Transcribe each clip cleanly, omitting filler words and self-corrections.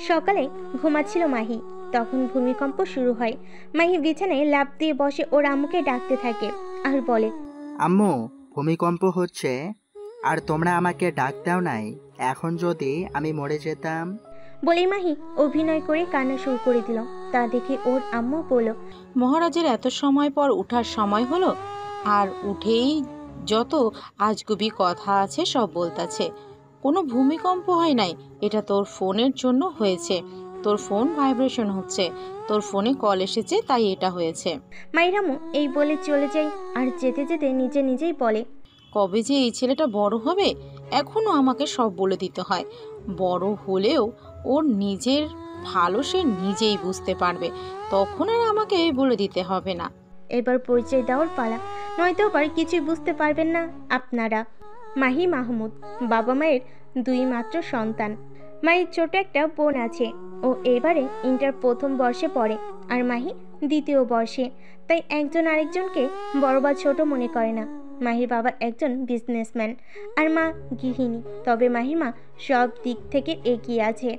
সকালে ঘুমাচ্ছিল মাহি, তখন ভূমিকম্প শুরু হয়। মাহি বিছানায় লাফ দিয়ে বসে ওর আম্মুকে ডাকতে থাকে আর বলে, আম্মু, ভূমিকম্প হচ্ছে আর তোমরা আমাকে ডাক দাও নাই। এখন যদি আমি মরে যেতাম। বলেই মাহি অভিনয় করে কান্না শুরু করে দিল। তা দেখে ওর আম্মু বলল, মহারাজের এত সময় পর উঠার সময় হলো, আর উঠেই যত আজগুবি কথা আছে সব বলতাছে। কোনো ভূমিকম্প হয় নাই, এটা তোর ফোনের জন্য হয়েছে। তোর ফোন ভাইব্রেশন হচ্ছে, তোর ফোনে কল এসেছে, তাই এটা হয়েছে। মায়ের আম্মু এই বলে চলে যায় আর যেতে যেতে নিজে নিজেই বলে, কবে যে এই ছেলেটা বড় হবে, এখনো আমাকে সব বলে দিতে হয়। বড় হলেও ওর নিজের ভালো সে নিজেই বুঝতে পারবে, তখন আর আমাকে বলে দিতে হবে না। এবার পরিচয় দেওয়ার পালা, নয়তো আবার কিছুই বুঝতে পারবেন না আপনারা। মাহি মাহমুদ, বাবা মায়ের দুই মাত্র সন্তান। মায়ের ছোট একটা বোন আছে, ও এবারে ইন্টার প্রথম বর্ষে পড়ে আর মাহি দ্বিতীয় বর্ষে। তাই একজন আরেকজনকে বড় বা ছোট মনে করে না। মাহির বাবা একজন বিজনেসম্যান আর মা গৃহিণী, তবে মাহির মা সব দিক থেকে এগিয়ে আছে।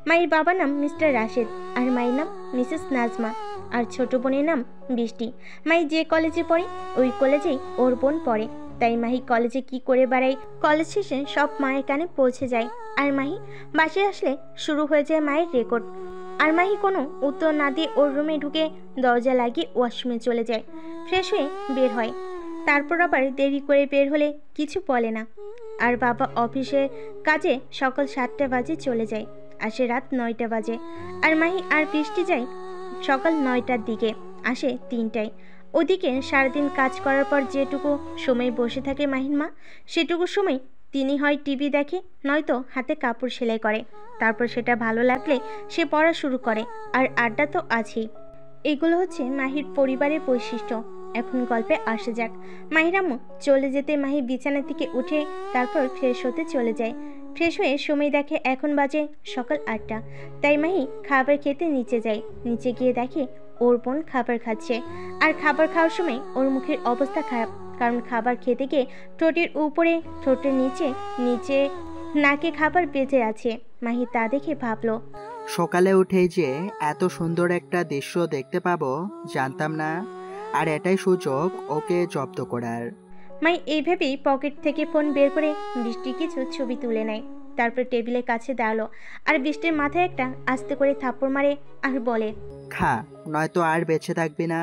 মায়ের বাবার নাম মিস্টার রাশেদ আর মায়ের নাম মিসেস নাজমা, আর ছোট বোনের নাম বৃষ্টি। মাহি যে কলেজে পড়ে ওই কলেজেই ওর বোন পড়ে। তাই মাহি কলেজে কি করে বেড়ায়, কলেজ শেষে সব মায়ের কানে পৌঁছে যায়। আর মাহি বাসে আসলে শুরু হয়ে যায় মায়ের রেকর্ড। আর মাহি কোনো উত্তর না দিয়ে ওর রুমে ঢুকে দরজা লাগিয়ে ওয়াশরুমে চলে যায়, ফ্রেশ হয়ে বের হয়। তারপর আবার দেরি করে বের হলে কিছু বলে না। আর বাবা অফিসের কাজে সকাল 7টা বাজে চলে যায়, আসে রাত 9টা বাজে। আর মাহি আর বৃষ্টি যায় সকাল 9টার দিকে, আসে 3টায়। ওদিকে সারাদিন কাজ করার পর যেটুকু সময় বসে থাকে মাহির মা, সেটুকু সময় তিনি হয় টিভি দেখে, নয়তো হাতে কাপড় সেলাই করে। তারপর সেটা ভালো লাগলে সে পড়া শুরু করে, আর আড্ডা তো আছেই। এগুলো হচ্ছে মাহির পরিবারের বৈশিষ্ট্য। এখন গল্পে আসা যাক। মাহির আম্মু চলে যেতে মাহি বিছানা থেকে উঠে তারপর ফ্রেশ হতে চলে যায়। ফ্রেশ হয়ে সময় দেখে এখন বাজে সকাল 8টা। তাই মাহি খাবার খেতে নিচে যায়। নিচে গিয়ে দেখে ওর বোন খাবার খাচ্ছে। আর খাবার খাওয়ার সময় ওর মুখের অবস্থা খারাপ, কারণ খাবার খেতে গিয়ে ঠোঁটের উপরে, ঠোঁটের নিচে নিচে নাকে খাবার বেঁচে আছে। মাহি তা দেখে ভাবলো, সকালে উঠেই যে এত সুন্দর একটা দৃশ্য দেখতে পাবো জানতাম না। আর এটাই সুযোগ ওকে জব্দ করার। মাই এইভাবেই পকেট থেকে ফোন বের করে বৃষ্টির কিছু ছবি তুলে নেয়। তারপর টেবিলের কাছে দাঁড়ালো আর বৃষ্টির মাথায় একটা আস্তে করে থাপ্পড় মারে আর বলে, খা, নয়তো আর বেঁচে থাকবি না।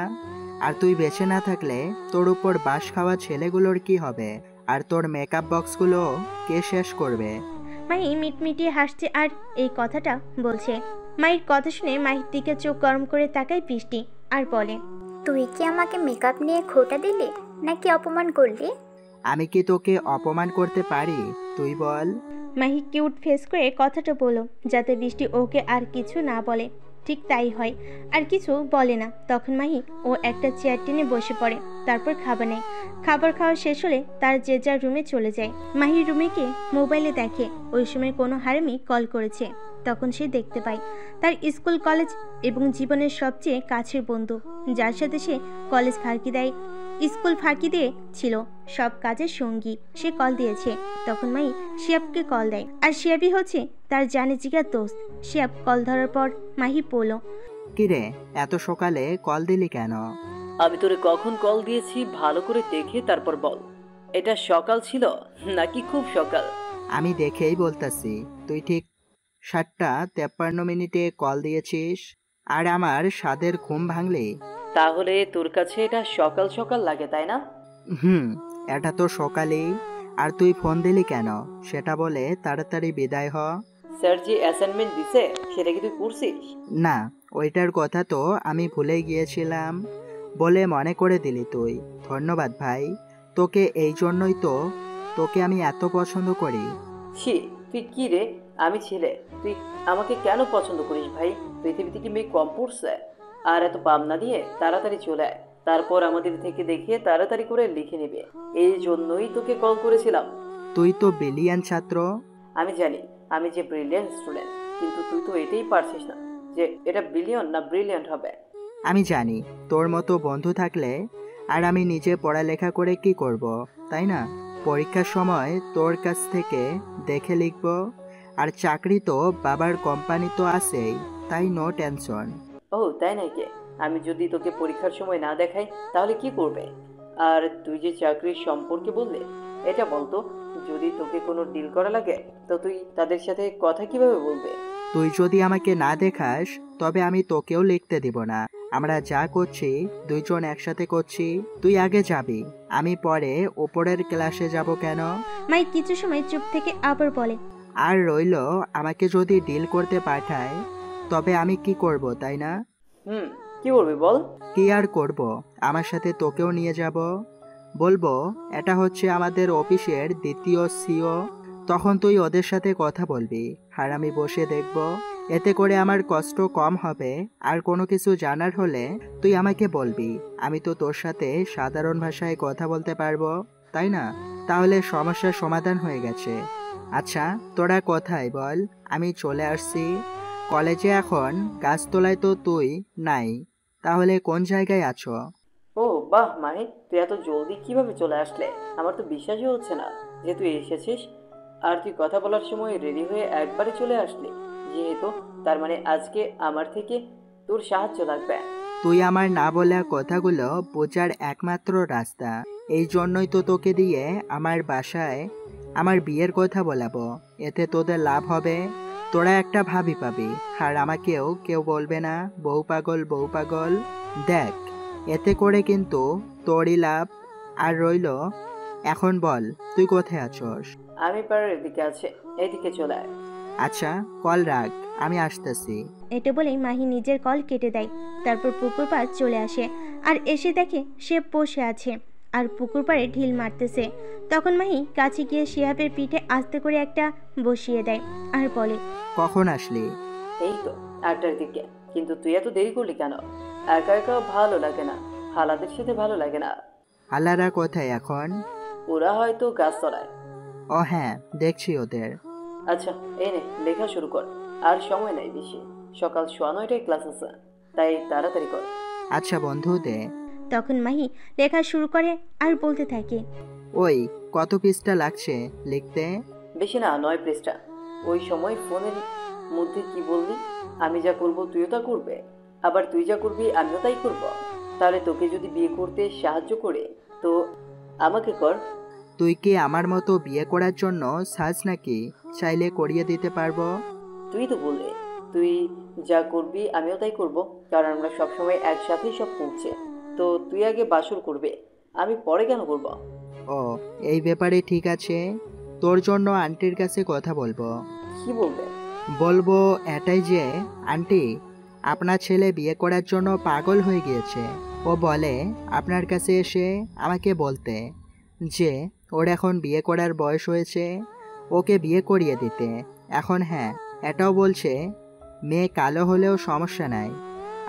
আর তুই বেঁচে না থাকলে তোর উপর বাঁশ খাওয়া ছেলেগুলোর কি হবে? আর তোর মেকআপ বক্সগুলো কে শেষ করবে? মাই মিটমিটিয়ে হাসছে আর এই কথাটা বলছে। মায়ের কথা শুনে মাহির দিকে চোখ গরম করে তাকায় বৃষ্টি আর বলে, তুই কি আমাকে মেকআপ নিয়ে খোটা দিলি নাকি অপমান করলি? আমি কি তোকে অপমান করতে পারি? তুই বল। মাহি কিউট ফেস করে কথাটা বলো, যাতে বৃষ্টি ওকে আর কিছু না বলে। ঠিক তাই হয়, আর কিছু বলে না। তখন মাহি ও একটা চেয়ার টেনে বসে পড়ে, তারপর খাবার নেয়। খাবার খাওয়া শেষ হলে তার যে যার রুমে চলে যায়। মাহি রুমে গিয়ে মোবাইলে দেখে ওই সময় কোনো হারামি কল করেছে। তখন সে দেখতে পায় তার স্কুল, কলেজ এবং জীবনের সবচেয়ে কাছের বন্ধু, যার সাথে সে কলেজ ফাঁকি দেয়, স্কুল ফাঁকি দিয়ে ছিল, সব কাজের সঙ্গী, সে কল দিয়েছে। তখন মাই শিয়াবকে কল দেয়, আর শিয়াবই হচ্ছে তার জানে জিগার দোস্ত। শিয়াব কল ধরার পর মাহি বলল, কিরে, এত সকালে কল দিলি কেন? আমি তোরে কখন কল দিয়েছি ভালো করে দেখে তারপর বল। এটা সকাল ছিল নাকি খুব সকাল? আমি দেখেই বলতাছি, তুই ঠিক 7টা 53 মিনিটে কল দিয়েছিস, আর আমার সাদের ঘুম ভাঙলি। তাহলে তোর কাছে এটা সকাল সকাল লাগে, তাই না? হুম, এটা তো সকালেই। আর তুই ফোন দিলি কেন সেটা বলে তাড়াতাড়ি বিদায় হ। স্যার যে অ্যাসাইনমেন্ট দিছে সেটা কি তুই পড়ছিস? না, ওইটার কথা তো আমি ভুলে গিয়েছিলাম বলে মনে করে দিলি তুই। ধন্যবাদ ভাই, তোকে এই জন্যই তো তোকে আমি এত পছন্দ করি। ছি, তুই কি রে? আমি ছেলে, তুই আমাকে কেন পছন্দ করিস ভাই? পৃথিবীতে কি মেয়ে কম পড়ছে? আর এত পাম না দিয়ে তাড়াতাড়ি চলে আয়, তারপর আমাদের থেকে দেখিয়ে তাড়াতাড়ি করে লিখে নিবে। এই জন্যই তোকে কল করেছিলাম। তুই তো ব্রিলিয়ান্ট ছাত্র। আমি জানি আমি যে ব্রিলিয়ান্ট স্টুডেন্ট, কিন্তু তুই তো এটাই পারছিস না যে এটা ব্রিলিয়ন্ট না ব্রিলিয়ান্ট হবে। আমি জানি তোর মতো বন্ধু থাকলে আর আমি নিজে পড়ালেখা করে কি করব, তাই না? পরীক্ষার সময় তোর কাছ থেকে দেখে লিখব, আর চাকরি তো বাবার কোম্পানি তো আছেই, তাই নো টেনশন। ও তাই নাকি? আমি যদি তোকে পরীক্ষার সময় না দেখাই তাহলে কি করবে? আর তুই যে চাকরির সম্পর্কে বললে, এটা বলতো, যদি তোকে কোনো ডিল করা লাগে তো তুই তাদের সাথে কথা কিভাবে বলবে? তুই যদি আমাকে না দেখাস তবে আমি তোকেও লিখতে দিব না। আমরা যা করছি দুইজন একসাথে করছি। তুই আগে যাবি, আমি পরে ওপরের ক্লাসে যাব কেন? মাই কিছু সময় চুপ থেকে আবার বলে, আর রইল, আমাকে যদি ডিল করতে পাঠায় তবে আমি কি করব, তাই না? কি বলবি বল? কি আর করব, আমার সাথে তোকেও নিয়ে যাব। বলবো এটা হচ্ছে আমাদের অফিসের দ্বিতীয় সিও। তখন তুই ওদের সাথে কথা বলবি আর আমি বসে দেখব। এতে করে আমার কষ্ট কম হবে। আর কোনো কিছু জানার হলে তুই আমাকে বলবি, আমি তো তোর সাথে সাধারণ ভাষায় কথা বলতে পারবো, তাই না? তাহলে সমস্যার সমাধান হয়ে গেছে। আচ্ছা, তোরা কোথায় বল? আমি চলে আসছি। কলেজে এখন গাছতলায় তো তুই নাই, তাহলে কোন জায়গায় আছো? ও বাহ মাহি, তুই এত জলদি কিভাবে চলে আসলে? আমার তো বিশ্বাসই হচ্ছে না যে তুই এসেছিস। আর তুই কথা বলার সময় রেডি হয়ে একবারে চলে আসলি, যেহেতু তার মানে আজকে আমার থেকে তোর সাহায্য লাগবে। তুই আমার না বলা কথাগুলো বোঝার একমাত্র রাস্তা। এই জন্যই তো তোকে দিয়ে আমার বাসায় আমার বিয়ের কথা বলাবো। এতে তোদের লাভ হবে, তোরা একটা ভাবি পাবি, আর আমাকেও কেউ বলবে না বউ পাগল বউ পাগল। দেখ, এতে করে কিন্তু তোরই লাভ। আর রইল, এখন বল তুই কোথায় আছস? আমি পাড়ার দিকে আছে, এইদিকে চলে আয়। আচ্ছা, কল রাখ, আমি আসতেছি। এটা বলেই মাহি নিজের কল কেটে দেয়। তারপর পুকুর পাড় চলে আসে আর এসে দেখে সে বসে আছে আর পুকুর পাড়ে ঢিল মারতেছে। তখন মাহি কাছে গিয়ে শিহাবের পিঠে আস্তে করে একটা বসিয়ে দেয় আর বলে, কখন আসলি? এই তো 8টার দিকে। কিন্তু তুই এত দেরি করলি কেন? একা একা ভালো লাগে না, হালাদের সাথে ভালো লাগে না। আল্লাহরা কোথায় এখন? ওরা হয়তো গাছ তলায়। ও হ্যাঁ, দেখছি ওদের। আচ্ছা, এই নে লেখা শুরু কর। আর সময় নাই বেশি, সকাল 9:30টায় ক্লাস আছে, তাই তাড়াতাড়ি কর। আচ্ছা বন্ধু, দে। তখন মাহি লেখা শুরু করে আর বলতে থাকে, ওই কত পৃষ্ঠা লাগছে লিখতে? বেশি না, 9 পৃষ্ঠা। ওই সময় ফোনের মধ্যে কি বললি? আমি যা করব তুইও তা করবে, আবার তুই যা করবি আমিও তাই করব। তাহলে তোকে যদি বিয়ে করতে সাহায্য করে তো আমাকে কর। তুই কি আমার মতো বিয়ে করার জন্য সাজ নাকি? চাইলে করিয়ে দিতে পারবো। তুই তো বললে তুই যা করবি আমিও তাই করব, কারণ আমরা সবসময় একসাথেই সব করছি। তো তুই আগে বাসর করবে, আমি পরে কেন করব? ও, এই ব্যাপারে ঠিক আছে, তোর জন্য আন্টির কাছে কথা বলবো। কি বলবে? বলবো এটাই যে, আন্টি, আপনার ছেলে বিয়ে করার জন্য পাগল হয়ে গিয়েছে। ও বলে আপনার কাছে এসে আমাকে বলতে যে ওর এখন বিয়ে করার বয়স হয়েছে, ওকে বিয়ে করিয়ে দিতে। এখন হ্যাঁ, এটাও বলছে মেয়ে কালো হলেও সমস্যা নাই,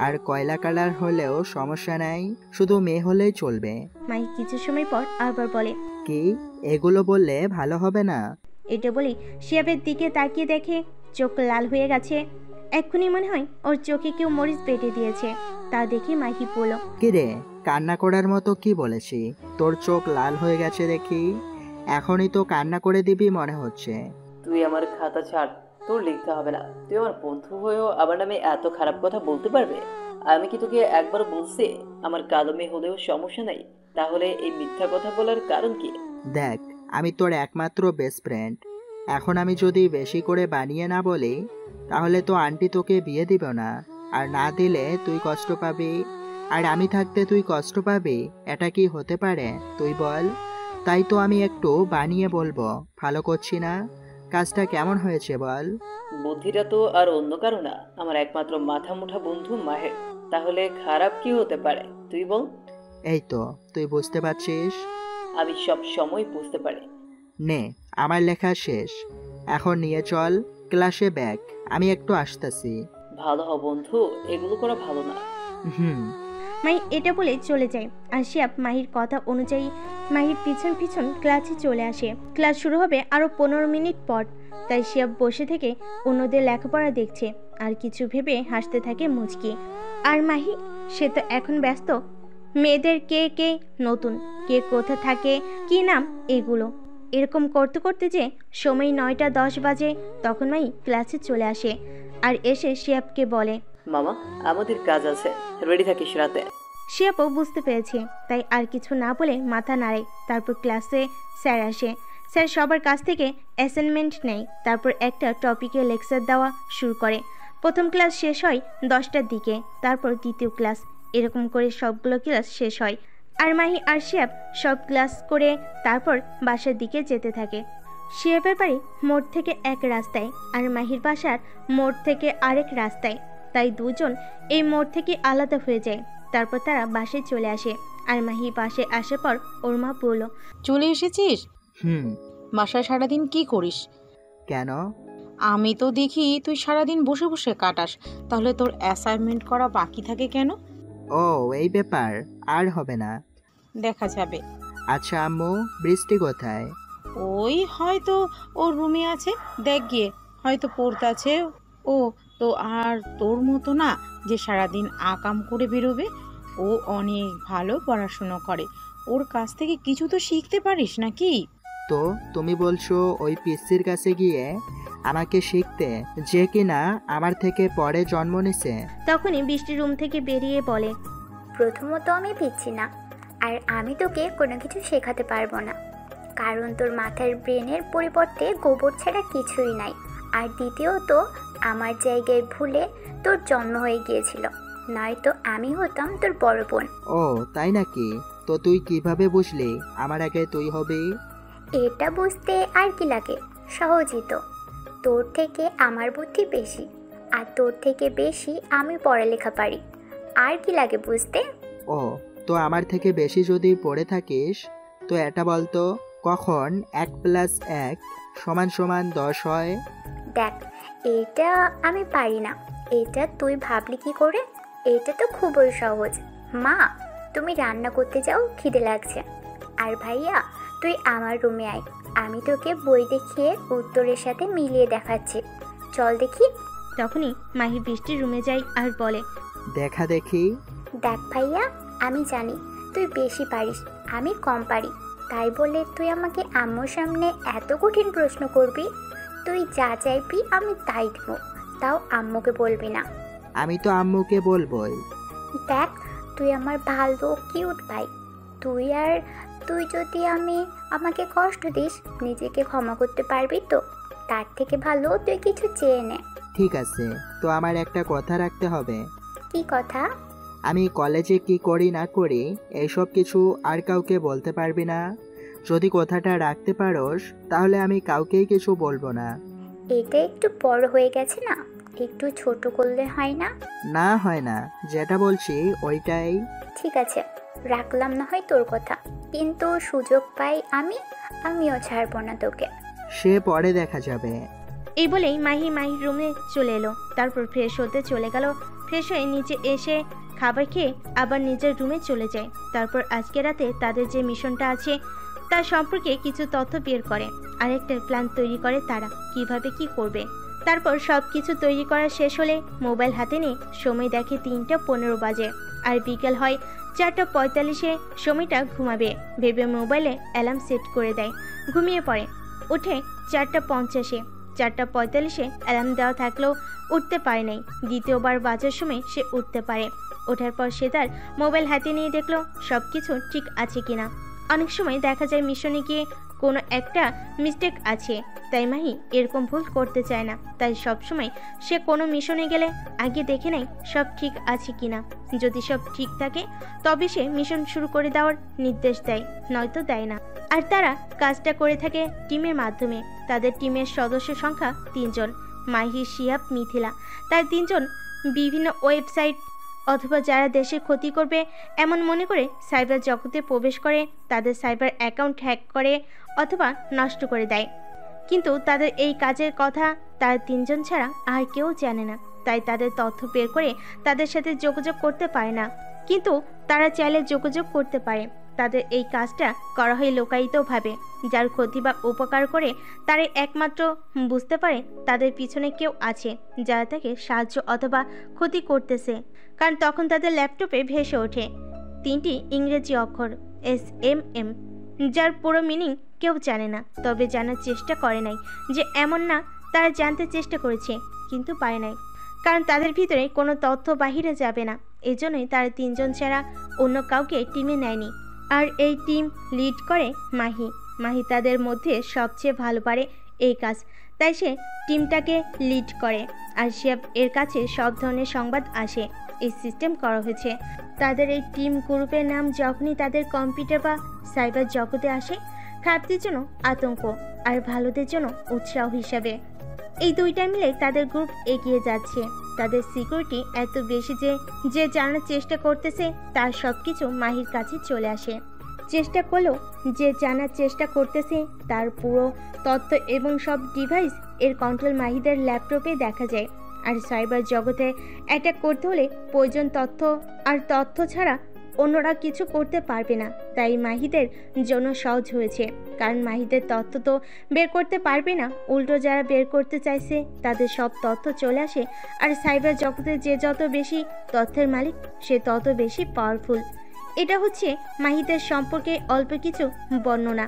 আর কয়লা কালার হলেও সমস্যা নাই, শুধু মেয়ে হলেই চলবে। মাহি কিছু সময় পর আবার বলে, কি, এগুলো বললে ভালো হবে না? এটা বলেই শিহাবের দিকে তাকিয়ে দেখে চোখ লাল হয়ে গেছে। এক্ষুনি মনে হয় ওর চোখে কেউ মরিচ বেটে দিয়েছে। তা দেখে মাহি বলল, কি রে, কান্না করার মতো কি বলেছি? তোর চোখ লাল হয়ে গেছে দেখি, এখনই তো কান্না করে দিবি মনে হচ্ছে। তুই আমার খাতা ছাড়, তোর লিখতে হবে না। তুই আমার বন্ধু হয়েও আমার নামে এত খারাপ কথা বলতে পারবে? আমি কি তোকে একবার বলছি আমার কালো মেয়ে হলেও সমস্যা নাই? তাহলে এই মিথ্যা কথা বলার কারণ কি? দেখ, আমি তোর একমাত্র বেস্ট ফ্রেন্ড। এখন আমি যদি বেশি করে বানিয়ে না বলি তাহলে তো আন্টি তোকে বিয়ে দিব না, আর না দিলে তুই কষ্ট পাবি, আর আমি থাকতে তুই কষ্ট পাবি। এটা কি হতে পারে তুই বল? তাই তো আমি একটু বানিয়ে বলবো। ভালো করছি না? কাজটা কেমন হয়েছে বল? বুদ্ধিটা তো আর অন্য কারো না, আমার একমাত্র মাথা মুঠা বন্ধু মাহের। তাহলে খারাপ কি হতে পারে তুই বল? এই তো, তুই বুঝতে পারছিস? আমি সব সময় বুঝতে পারি। নে, আমার লেখা শেষ, এখন নিয়ে চল ক্লাসে ব্যাগ, আমি একটু আসতেছি। ভালো হ বন্ধু, এগুলো করা ভালো না। হুম। মাহি এটা বলে চলে যায় আর শিহাব মাহির কথা অনুযায়ী মাহির পিছন পিছন ক্লাসে চলে আসে। ক্লাস শুরু হবে আরও 15 মিনিট পর, তাই শিহাব বসে থেকে অন্যদের লেখাপড়া দেখছে আর কিছু ভেবে হাসতে থাকে মুচকি। আর মাহি, সে তো এখন ব্যস্ত মেয়েদের কে কে নতুন, কে কোথা থাকে, কি নাম, এগুলো এরকম করতে করতে যে সময় 9টা 10 বাজে, তখন মাহি ক্লাসে চলে আসে আর এসে শিহাবকে বলে, মামা আমাদের কাজ আছে, রেডি থাকিস রাতে। শিহাবও বুঝতে পেরেছে, তাই আর কিছু না বলে মাথা নাড়ে। তারপর ক্লাসে স্যার আসে। স্যার সবার কাছ থেকে অ্যাসাইনমেন্ট নেয়, তারপর একটা টপিকে লেকচার দেওয়া শুরু করে। প্রথম ক্লাস শেষ হয় 10টার দিকে, তারপর দ্বিতীয় ক্লাস, এরকম করে সবগুলো ক্লাস শেষ হয়। আর মাহি আর শিহাব সব ক্লাস করে তারপর বাসার দিকে যেতে থাকে। শিহাবের বাড়ি মোড় থেকে এক রাস্তায় আর মাহির বাসার মোড় থেকে আরেক রাস্তায়, তাই দুজন এই মোড় থেকে আলাদা হয়ে যায়। তারপর তারা বাসায় চলে আসে আর মাহি বাসে আসার পর ওর মা বলল, চলে এসেছিস? হুম। বাসায় সারাদিন কি করিস? কেন? আমি তো দেখি তুই সারাদিন বসে বসে কাটাস, তাহলে তোর অ্যাসাইনমেন্ট করা বাকি থাকে কেন? ও এই ব্যাপার, আর হবে না। দেখা যাবে। আচ্ছা আম্মু, বৃষ্টি কোথায়? ওই হয়তো ওর রুমে আছে, দেখ গিয়ে, হয়তো পড়তাছে। ও তো আর তোর মতো না যে সারাদিন আকাম করে বেরোবে। ও অনেক ভালো পড়াশুনো করে, ওর কাছ থেকে কিছু তো শিখতে পারিস নাকি? তো তুমি বলছো ওই পিসির কাছে গিয়ে আমাকে শিখতে, যে কিনা আমার থেকে পরে জন্ম নিছে? তখনই বৃষ্টি রুম থেকে বেরিয়ে বলে, প্রথমত আমি পিচ্ছি না, আর আমি তোকে কোনো কিছু শেখাতে পারবো না, কারণ তোর মাথার ব্রেনের পরিবর্তে গোবর ছাড়া কিছুই নাই। আর দ্বিতীয়ত আমার জায়গায় ভুলে তোর জন্ম হয়ে গিয়েছিল, নয়তো আমি হতাম তোর বড় বোন। ও তাই নাকি? তো তুই কিভাবে বুঝলি আমার আগে তুই হবি? এটা বুঝতে আর কি লাগে, সহজই তো। তোর থেকে আমার বুদ্ধি বেশি, আর তোর থেকে বেশি আমি পড়ালেখা পারি, আর কি লাগে বুঝতে? ও তো আমার থেকে বেশি যদি পড়ে থাকিস, তো এটা বলতো কখন 1+1=10 হয়? দেখ, এটা আমি পারি না, এটা তুই ভাবলি কি করে? এটা তো খুবই সহজ। মা, তুমি রান্না করতে যাও, খিদে লাগছে। আর ভাইয়া, তুই আমার রুমে আয়, আমি তোকে বই দেখিয়ে উত্তরের সাথে মিলিয়ে দেখাচ্ছি, চল দেখি। তখনই মাহি বৃষ্টির রুমে যায় আর বলে, দেখা দেখি। দেখ ভাইয়া, আমি জানি তুই বেশি পারিস, আমি কম পারি, তাই বলে তুই আমাকে আম্মুর সামনে এত কঠিন প্রশ্ন করবি? তুই যা চাইবি আমি তাই দেবো, তাও আম্মুকে বলবি না। আমি তো আম্মুকে বলবোই। দেখ, তুই আমার ভালো কিউট ভাই, তুই যদি আমাকে কষ্ট দিস, নিজেকে ক্ষমা করতে পারবি তো? তার থেকে ভালো তুই কিছু চেয়ে নে। ঠিক আছে, তো আমার একটা কথা রাখতে হবে। কি কথা? আমি কলেজে কি করি না করি এইসব কিছু আর কাউকে বলতে পারবি না। যদি কথাটা রাখতে পারোস তাহলে আমি কাউকেই কিছু বলবো না। এটা একটু বড় হয়ে গেছে না, একটু ছোট করলে হয় না? না হয় না, যেটা বলছি ওইটাই। ঠিক আছে, রাখলাম না হয় তোর কথা, কিন্তু সুযোগ পাই আমিও ছাড়বো না তোকে। সে পরে দেখা যাবে। এই বলেই মাহির রুমে চলে এলো। তারপর ফ্রেশ হতে চলে গেল। ফ্রেশ হয়ে নিচে এসে খাবার খেয়ে আবার নিজের রুমে চলে যায়। তারপর আজকে রাতে তাদের যে মিশনটা আছে তার সম্পর্কে কিছু তথ্য বের করে আর একটা প্ল্যান তৈরি করে তারা কিভাবে কি করবে। তারপর সব কিছু তৈরি করা শেষ হলে মোবাইল হাতে নিয়ে সময় দেখে 3টা 15 বাজে আর বিকেল হয় 4টা 45-এ। সময়টা ঘুমাবে ভেবে মোবাইলে অ্যালার্ম সেট করে দেয়। ঘুমিয়ে পড়ে। উঠে 4টা 50-এ। 4টা 45-এ অ্যালার্ম দেওয়া থাকলেও উঠতে পারে নাই। দ্বিতীয়বার বাজার সময় সে উঠতে পারে। ওঠার পর সে তার মোবাইল হাতে নিয়ে দেখলো সব কিছু ঠিক আছে কিনা। অনেক সময় দেখা যায় মিশনে গিয়ে কোনো একটা মিস্টেক আছে, তাই মাহি এরকম ভুল করতে চায় না। তাই সব সময় সে কোনো মিশনে গেলে আগে দেখে নেয় সব ঠিক আছে কিনা। যদি সব ঠিক থাকে তবে সে মিশন শুরু করে দেওয়ার নির্দেশ দেয়, নয়তো দেয় না। আর তারা কাজটা করে থাকে টিমের মাধ্যমে। তাদের টিমের সদস্য সংখ্যা 3জন, মাহি, শিহাব, মিথিলা। তার 3জন বিভিন্ন ওয়েবসাইট অথবা যারা দেশের ক্ষতি করবে এমন মনে করে সাইবার জগতে প্রবেশ করে, তাদের সাইবার অ্যাকাউন্ট হ্যাক করে অথবা নষ্ট করে দেয়। কিন্তু তাদের এই কাজের কথা তার 3জন ছাড়া আর কেউ জানে না। তাই তাদের তথ্য বের করে তাদের সাথে যোগাযোগ করতে পারে না, কিন্তু তারা চাইলে যোগাযোগ করতে পারে। তাদের এই কাজটা করা হয় লোকায়িতভাবে। যার ক্ষতি বা উপকার করে তারাই একমাত্র বুঝতে পারে তাদের পিছনে কেউ আছে যারা তাকে সাহায্য অথবা ক্ষতি করতেছে। কারণ তখন তাদের ল্যাপটপে ভেসে ওঠে 3টি ইংরেজি অক্ষর SMM, যার পুরো মিনিং কেউ জানে না, তবে জানার চেষ্টা করে নাই যে এমন না, তারা জানতে চেষ্টা করেছে কিন্তু পারে নাই, কারণ তাদের ভিতরে কোনো তথ্য বাহিরে যাবে না। এজন্যই তারা তিনজন ছাড়া অন্য কাউকে টিমে নেয়নি। আর এই টিম লিড করে মাহি। মাহি তাদের মধ্যে সবচেয়ে ভালো পারে এই কাজ, তাই সে টিমটাকে লিড করে। আর শিহাব এর কাছে সব ধরনের সংবাদ আসে। এই সিস্টেম করা হয়েছে। তাদের এই টিম গ্রুপের নাম যখনই তাদের কম্পিউটার বা সাইবার জগতে আসে, খারাপদের জন্য আতঙ্ক আর ভালোদের জন্য উৎসাহ হিসাবে। এই দুইটা মিলে তাদের গ্রুপ এগিয়ে যাচ্ছে। তাদের সিকিউরিটি এত বেশি যে যে জানার চেষ্টা করতেছে তার সব কিছু মাহির কাছে চলে আসে। চেষ্টা করলেও যে জানার চেষ্টা করতেছে তার পুরো তথ্য এবং সব ডিভাইস এর কন্ট্রোল মাহিদের ল্যাপটপে দেখা যায়। আর সাইবার জগতে অ্যাটাক করতে হলে প্রয়োজন তথ্য, আর তথ্য ছাড়া অন্যরা কিছু করতে পারবে না। তাই মাহিদের জন্য সহজ হয়েছে, কারণ মাহিদের তথ্য তো বের করতে পারবে না, উল্টো যারা বের করতে চাইছে তাদের সব তথ্য চলে আসে। আর সাইবার জগতে যে যত বেশি তথ্যের মালিক সে তত বেশি পাওয়ারফুল। এটা হচ্ছে মাহিদের সম্পর্কে অল্প কিছু বর্ণনা।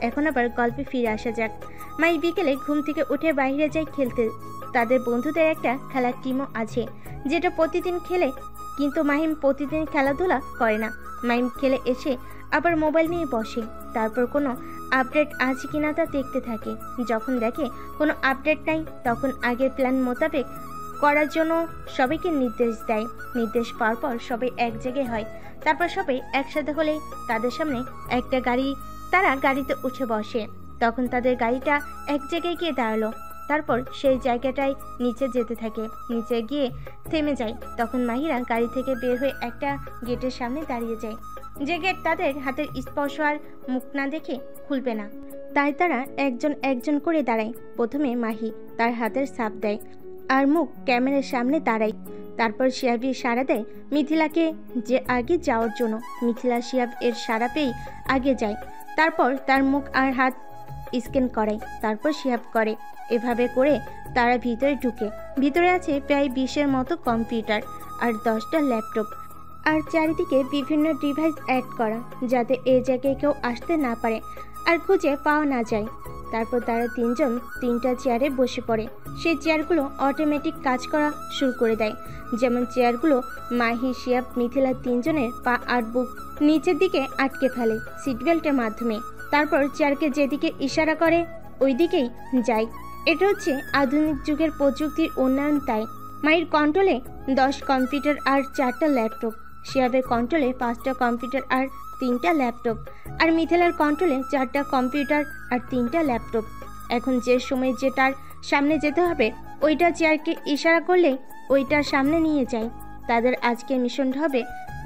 এখন আবার গল্পে ফিরে আসা যাক। মাহি বিকেলে ঘুম থেকে উঠে বাইরে যায় খেলতে। তাদের বন্ধুদের একটা খেলার টিমও আছে যেটা প্রতিদিন খেলে, কিন্তু মাহিম প্রতিদিন খেলাধুলা করে না। মাহিম খেলে এসে আবার মোবাইল নিয়ে বসে, তারপর কোনো আপডেট আছে কিনা তা দেখতে থাকে। যখন দেখে কোনো আপডেট নাই, তখন আগের প্ল্যান মোতাবেক করার জন্য সবাইকে নির্দেশ দেয়। নির্দেশ পাওয়ার পর সবাই এক জায়গায় হয়। তারপর সবাই একসাথে হলে তাদের সামনে একটা গাড়ি, তারা গাড়িতে উঠে বসে। তখন তাদের গাড়িটা এক জায়গায় গিয়ে দাঁড়ালো। তারপর সেই জায়গাটায় নিচে যেতে থাকে, নিচে গিয়ে থেমে যায়। তখন মাহিরা গাড়ি থেকে বের হয়ে একটা গেটের সামনে দাঁড়িয়ে যায়, যে গেট তাদের হাতের স্পর্শ আর মুখ না দেখে খুলবে না। তাই তারা একজন একজন করে দাঁড়ায়। প্রথমে মাহি তার হাতের ছাপ দেয় আর মুখ ক্যামেরার সামনে দাঁড়ায়। তারপর শিহাব সাড়া দেয় মিথিলাকে যে আগে যাওয়ার জন্য। মিথিলা শিহাব এর সাড়া পেয়েই আগে যায়। তারপর তার মুখ আর হাত স্ক্যান করায়, তারপর শিহাব করে। এভাবে করে তারা ভিতরে ঢুকে। ভিতরে আছে প্রায় 20-এর মতো কম্পিউটার আর 10টা ল্যাপটপ, আর চারিদিকে বিভিন্ন ডিভাইস অ্যাড করা, যাতে এই জায়গায় কেউ আসতে না পারে আর খুঁজে পাওয়া না যায়। তারপর তারা তিনজন 3টা চেয়ারে বসে পড়ে। সেই চেয়ারগুলো অটোমেটিক কাজ করা শুরু করে দেয়। যেমন চেয়ারগুলো মাহি, শিহাব, মিথিলা তিনজনের পা আর বুক নিচের দিকে আটকে ফেলে সিট বেল্টের মাধ্যমে। তারপর চেয়ারকে যেদিকে ইশারা করে ওই দিকেই যায়। এটা হচ্ছে আধুনিক যুগের প্রযুক্তির উন্নয়ন। তাই মাহির কন্ট্রোলে 10 কম্পিউটার আর 4টা ল্যাপটপ, শিহাবের কন্ট্রোলে 5টা কম্পিউটার আর 3টা ল্যাপটপ, আর মিথিলার কন্ট্রোলে 4টা কম্পিউটার আর 3টা ল্যাপটপ। এখন যে সময় যেটার সামনে যেতে হবে ওইটা চেয়ারকে ইশারা করলে ওইটার সামনে নিয়ে যায়। তাদের আজকের মিশনটা হবে,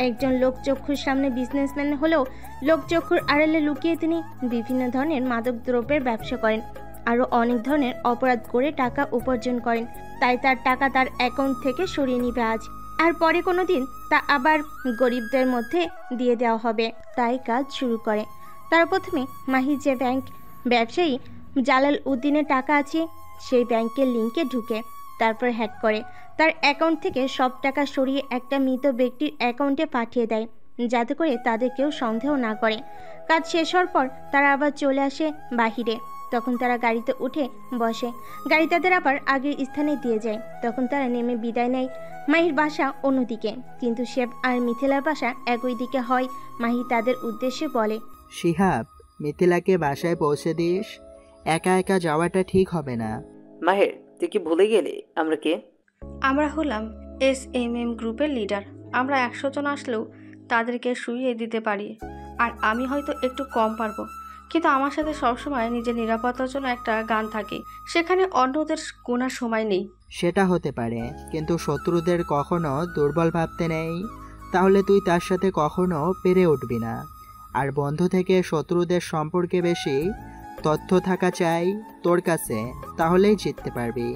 একজন লোকচক্ষুর সামনে বিজনেসম্যান হলেও লোকচক্ষুর আড়ালে লুকিয়ে তিনি বিভিন্ন ধরনের মাদক দ্রব্যের ব্যবসা করেন, আরও অনেক ধরনের অপরাধ করে টাকা উপার্জন করেন। তাই তার টাকা তার অ্যাকাউন্ট থেকে সরিয়ে নিবে আজ, আর পরে কোনো দিন তা আবার গরিবদের মধ্যে দিয়ে দেওয়া হবে। তাই কাজ শুরু করে। তার প্রথমে মাহি যে ব্যাংক ব্যবসায়ী জালাল উদ্দিনের টাকা আছে সেই ব্যাংকের লিঙ্কে ঢুকে, তারপর হ্যাক করে তার অ্যাকাউন্ট থেকে সব টাকা সরিয়ে একটা মৃত ব্যক্তির অ্যাকাউন্টে পাঠিয়ে দেয়, যাতে করে তাদের কেউ সন্দেহ না করে। কাজ শেষ হওয়ার পর তারা আবার চলে আসে বাহিরে। তখন তারা গাড়িতে উঠে বসে। গাড়ি তাদের আবার আগের স্থানে দিয়ে যায়। তখন তারা নেমে বিদায় নেয়। মাহির বাসা অন্যদিকে, কিন্তু শিহাব আর মিথিলার বাসা একই দিকে হয়। মাহি তাদের উদ্দেশ্যে বলে, শিহাব, মিথিলাকে বাসায় পৌঁছে দিস। একা একা যাওয়াটা ঠিক হবে না। মাহের, তুই কি ভুলে গেলি আমরা কে? আমরা হলাম SMM গ্রুপের লিডার। আমরা 100 জন আসলেও তাদেরকে শুইয়ে দিতে পারি। আর আমি হয়তো একটু কম পারবো, কিন্তু আমার সাথে সবসময় নিজের নিরাপত্তার জন্য একটা গান থাকে। সেখানে অন্যদের গোনার সময় নেই। সেটা হতে পারে, কিন্তু শত্রুদের কখনো দুর্বল ভাবতে নেই। তাহলে তুই তার সাথে কখনো পেরে উঠবি না। আর বন্ধু থেকে শত্রুদের সম্পর্কে বেশি তথ্য থাকা চাই তোর কাছে, তাহলেই জিততে পারবি।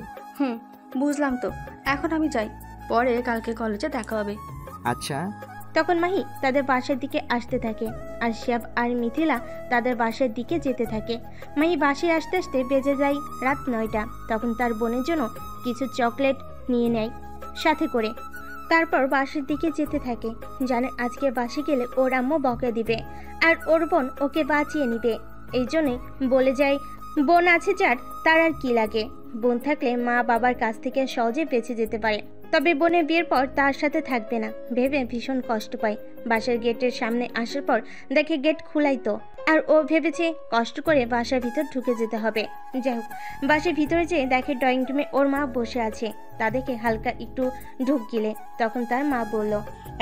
বুঝলাম তো, এখন আমি যাই, পরে কালকে কলেজে দেখা হবে। আচ্ছা। তখন মাহি তাদের বাসার দিকে আসতে থাকে, আর শিহাব আর মিথিলা তাদের বাসার দিকে যেতে থাকে। মাহি বাসায় আসতে আসতে বেজে যায় রাত 9টা। তখন তার বোনের জন্য কিছু চকলেট নিয়ে নেয় সাথে করে। তারপর বাসার দিকে যেতে থাকে। জানে আজকে বাসে গেলে ওর আম্মু বকে দিবে আর ওর বোন ওকে বাঁচিয়ে নিবে। এই জন্যই বলে যায়, বোন আছে যার তার আর কি লাগে। বোন থাকলে মা বাবার কাছ থেকে সহজে বেঁচে যেতে পারে, তবে বোনের বিয়ের পর তার সাথে থাকবে না ভেবে ভীষণ কষ্ট পায়। বাসার গেটের সামনে আসার পর দেখে গেট খোলাই তো, আর ও ভেবেছে কষ্ট করে বাসার ভিতর ঢুকে যেতে হবে। যাই হোক, বাসার ভিতরে যেয়ে দেখে ড্রয়িং রুমে ওর মা বসে আছে। তা দেখে হালকা একটু ঢুক গিলে তখন তার মা বলল,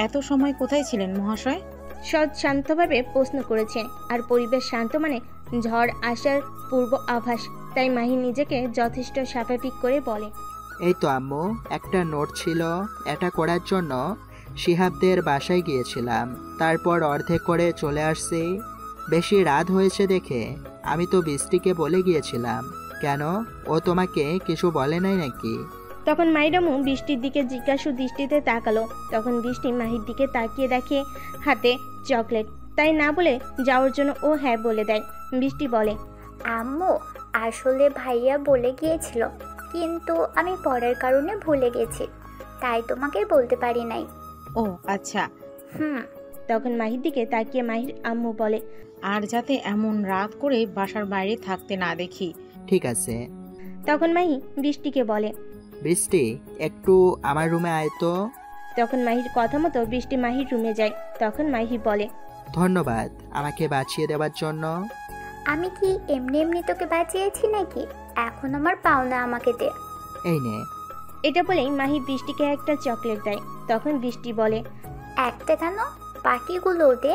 এত সময় কোথায় ছিলেন মহাশয়? সৎ শান্তভাবে প্রশ্ন করেছে, আর পরিবেশ শান্ত মানে ঝড় আসার পূর্ব আভাস। তাই মাহি নিজেকে যথেষ্ট স্বাভাবিক করে বলে, এই তো আম্মু, একটা নোট ছিল, এটা করার জন্য শিহাবদের বাসায় গিয়েছিলাম, তারপর অর্ধেক করে চলে আসছি। বেশি রাত হয়েছে দেখে আমি তো বৃষ্টিকে বলে গিয়েছিলাম। কেন, ও তোমাকে কিছু বলে নাই নাকি? তখন মাইরামু বৃষ্টির দিকে জিজ্ঞাসু দৃষ্টিতে তাকালো। তখন বৃষ্টি মাহির দিকে তাকিয়ে দেখে হাতে চকলেট, তাই না বলে যাওয়ার জন্য ও হ্যাঁ বলে দেয়। বৃষ্টি বলে, আম্মু, আসলে ভাইয়া বলে গিয়েছিল, কিন্তু আমি পড়ার কারণে ভুলে গেছি, তাই তোমাকে বলতে পারি নাই। ও আচ্ছা। তখন মাহির দিকে তাকিয়ে মাহির আম্মু বলে, আর যাতে এমন রাত করে বাসার বাইরে থাকতে না দেখি। ঠিক আছে। তখন মাহি বৃষ্টিকে বলে, বৃষ্টি, একটু আমার রুমে আয় তো। তখন মাহির কথা মতো বৃষ্টি মাহির রুমে যায়। তখন মাহি বলে, ধন্যবাদ আমাকে বাঁচিয়ে দেওয়ার জন্য। আমি কি এমনি এমনি তোকে বাঁচিয়েছি নাকি? এখন আমার পাওনা আমাকে দে। এই নে। এটা বলেই মাহি বৃষ্টিকে একটা চকলেট দেয়। তখন বৃষ্টি বলে, একটা কেন, বাকিগুলো দে,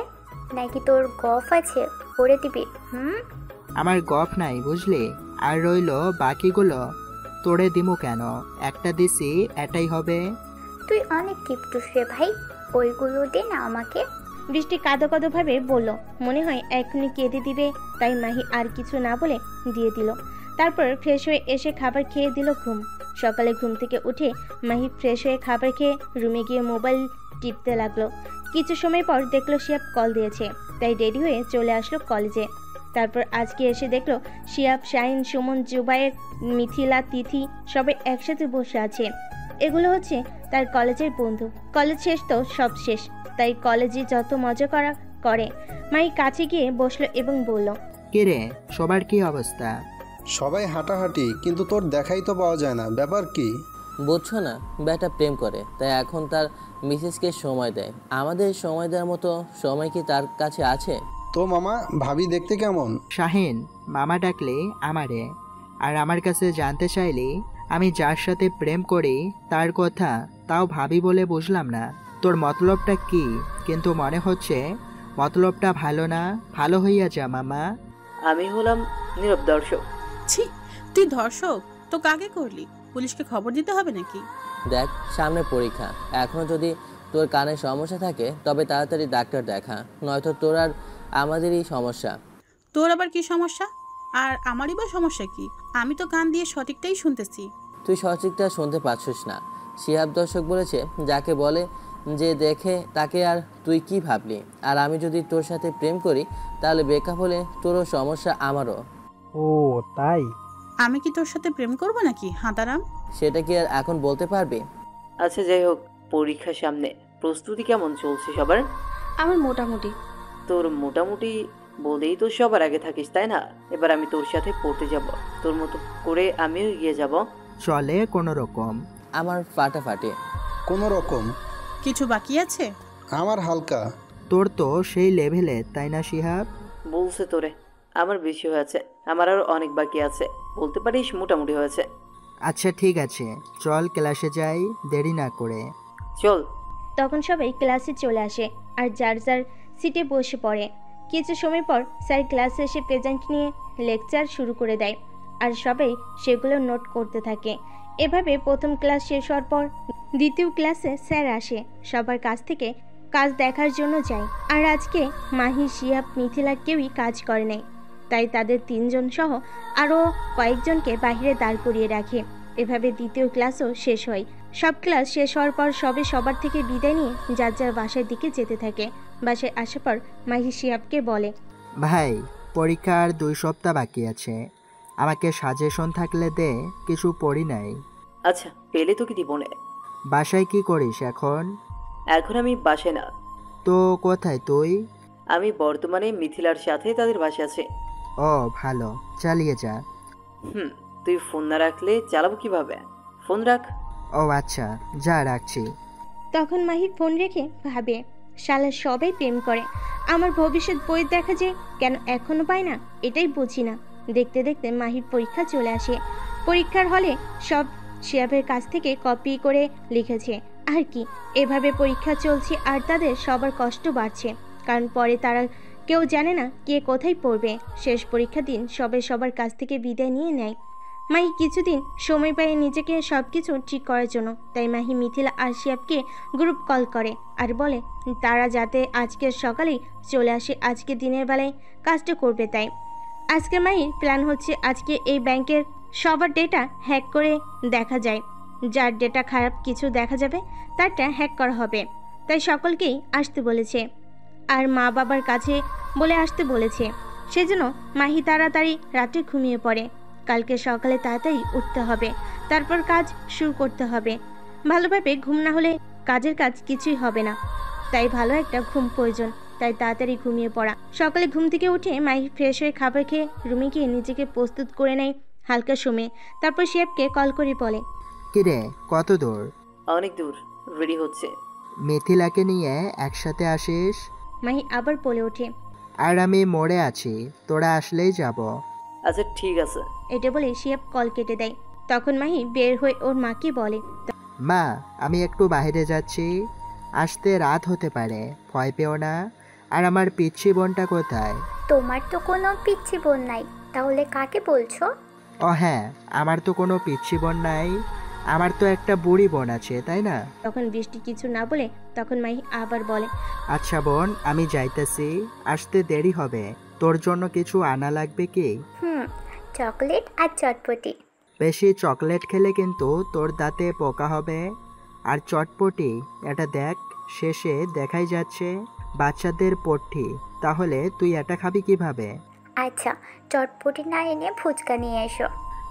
নাকি তোর গফ আছে করে দিবি? আমার গফ নাই বুঝলি, আর রইলো বাকিগুলো তোরে দিমু কেন, একটা দিছি এটাই হবে। তুই অনেক কিপটুস রে ভাই, ওইগুলো দে না আমাকে। বৃষ্টি কাঁদো কাঁদো ভাবে বলল, মনে হয় এখনই কেঁদে দিবে। তাই মাহি আর কিছু না বলে দিয়ে দিল। তারপর ফ্রেশ হয়ে এসে খাবার খেয়ে দিল ঘুম। সকালে ঘুম থেকে উঠে মাহি ফ্রেশ হয়ে খাবার খেয়ে রুমে গিয়ে মোবাইল টিপতে লাগলো। কিছু সময় পর দেখলো শিয়াব কল দিয়েছে, তাই রেডি হয়ে চলে আসলো কলেজে। তারপর আজকে এসে দেখলো শিয়াব, শাহিন, সুমন, জুবায়ের, মিথিলা, তিথি সবাই একসাথে বসে আছে। এগুলো হচ্ছে তার কলেজের বন্ধু। কলেজ শেষ তো সব শেষ, তাই কলেজে যত মজা করা করে। মাই কাছে গিয়ে বসলো এবং বলল, কিরে, সবার কি অবস্থা? সবাই হাঁটাহাঁটি, কিন্তু তোর দেখাই তো পাওয়া যায় না, ব্যাপার কি? বুঝছো না, বেটা প্রেম করে, তাই এখন তার মিসেসকে সময় দেয়। আমাদের সময় দেওয়ার মতো সময় কি তার কাছে আছে? তো মামা, ভাবি দেখতে কেমন? শাহিন, মামা ডাকলে আমারে, আর আমার কাছে জানতে চাইলি আমি যার সাথে প্রেম করি তার কথা, তাও ভাবি বলে বুঝলাম না। তোর মতলবটা কি? কিন্তু মনে হচ্ছে মতলবটা ভালো না। ভালো হইয়া যা মামা। আমি হলাম নীরব দর্শক। ছি, তুই ধর্ষক তো কাকে করলি? পুলিশকে খবর দিতে হবে নাকি? দেখ, সামনে পরীক্ষা, এখনো যদি তোর কানে সমস্যা থাকে তবে তাড়াতাড়ি ডাক্তার দেখা, নয়তো তোর আর আমাদেরই সমস্যা। তোর আবার কি সমস্যা? আর আমারই বা সমস্যা কি? আমি তো কান দিয়ে সঠিকটাই শুনতেছি। তুই সঠিকটা শুনতে পাচ্ছিস না। শিহাব দর্শক বলেছে, যাকে বলে যে দেখে তাকে, আর তুই কি ভাবলি? আর আমি যদি তোর সাথে প্রেম করি তাহলে ব্রেকআপ হলে তোরও সমস্যা, আমারও। ও তাই? আমি কি তোর সাথে প্রেম করব নাকি হাঁদারাম? সেটা কি আর এখন বলতে পারবি? আচ্ছা যাই হোক, পরীক্ষা সামনে, প্রস্তুতি কেমন চলছে সবার? আমার মোটামুটি। তোর মোটামুটি বলেই তো সবার আগে থাকিস, তাই না? এবার আমি তোর সাথে পড়তে যাব, তোর মতো করে আমিও এগিয়ে যাব। চলে কোনো রকম। আমার ফাটাফাটি। কোনো রকম? কিছু বাকি আছে? আমার হালকা। তোর তো সেই লেভেলে, তাই না শিহাব? বলছে তোরে, আমার বেশি হয়েছে, আমার আরও অনেক বাকি আছে। বলতে পারিস মোটামুটি হয়েছে। আচ্ছা ঠিক আছে, চল ক্লাসে যাই, দেরি না করে। চল। তখন সবাই ক্লাসে চলে আসে আর যার যার সিটে বসে পড়ে। কিছু সময় পর স্যার ক্লাসে এসে প্রেজেন্ট নিয়ে লেকচার শুরু করে দেয়, আর সবাই সেগুলো নোট করতে থাকে। এভাবে প্রথম ক্লাস শেষ হওয়ার পর দ্বিতীয় ক্লাসে স্যার আসে, সবার কাছ থেকে কাজ দেখার জন্য যায়। আর আজকে মাহি, শিহাব, মিথিলার কেউই কাজ করে নাই, তাই তাদের 3 জন সহ আরও কয়েকজনকে বাইরে দাঁড় করিয়ে রাখে। এভাবে দ্বিতীয় ক্লাসও শেষ হয়। সব ক্লাস শেষ হওয়ার পর সবে সবার থেকে বিদায় নিয়ে যার যার বাসার দিকে যেতে থাকে। বাসায় আসার পর মাহি শিহাবকে বলে, ভাই, পরীক্ষার 2 সপ্তাহ বাকি আছে, আমাকে সাজেশন থাকলে দে, কিছু পড়ি নাই। আচ্ছা, পেলে তোকে দিব না। বাসায় কি করিস এখন? এখন আমি বাসে না। তো কোথায় তুই? আমি বর্তমানে মিথিলার সাথে তাদের বাসে আছি। ও ভালো, চালিয়ে যা। তুই ফোন না রাখলে চালাবো কিভাবে? ফোন রাখ। ও আচ্ছা, যা রাখছি। তখন মাহি ফোন রেখে ভাবে, শালা সবাই প্রেম করে, আমার ভবিষ্যৎ বই দেখা যে কেন এখনো পায় না, এটাই বুঝি না। দেখতে দেখতে মাহির পরীক্ষা চলে আসে। পরীক্ষার হলে সব শিহাবের কাছ থেকে কপি করে লিখেছে। আর কি, এভাবে পরীক্ষা চলছে আর তাদের সবার কষ্ট বাড়ছে, কারণ পরে তারা কেউ জানে না কে কোথায় পড়বে। শেষ পরীক্ষা দিন সবাই সবার কাছ থেকে বিদায় নিয়ে নেয়। মাহি কিছুদিন সময় পায় নিজেকে সব কিছু ঠিক করার জন্য। তাই মাহি মিথিলা আর শিহাবকে গ্রুপ কল করে আর বলে তারা যাতে আজকের সকালেই চলে আসে, আজকে দিনের বেলায় কাজটা করবে। তাই আজকে মাহির প্ল্যান হচ্ছে আজকে এই ব্যাংকের সবার ডেটা হ্যাক করে দেখা যায়। যার ডেটা খারাপ কিছু দেখা যাবে তারটা হ্যাক করা হবে। তাই সকলকেই আসতে বলেছে আর মা বাবার কাছে বলে আসতে বলেছে। সেজন্য মাহি তাড়াতাড়ি রাতে ঘুমিয়ে পড়ে। কালকে সকালে তাড়াতাড়ি উঠতে হবে, তারপর কাজ শুরু করতে হবে। ভালোভাবে ঘুম না হলে কাজের কাজ কিছুই হবে না, তাই ভালো একটা ঘুম প্রয়োজন। তাই তাড়াতাড়ি ঘুমিয়ে পড়া। সকালে ঘুম থেকে উঠে মাহি ফ্রেশ হয়ে খাবার খেয়ে রুমে গিয়ে নিজেকে প্রস্তুত করে নেয় হালকা সময়ে। তারপর শিহাবকে কল করে বলে, কিরে কত দূর? অনেক দূর, রেডি হচ্ছে। মিথিলাকে নিয়ে একসাথে আসিস? মাহি আবার বলে ওঠে, আর আমি মোড়ে আছি, তোরা আসলেই যাব। আচ্ছা ঠিক আছে। এটা বলে শিহাব কল কেটে দেয়। তখন মাহি বের হয়ে ওর মাকে বলে, মা, আমি একটু বাইরে যাচ্ছি, আসতে রাত হতে পারে, ভয় পেও না। আর আমার পিচ্ছি বোনটা কোথায়? তোমার তো কোনো পিচ্ছি বোন নাই, তাহলে কাকে বলছো? ও হ্যাঁ, আমার তো কোনো পিচ্ছি বোন নাই, আমার তো একটা বুড়ি বোন আছে, তাই না? তখন বৃষ্টি কিছু না বলে তখন মাহি আবার বলে, আচ্ছা বোন, আমি যাইতেছি, আসতে দেরি হবে, তোর জন্য কিছু আনা লাগবে কি? চকলেট আর চটপটি। বেশি চকলেট খেলে কিন্তু তোর দাঁতে পোকা হবে। আর চটপটি, এটা দেখ, শেষে দেখাই যাচ্ছে বাচ্চাদের পট্টি, তাহলে তুই এটা খাবি কিভাবে? আচ্ছা, চটপটি না এনে ফুচকা নিয়ে এসো।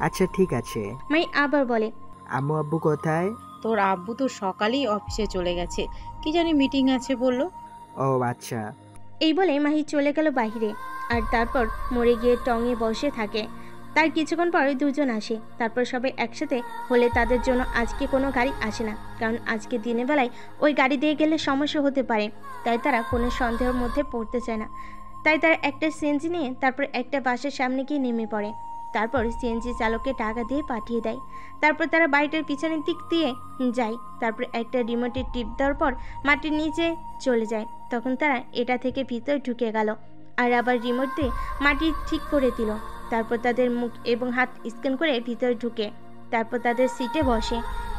আচ্ছা ঠিক আছে। মাহি আবার বলে, আম্মু আব্বু কোথায়? তোর আব্বু তো সকালেই অফিসে চলে গেছে, কি জানি মিটিং আছে বলল। ও আচ্ছা। এই বলে মাহি চলে গেল বাইরে। আর তারপর মরে গিয়ে টঙে বসে থাকে। তার কিছুক্ষণ পরে দুজন আসে। তারপর সবাই একসাথে হলে তাদের জন্য আজকে কোনো গাড়ি আসে না, কারণ আজকে দিনের বেলায় ওই গাড়ি দিয়ে গেলে সমস্যা হতে পারে। তাই তারা কোনো সন্দেহের মধ্যে পড়তে চায় না। তাই তারা একটা সিএনজি নিয়ে তারপর একটা বাসের সামনে গিয়ে নেমে পড়ে। তারপর সিএনজি চালককে টাকা দিয়ে পাঠিয়ে দেয়। তারপর তারা বাড়িটার পিছনের দিক দিয়ে যায়। তারপর একটা রিমোটে টিপ দেওয়ার পর মাটির নিচে চলে যায়। তখন তারা এটা থেকে ভিতরে ঢুকে গেল আর আবার রিমোট দিয়ে মাটি ঠিক করে দিল। তারপর তাদের মুখ এবং হাত স্ক্যান করে ভিতরে ঢুকে তারপর তাদের সিটে বসে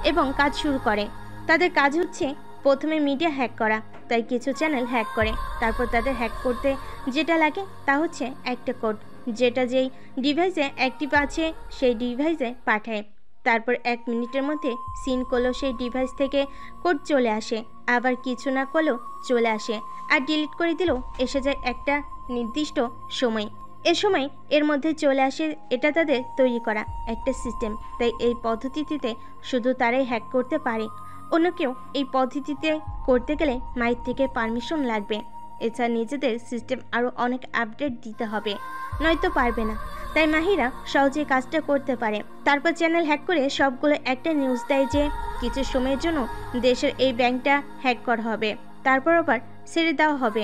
এবং কাজ শুরু করে। তাদের কাজ হচ্ছে প্রথমে মিডিয়া হ্যাক করা, তাই কিছু চ্যানেল হ্যাক করে। তারপর তাদের হ্যাক করতে যেটা লাগে তা হচ্ছে একটা কোড, যেটা যেই ডিভাইসে অ্যাক্টিভ আছে সেই ডিভাইসে পাঠায়। তারপর 1 মিনিটের মধ্যে সিন করলেও সেই ডিভাইস থেকে কোড চলে আসে, আবার কিছু না করলেও চলে আসে, আর ডিলিট করে দিলেও এসে যায় একটা নির্দিষ্ট সময়। এ সময় এর মধ্যে চলে আসে। এটা তাদের তৈরি করা একটা সিস্টেম, তাই এই পদ্ধতিতে শুধু তারাই হ্যাক করতে পারে। অন্য কেউ এই পদ্ধতিতে করতে গেলে মাইক থেকে পারমিশন লাগবে। এছাড়া নিজেদের সিস্টেম আরও অনেক আপডেট দিতে হবে, নয়তো পারবে না। তাই মাহিরা সহজে কাজটা করতে পারে। তারপর চ্যানেল হ্যাক করে সবগুলো একটা নিউজ দেয় যে কিছু সময়ের জন্য দেশের এই ব্যাংকটা হ্যাক করা হবে, তারপর আবার ছেড়ে দেওয়া হবে।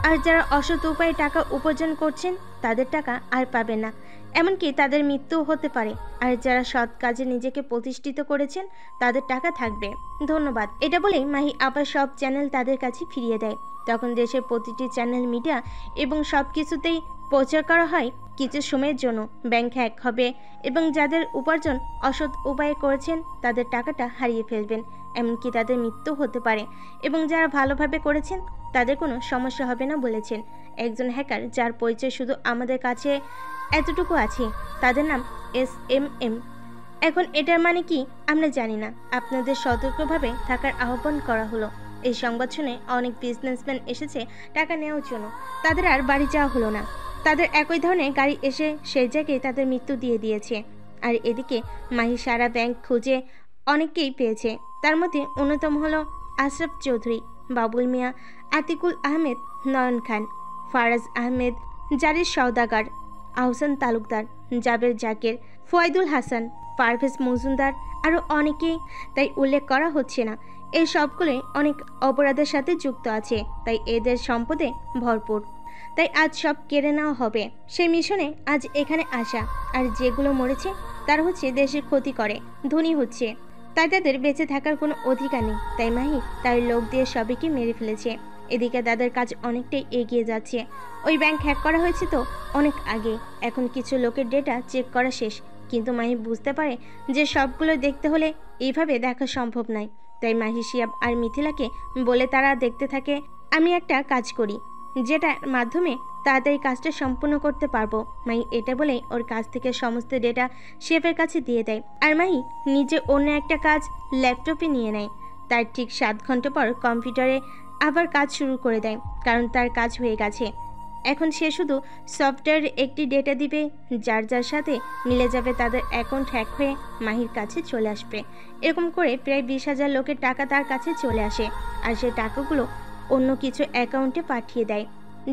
আর যারা অসৎ উপায়ে টাকা উপার্জন করছেন তাদের টাকা আর পাবে না, এমনকি তাদের মৃত্যুও হতে পারে। আর যারা সৎ কাজে নিজেকে প্রতিষ্ঠিত করেছেন তাদের টাকা থাকবে। ধন্যবাদ। এটা বলেই মাহি আবার সব চ্যানেল তাদের কাছে ফিরিয়ে দেয়। তখন দেশের প্রতিটি চ্যানেল, মিডিয়া এবং সব কিছুতেই প্রচার করা হয় কিছু সময়ের জন্য ব্যাংক হ্যাক হবে এবং যাদের উপার্জন অসৎ উপায়ে করেছেন তাদের টাকাটা হারিয়ে ফেলবেন, এমনকি তাদের মৃত্যু হতে পারে। এবং যারা ভালোভাবে করেছেন তাদের কোনো সমস্যা হবে না বলেছেন একজন হ্যাকার, যার পরিচয় শুধু আমাদের কাছে এতটুকু আছে। তাদের নাম SMM। এখন এটার মানে কি আমরা জানি না, আপনাদের সতর্কভাবে থাকার আহ্বান করা হলো। এই সংবাদ শুনে অনেক বিজনেসম্যান এসেছে টাকা নেওয়ার জন্য, তাদের আর বাড়ি যাওয়া হলো না। তাদের একই ধরনের গাড়ি এসে সেই জায়গায় তাদের মৃত্যু দিয়ে দিয়েছে। আর এদিকে মাহি সারা ব্যাংক খুঁজে অনেককেই পেয়েছে। তার মধ্যে অন্যতম হলো আশরাফ চৌধুরী, বাবুল মিয়া, আতিকুল আহমেদ, নয়ন খান, ফারাজ আহমেদ, জারির সওদাগার, আহসান তালুকদার, জাবের জাকের, ফয়দুল হাসান, পারভেজ মজুমদার, আরও অনেকেই, তাই উল্লেখ করা হচ্ছে না। এই সবগুলোই অনেক অপরাধের সাথে যুক্ত আছে, তাই এদের সম্পদে ভরপুর। তাই আজ সব কেড়ে নেওয়া হবে। সেই মিশনে আজ এখানে আসা। আর যেগুলো মরেছে তারা হচ্ছে দেশের ক্ষতি করে, ধনী হচ্ছে, তাই তাদের বেঁচে থাকার কোনো অধিকার নেই। তাই মাহি তার লোক দিয়ে সবাইকে মেরে ফেলেছে। এদিকে তাদের কাজ অনেকটাই এগিয়ে যাচ্ছে। ওই ব্যাংক হ্যাক করা হয়েছে তো অনেক আগে, এখন কিছু লোকের ডেটা চেক করা শেষ। কিন্তু মাহি বুঝতে পারে যে সবগুলো দেখতে হলে এইভাবে দেখা সম্ভব নয়। তাই মাহি শিয়াব আর মিথিলাকে বলে তারা দেখতে থাকে। আমি একটা কাজ করি যেটার মাধ্যমে তাড়াতাড়ি কাজটা সম্পূর্ণ করতে পারবো। মাহি এটা বলেই ওর কাছ থেকে সমস্ত ডেটা শিয়াবের কাছে দিয়ে দেয়। আর মাহি নিজে অন্য একটা কাজ ল্যাপটপে নিয়ে নেয়। তার ঠিক 7 ঘন্টা পর কম্পিউটারে আবার কাজ শুরু করে দেয়, কারণ তার কাজ হয়ে গেছে। এখন সে শুধু সফটওয়্যারের একটি ডেটা দিবে, যার যার সাথে মিলে যাবে তাদের অ্যাকাউন্ট হ্যাক হয়ে মাহির কাছে চলে আসবে। এরকম করে প্রায় 20,000 লোকের টাকা তার কাছে চলে আসে। আর সে টাকাগুলো অন্য কিছু অ্যাকাউন্টে পাঠিয়ে দেয়,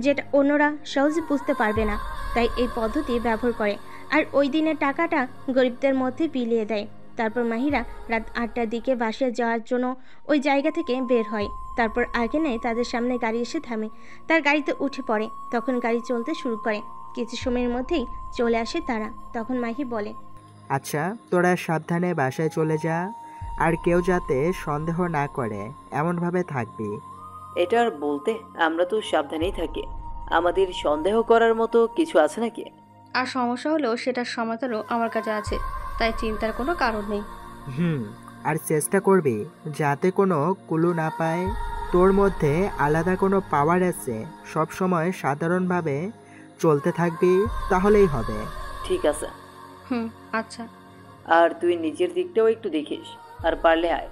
যেটা অন্যরা সহজে বুঝতে পারবে না। তাই এই পদ্ধতি ব্যবহার করে আর ওই দিনের টাকাটা গরিবদের মধ্যে বিলিয়ে দেয়। তারপর মাহিরা রাত 8টার দিকে বাসায় যাওয়ার জন্য ওই জায়গা থেকে বের হয়। তারপর আগে নেয় তাদের সামনে গাড়ি এসে থামে। তার গাড়িতে উঠে পড়ে। তখন গাড়ি চলতে শুরু করে। কিছু সময়ের মধ্যেই চলে আসে তারা। তখন মাহি বলে, আচ্ছা, তোরা সাবধানে বাসায় চলে যা, আর কেউ যাতে সন্দেহ না করে এমনভাবে থাকবি। এটা আর বলতে, আমরা তো সাবধানেই থাকি। আমাদের সন্দেহ করার মতো কিছু আছে নাকি? আর সমস্যা হলেও সেটার সমাধানও আমার কাছে আছে, তাই চিন্তার কোনো কারণ নেই। আর চেষ্টা করবি যাতে কোনো কুলু না পায়। তোর মধ্যে আলাদা কোনো পাওয়ার আছে, সব সময় সাধারণভাবে চলতে থাকবি, তাহলেই হবে। ঠিক আছে। আচ্ছা। আর তুই নিজের দিকটাও একটু দেখিস, আর পারলে আয়,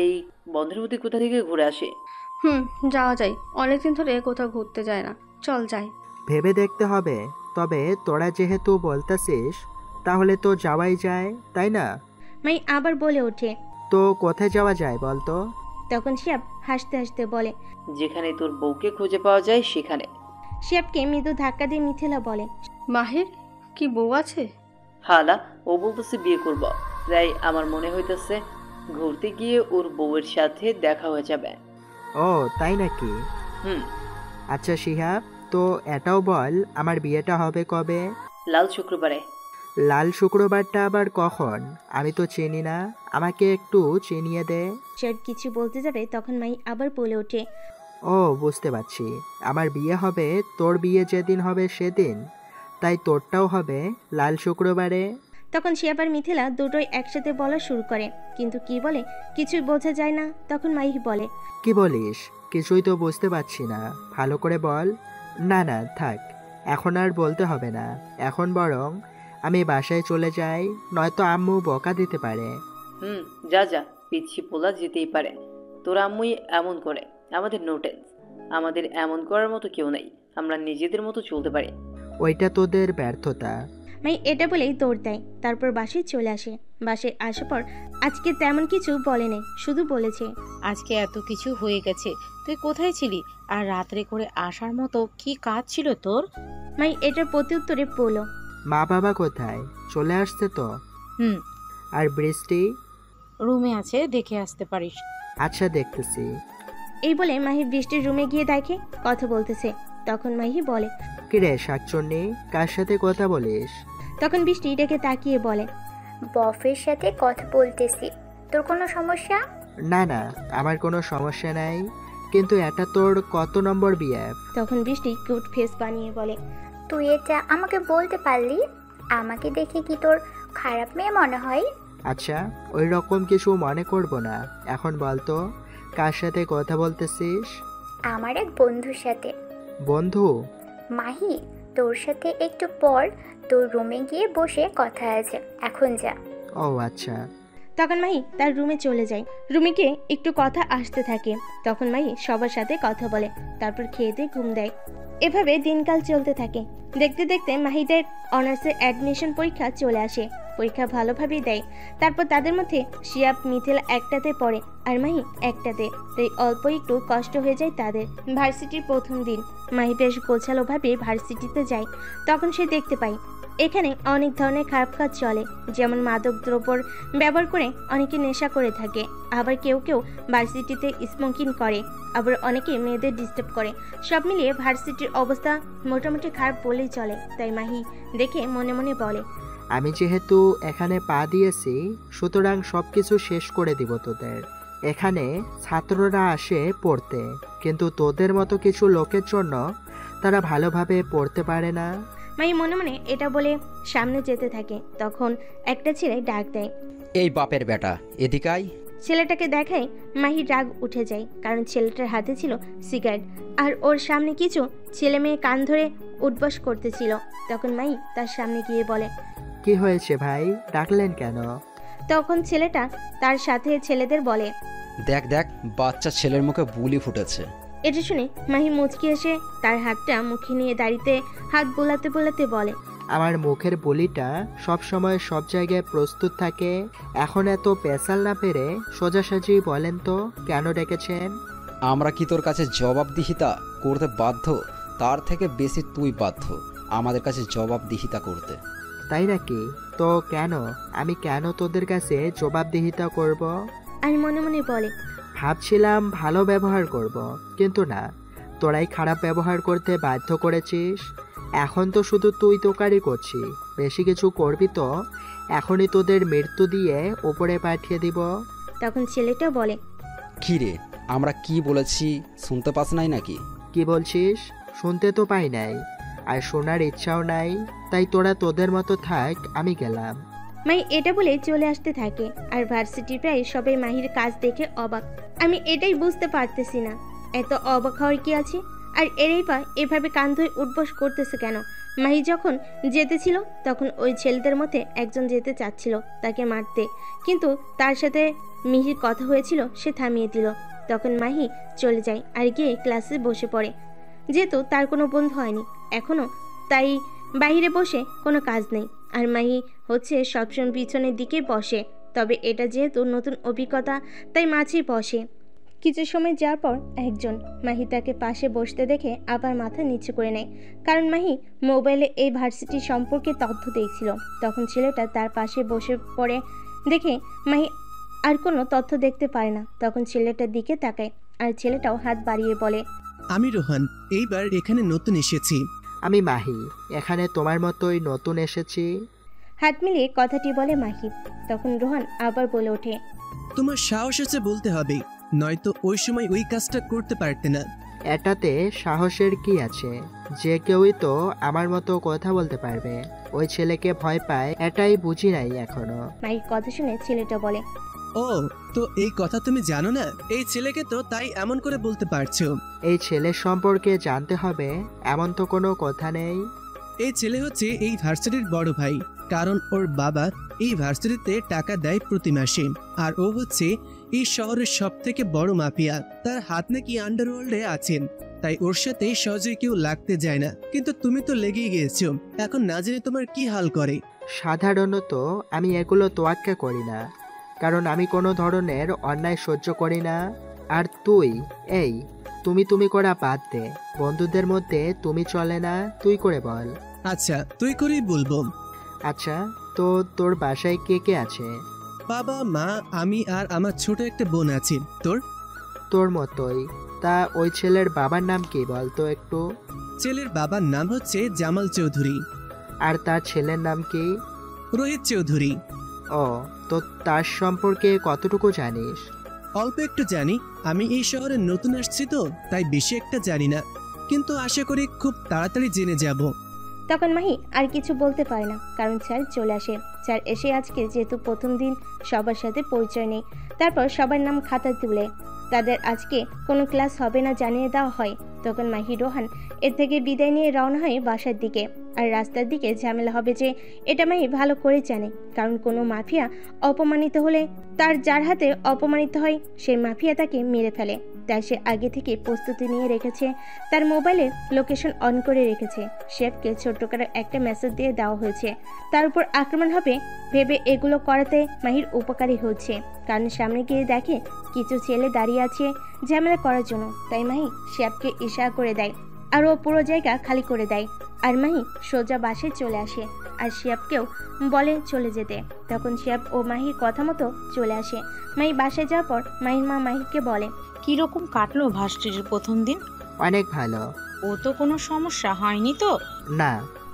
এই বন্ধের মধ্যে কোথা থেকে ঘুরে আসে। যাওয়া যায়, অনেকদিন ধরে কোথাও ঘুরতে যায় না, চল যাই। ভেবে দেখতে হবে, তবে তোরা যেহেতু বলতেছিস তাহলে তো যাওয়াই যায়, তাই না? মাই আবার বলে ওঠে, তো কোথায় যাওয়া যায় বলতো? তখন শিয়াব হাসতে হাসতে বলে, যেখানে তোর বউকে খুঁজে পাওয়া যায় সেখানে। শিয়াবকে মৃদু ধাক্কা দিয়ে মিথিলা বলে, মাহির কি বউ আছে? হালা, ও বলতেছে বিয়ে করব। তাই আমার মনে হইতেছে ঘুরতে গিয়ে ওর বউয়ের সাথে দেখা হয়ে যাবে। ও তাই নাকি? হুম। আচ্ছা শিহাব, তো এটাও বল, আমার বিয়েটা হবে কবে? লাল শুক্রবারে। লাল শুক্রবারটা আবার কখন? আমি তো চিনি না, আমাকে একটু চিনিয়ে দে। শিয়াব কিছু বলতে যাবে, তখন মাই আবার বলে ওঠে, ও বুঝতে পারছি, আমার বিয়ে হবে তোর বিয়ে যেদিন হবে সেদিন, তাই তোরটাও হবে লাল শুক্রবারে। তখন শিয়াব আর মিথিলা দুটোই একসাথে বলা শুরু করে, কিন্তু কি বলে কিছুই বোঝা যায় না। তখন মাই বলে, কি বলিস? কিছুই তো বুঝতে পারছি না, ভালো করে বল। না না থাক, এখন আর বলতে হবে না, এখন বরং আমি বাসায় চলে যাই, নয়তো আম্মু বকা দিতে পারে। যা যা, পিচ্ছি পোলা যেতেই পারে। তোর আম্মুই এমন করে, আমাদের নোটেন্স। আমাদের এমন করার মতো কেউ নেই, আমরা নিজেদের মতো চলতে পারি। ওইটা তোদের ব্যর্থতা। মাই এটা বলেই দৌড় দেয়। তারপর বাসায় চলে আসে। বাসায় আসার পর আজকে তেমন কিছু বলে নেই, শুধু বলেছে, আজকে এত কিছু হয়ে গেছে, তুই কোথায় ছিলি? আর রাত্রে করে আসার মতো কি কাজ ছিল তোর? মাই এটার প্রতি উত্তরে বলল, মা বাবা কোথায়? চলে আসছে তো? আর বৃষ্টি? রুমে আছে, দেখে আসতে পারিস। আচ্ছা দেখতেছি। এই বলে মাহি বৃষ্টির রুমে গিয়ে দেখে কথা বলতেছে। তখন মাহি বলে, কিরে শাকচুন্নি, কার সাথে কথা বলিস? তখন বৃষ্টি ডেকে তাকিয়ে বলে, বফের সাথে কথা বলতেছি। তোর কোনো সমস্যা? না না, আমার কোনো সমস্যা নাই, কিন্তু এটা তোর কত নম্বর বিয়ে? তখন বৃষ্টি কিউট ফেস বানিয়ে বলে, তুই এটা আমাকে বলতে পারলি? আমাকে দেখে কি তোর খারাপ মেয়ে মনে হয়? আচ্ছা, ওই রকম কিছু মনে করব না। এখন বলতো কার সাথে কথা বলতেছিস? আমার এক বন্ধুর সাথে। বন্ধু? মাহি, তোর সাথে একটু পর তোর রুমে গিয়ে বসে কথা আছে, এখন যা। ও আচ্ছা। তখন মাহি তার রুমে চলে যায়। রুমে গিয়ে একটু কথা আসতে থাকে। তখন মাহি সবার সাথে কথা বলে, তারপর খেয়ে দিয়ে ঘুম দেয়। এভাবে দিনকাল চলতে থাকে। দেখতে দেখতে মাহিদের অনার্সের অ্যাডমিশন পরীক্ষা চলে আসে। পরীক্ষা ভালোভাবেই দেয়। তারপর তাদের মধ্যে শিয়াব মিথিলা একটাতে পড়ে আর মাহি একটাতে, তাই অল্প একটু কষ্ট হয়ে যায় তাদের। ভার্সিটির প্রথম দিন মাহি বেশ গোছালোভাবে ভার্সিটিতে যায়। তখন সে দেখতে পায় এখানে অনেক ধরনের খারাপ কাজ চলে, যেমন মাদক দ্রব্যর ব্যবহার করে অনেকে নেশা করে থাকে, আবার কেউ কেউ ভার্সিটিতে স্মোকিং করে, আবার অনেকে মেয়েদের ডিস্টার্ব করে। সব মিলিয়ে ভার্সিটির অবস্থা মোটামুটি খারাপ বলেই চলে। তাই মাহি দেখে মনে মনে বলে, আমি যেহেতু এখানে পা দিয়েছি, সুতরাং সব কিছু শেষ করে দিব তোদের। এখানে ছাত্ররা আসে পড়তে, কিন্তু তোদের মতো কিছু লোকের জন্য তারা ভালোভাবে পড়তে পারে না। মাহি মনে মনে এটা বলে সামনে যেতে থাকে। তখন একটা ছেলে ডাক দেয়, এই বাপের বেটা, এদিকাই। ছেলেটাকে দেখায় মাহির রাগ উঠে যায়, কারণ ছেলেটার হাতে ছিল সিগারেট, আর ওর সামনে কিছু ছেলে মেয়ে কান ধরে উঠবস করতেছিল। তখন মাহি তার সামনে গিয়ে বলে, কি হয়েছে ভাই, ডাকলেন কেন? তখন ছেলেটা তার সাথে ছেলেদের বলে, দেখ দেখ, বাচ্চা ছেলের মুখে বুলি ফুটেছে। এটা শুনে মাহি মুচকি এসে তার হাতটা মুখে নিয়ে দাড়িতে হাত বোলাতে বোলাতে বলে, আমার মুখের বলিটা সব সময় সব জায়গায় প্রস্তুত থাকে। এখন এত পেশাল না পেরে সোজাসাজি বলেন তো কেন ডেকেছেন? আমরা কি তোর কাছে জবাবদিহিতা করতে বাধ্য? তার থেকে বেশি তুই বাধ্য আমাদের কাছে জবাবদিহিতা করতে। তাই নাকি? তো কেন? আমি কেন তোদের কাছে জবাবদিহিতা করব? আর মনে মনে বলে, ভাবছিলাম ভালো ব্যবহার করব, কিন্তু না, তোরাই খারাপ ব্যবহার করতে বাধ্য করেছিস। এখন তো শুধু তুই তোকারি করছিস, বেশি কিছু করবি তো এখনই তোদের মৃত্যু দিয়ে উপরে পাঠিয়ে দিব। তখন ছেলেটা বলে, কি রে, আমরা কি বলেছি শুনতে পাস নাই নাকি? কি বলছিস? শুনতে তো পাই নাই, আর শোনার ইচ্ছাও নাই। তাই তোরা তোদের মতো থাক, আমি গেলাম। মাহি এটা বলে চলে আসতে থাকে। আর ভার্সিটির প্রায় সবাই মাহির কাজ দেখে অবাক। আমি এটাই বুঝতে পারতেছি না, এত অবাক হওয়ার কি আছে? আর এরাই বা এভাবে কান ধরে উঠবস করতেছে কেন? মাহি যখন যেতেছিল তখন ওই ছেলেদের মধ্যে একজন যেতে চাচ্ছিল তাকে মারতে, কিন্তু তার সাথে মিহির কথা হয়েছিল, সে থামিয়ে দিল। তখন মাহি চলে যায় আর গিয়ে ক্লাসে বসে পড়ে। যেহেতু তার কোনো বন্ধু হয়নি এখনো, তাই বাইরে বসে কোনো কাজ নেই। আর মাহি হচ্ছে সবসময় পিছনের দিকে বসে, তবে এটা যেহেতু নতুন অভিজ্ঞতা তাই মাঝেই বসে। কিছু সময় যাওয়ার পর একজন মাহি তাকে পাশে বসতে দেখে আবার মাথা নিচু করে নেয়, কারণ মাহি মোবাইলে এই ভার্সিটি সম্পর্কে তথ্য দেখছিল। তখন ছেলেটা তার পাশে বসে পড়ে দেখে মাহি আর কোনো তথ্য দেখতে পারে না। তখন ছেলেটার দিকে তাকায়, আর ছেলেটাও হাত বাড়িয়ে বলে, আমি রোহান, এইবার এখানে নতুন এসেছি। আমি মাহি, এখানে তোমার মতোই নতুন এসেছি। হাত মিলিয়ে কথাটি বলে মাহি। তখন রোহান আবার বলে ওঠে, তোমার সাহস আছে বলতে হবে, নয়তো ওই সময় ওই কাজটা করতে পারতে না। এটাতে সাহসের কি আছে? যে কেউই তো আমার মতো কথা বলতে পারবে। ওই ছেলেকে ভয় পায়, এটাই বুঝি নাই এখনো। মাহির কথা শুনে ছেলেটা বলে, ও, তো এই কথা তুমি জানো না? এই ছেলেকে তো তাই এমন করে বলতে পারছো। এই ছেলের সম্পর্কে জানতে হবে এমন তো কোনো কথা নেই। এই ছেলে হচ্ছে এই ভার্সিটির বড় ভাই, কারণ ওর বাবা এই ভার্সিটিতে টাকা দেয় প্রতি মাসে, আর ও হচ্ছে এই শহরের সব থেকে বড় মাফিয়া। তার হাত নাকি আন্ডারওয়ার্ল্ডে আছেন, তাই ওর সাথে সহজে কেউ লাগতে যায় না। কিন্তু তুমি তো লেগেই গিয়েছো, এখন না জেনে তোমার কি হাল করে? সাধারণত আমি এগুলো তোয়াক্কা করি না, কারণ আমি কোনো ধরনের অন্যায় সহ্য করি না। আর তুই, এই তুমি করা বাদ দে। বন্ধুদের মধ্যে তুমি চলে না, তুই করে বল। আচ্ছা, তুই করেই বলবো। আচ্ছা, তো তোর বাসায় কে কে আছে? বাবা, মা, আমি আর আমার ছোট একটা বোন আছে। তোর মতোই। তা ওই ছেলের বাবার নাম কি বলতো একটু? ছেলের বাবার নাম হচ্ছে জামাল চৌধুরী। আর তার ছেলের নাম কি? রোহিত চৌধুরী। ও, তো তার সম্পর্কে কতটুকু জানিস? অল্প একটু জানি। আমি এই শহরে নতুন আসছি তো, তাই বেশি একটা জানি না, কিন্তু আশা করি খুব তাড়াতাড়ি জেনে যাব। তখন মাহি আর কিছু বলতে পারে না, কারণ স্যার চলে আসে। স্যার এসে আজকে যেহেতু প্রথম দিন সবার সাথে পরিচয় নেই, তারপর সবার নাম খাতা তুলে তাদের আজকে কোনো ক্লাস হবে না জানিয়ে দেওয়া হয়। তখন মাহি রোহান এর থেকে বিদায় নিয়ে রওনা হয় বাসার দিকে। আর রাস্তার দিকে ঝামেলা হবে যে এটা মাহি ভালো করে জানে, কারণ কোনো মাফিয়া অপমানিত হলে তার যার হাতে অপমানিত হয় সেই মাফিয়া তাকে মেরে ফেলে। তাই সে আগে থেকে প্রস্তুতি নিয়ে রেখেছে, তার মোবাইলের লোকেশন অন করে রেখেছে। শেফকে ছোট্ট করে একটা মেসেজ দিয়ে দেওয়া হয়েছে, তার উপর আক্রমণ হবে ভেবে এগুলো করাতে মাহির উপকারী হচ্ছে। কারণ সামনে গিয়ে দেখে কিছু ছেলে দাঁড়িয়ে আছে ঝামেলা করার জন্য। তাই মাহি শেফকে ইশারা করে দেয়, আর ও পুরো জায়গা খালি করে দেয়। আর মাহি সোজা বাসে চলে আসে। আর শিহাবকেও বলে চলে যেতে। তখন শিহাব ও মাহির কথা মতো চলে আসে। মাহি বাসায় যাওয়ার পর মাহির মা মাহিকে বলে, কিরকম কাটলো ভার্সিটির প্রথম দিন? অনেক ভালো। ও তো কোনো সমস্যা হয়নি তো? না।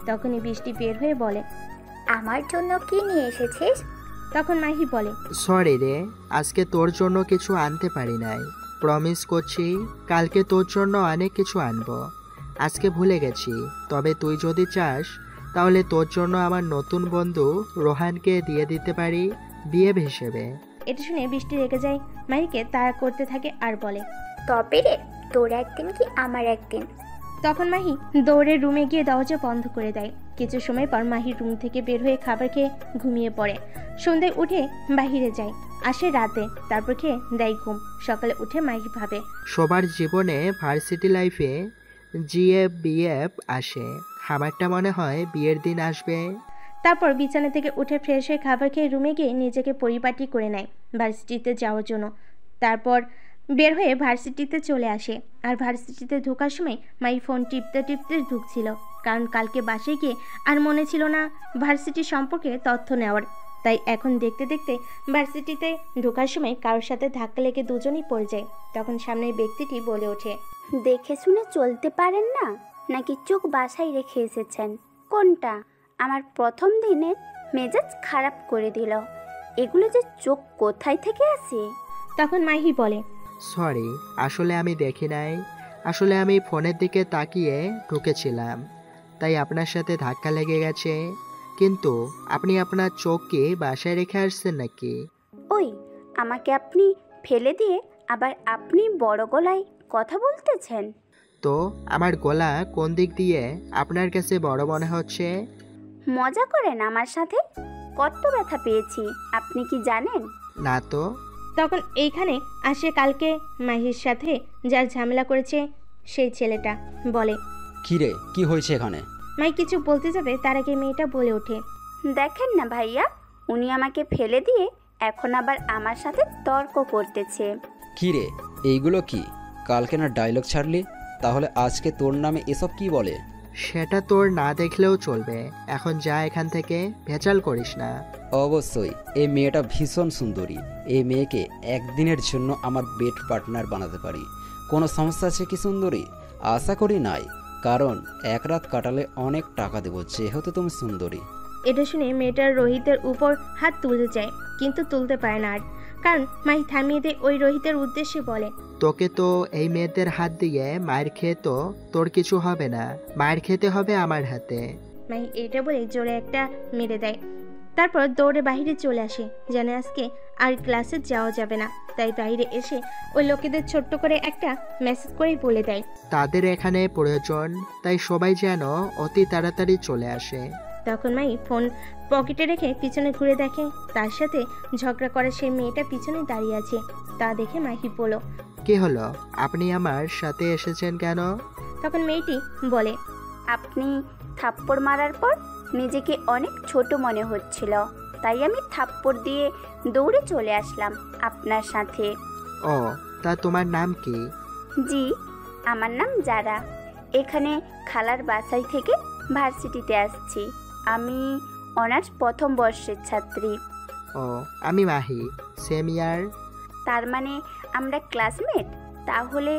তখনই বৃষ্টি বের হয়ে বলে, আমার জন্য কি নিয়ে এসেছিস? তখন মাহি বলে, সরি রে, আজকে তোর জন্য কিছু আনতে পারি নাই। প্রমিস করছি কালকে তোর জন্য অনেক কিছু আনবো। আজকে ভুলে গেছি, তবে তুই যদি চাস তাহলে তোর জন্য আমার নতুন বন্ধু রোহানকে দিয়ে দিতে পারি বিয়ে হিসেবে। এটা শুনে বৃষ্টি রেগে যায়, মাহিকে তাড়া করতে থাকে আর বলে, তবে রে, তোর একদিন কি আমার একদিন। তখন মাহি দৌড়ে রুমে গিয়ে দরজা বন্ধ করে দেয়। কিছু সময় পর মাহি রুম থেকে বের হয়ে খাবার খেয়ে ঘুমিয়ে পড়ে। সন্ধ্যায় উঠে বাহিরে যায়, আসে রাতে, তারপর খেয়ে দেয় ঘুম। সকালে উঠে মাহি ভাবে, সবার জীবনে ভার্সিটি লাইফে জিএফ বিএফ আসে, আমারটা মনে হয় বিয়ের দিন আসবে। তারপর বিছানা থেকে উঠে ফ্রেশ হয়ে খাবার খেয়ে রুমে গিয়ে নিজেকে পরিপাটি করে নেয় ভার্সিটিতে যাওয়ার জন্য। তারপর বের হয়ে ভার্সিটিতে চলে আসে। আর ভার্সিটিতে ঢোকার সময় মাই ফোন টিপতে টিপতে ঢুকছিল, কারণ কালকে বাসায় গিয়ে আর মনে ছিল না ভার্সিটি সম্পর্কে তথ্য নেওয়ার। তাই এখন দেখতে দেখতে ভার্সিটিতে ঢোকার সময় কারোর সাথে ধাক্কা লেগে দুজনেই পড়ে যায়। তখন সামনের ব্যক্তিটি বলে ওঠে, দেখে শুনে চলতে পারেন না, নাকি চোখ বাসায় রেখে এসেছেন? কোনটা? আমার প্রথম দিনের মেজাজ খারাপ করে দিল। এগুলো যে চোখ কোথায় থেকে আসে? তখন মাহি বলে, সরি, আসলে আমি দেখি নাই। আসলে আমি ফোনের দিকে তাকিয়ে ঢুকেছিলাম, তাই আপনার সাথে ধাক্কা লেগে গেছে। কিন্তু আপনি আপনার চোখ কি বাসায় রেখে আসছেন নাকি? ওই, আমাকে আপনি ফেলে দিয়ে আবার আপনি বড় গলায় কথা বলতেছেন। তো আমার গলা কোন দিক দিয়ে আপনার কাছে বড় মনে হচ্ছে? মজা করেন আমার সাথে? কত ব্যথা পেয়েছি আপনি কি জানেন? না তো। তখন এইখানে আসে কালকে মাহির সাথে যার ঝামেলা করেছে সেই ছেলেটা, বলে, কি রে, কি হয়েছে এখানে? মাই কিছু বলতে যাবে তার আগে মেয়েটা বলে ওঠে, দেখেন না ভাইয়া, উনি আমাকে ফেলে দিয়ে এখন আবার আমার সাথে তর্ক করতেছে। কি রে, এইগুলো কি? কালকে না ডায়লগ ছাড়লি, তাহলে আজকে তোর নামে এসব কি বলে? সেটা তোর না দেখলেও চলবে। এখন যা এখান থেকে, ভেজাল করিস না। অবশ্যই, এই মেয়েটা ভীষণ সুন্দরী। এই মেয়েকে একদিনের জন্য আমার বেড পার্টনার বানাতে পারি। কোনো সমস্যা আছে কি সুন্দরী? আশা করি নাই, কারণ এক রাত কাটালে অনেক টাকা দেবো, যেহেতু তুমি সুন্দরী। এটা শুনে মেয়েটার রোহিতের উপর হাত তুলতে চায়, কিন্তু তুলতে পারে না। আর কারণ মাহি থামিয়ে দিয়ে ওই রোহিতের উদ্দেশ্যে বলে, তোকে তো এই মেয়েদের হাত দিয়ে মায়ের খেয়ে তো তোর কিছু হবে না, মায়ের খেতে হবে আমার হাতে। মাহি এটা বলে জোরে একটা মেরে দেয়। তারপর দৌড়ে বাইরে চলে আসে, জানে আজকে আর ক্লাসে যাওয়া যাবে না। তাই বাইরে এসে ওই লোকেদের ছোট্ট করে একটা মেসেজ করে বলে দেয় তাদের এখানে প্রয়োজন, তাই সবাই যেন অতি তাড়াতাড়ি চলে আসে। তখন মাই ফোন পকেটে রেখে পিছনে ঘুরে দেখে তার সাথে ঝগড়া করা সেই মেয়েটা পিছনে দাঁড়িয়ে আছে। তা দেখে মাহি বলল, কি হলো, আপনি আমার সাথে এসেছেন কেন? তখন মেয়েটি বলে, আপনি থাপ্পড় মারার পর নিজেকে অনেক ছোট মনে হচ্ছিল, তাই আমি থাপ্পড় দিয়ে দৌড়ে চলে আসলাম আপনার সাথে। ও, তা তোমার নাম কি? জি, আমার নাম জারা। এখানে খালার বাসায় থেকে ভার্সিটিতে আসছি। আমি অনার্স প্রথম বর্ষের ছাত্রী। ও, আমি মাহি, সেম ইয়ার। তার মানে আমরা ক্লাসমেট? তাহলে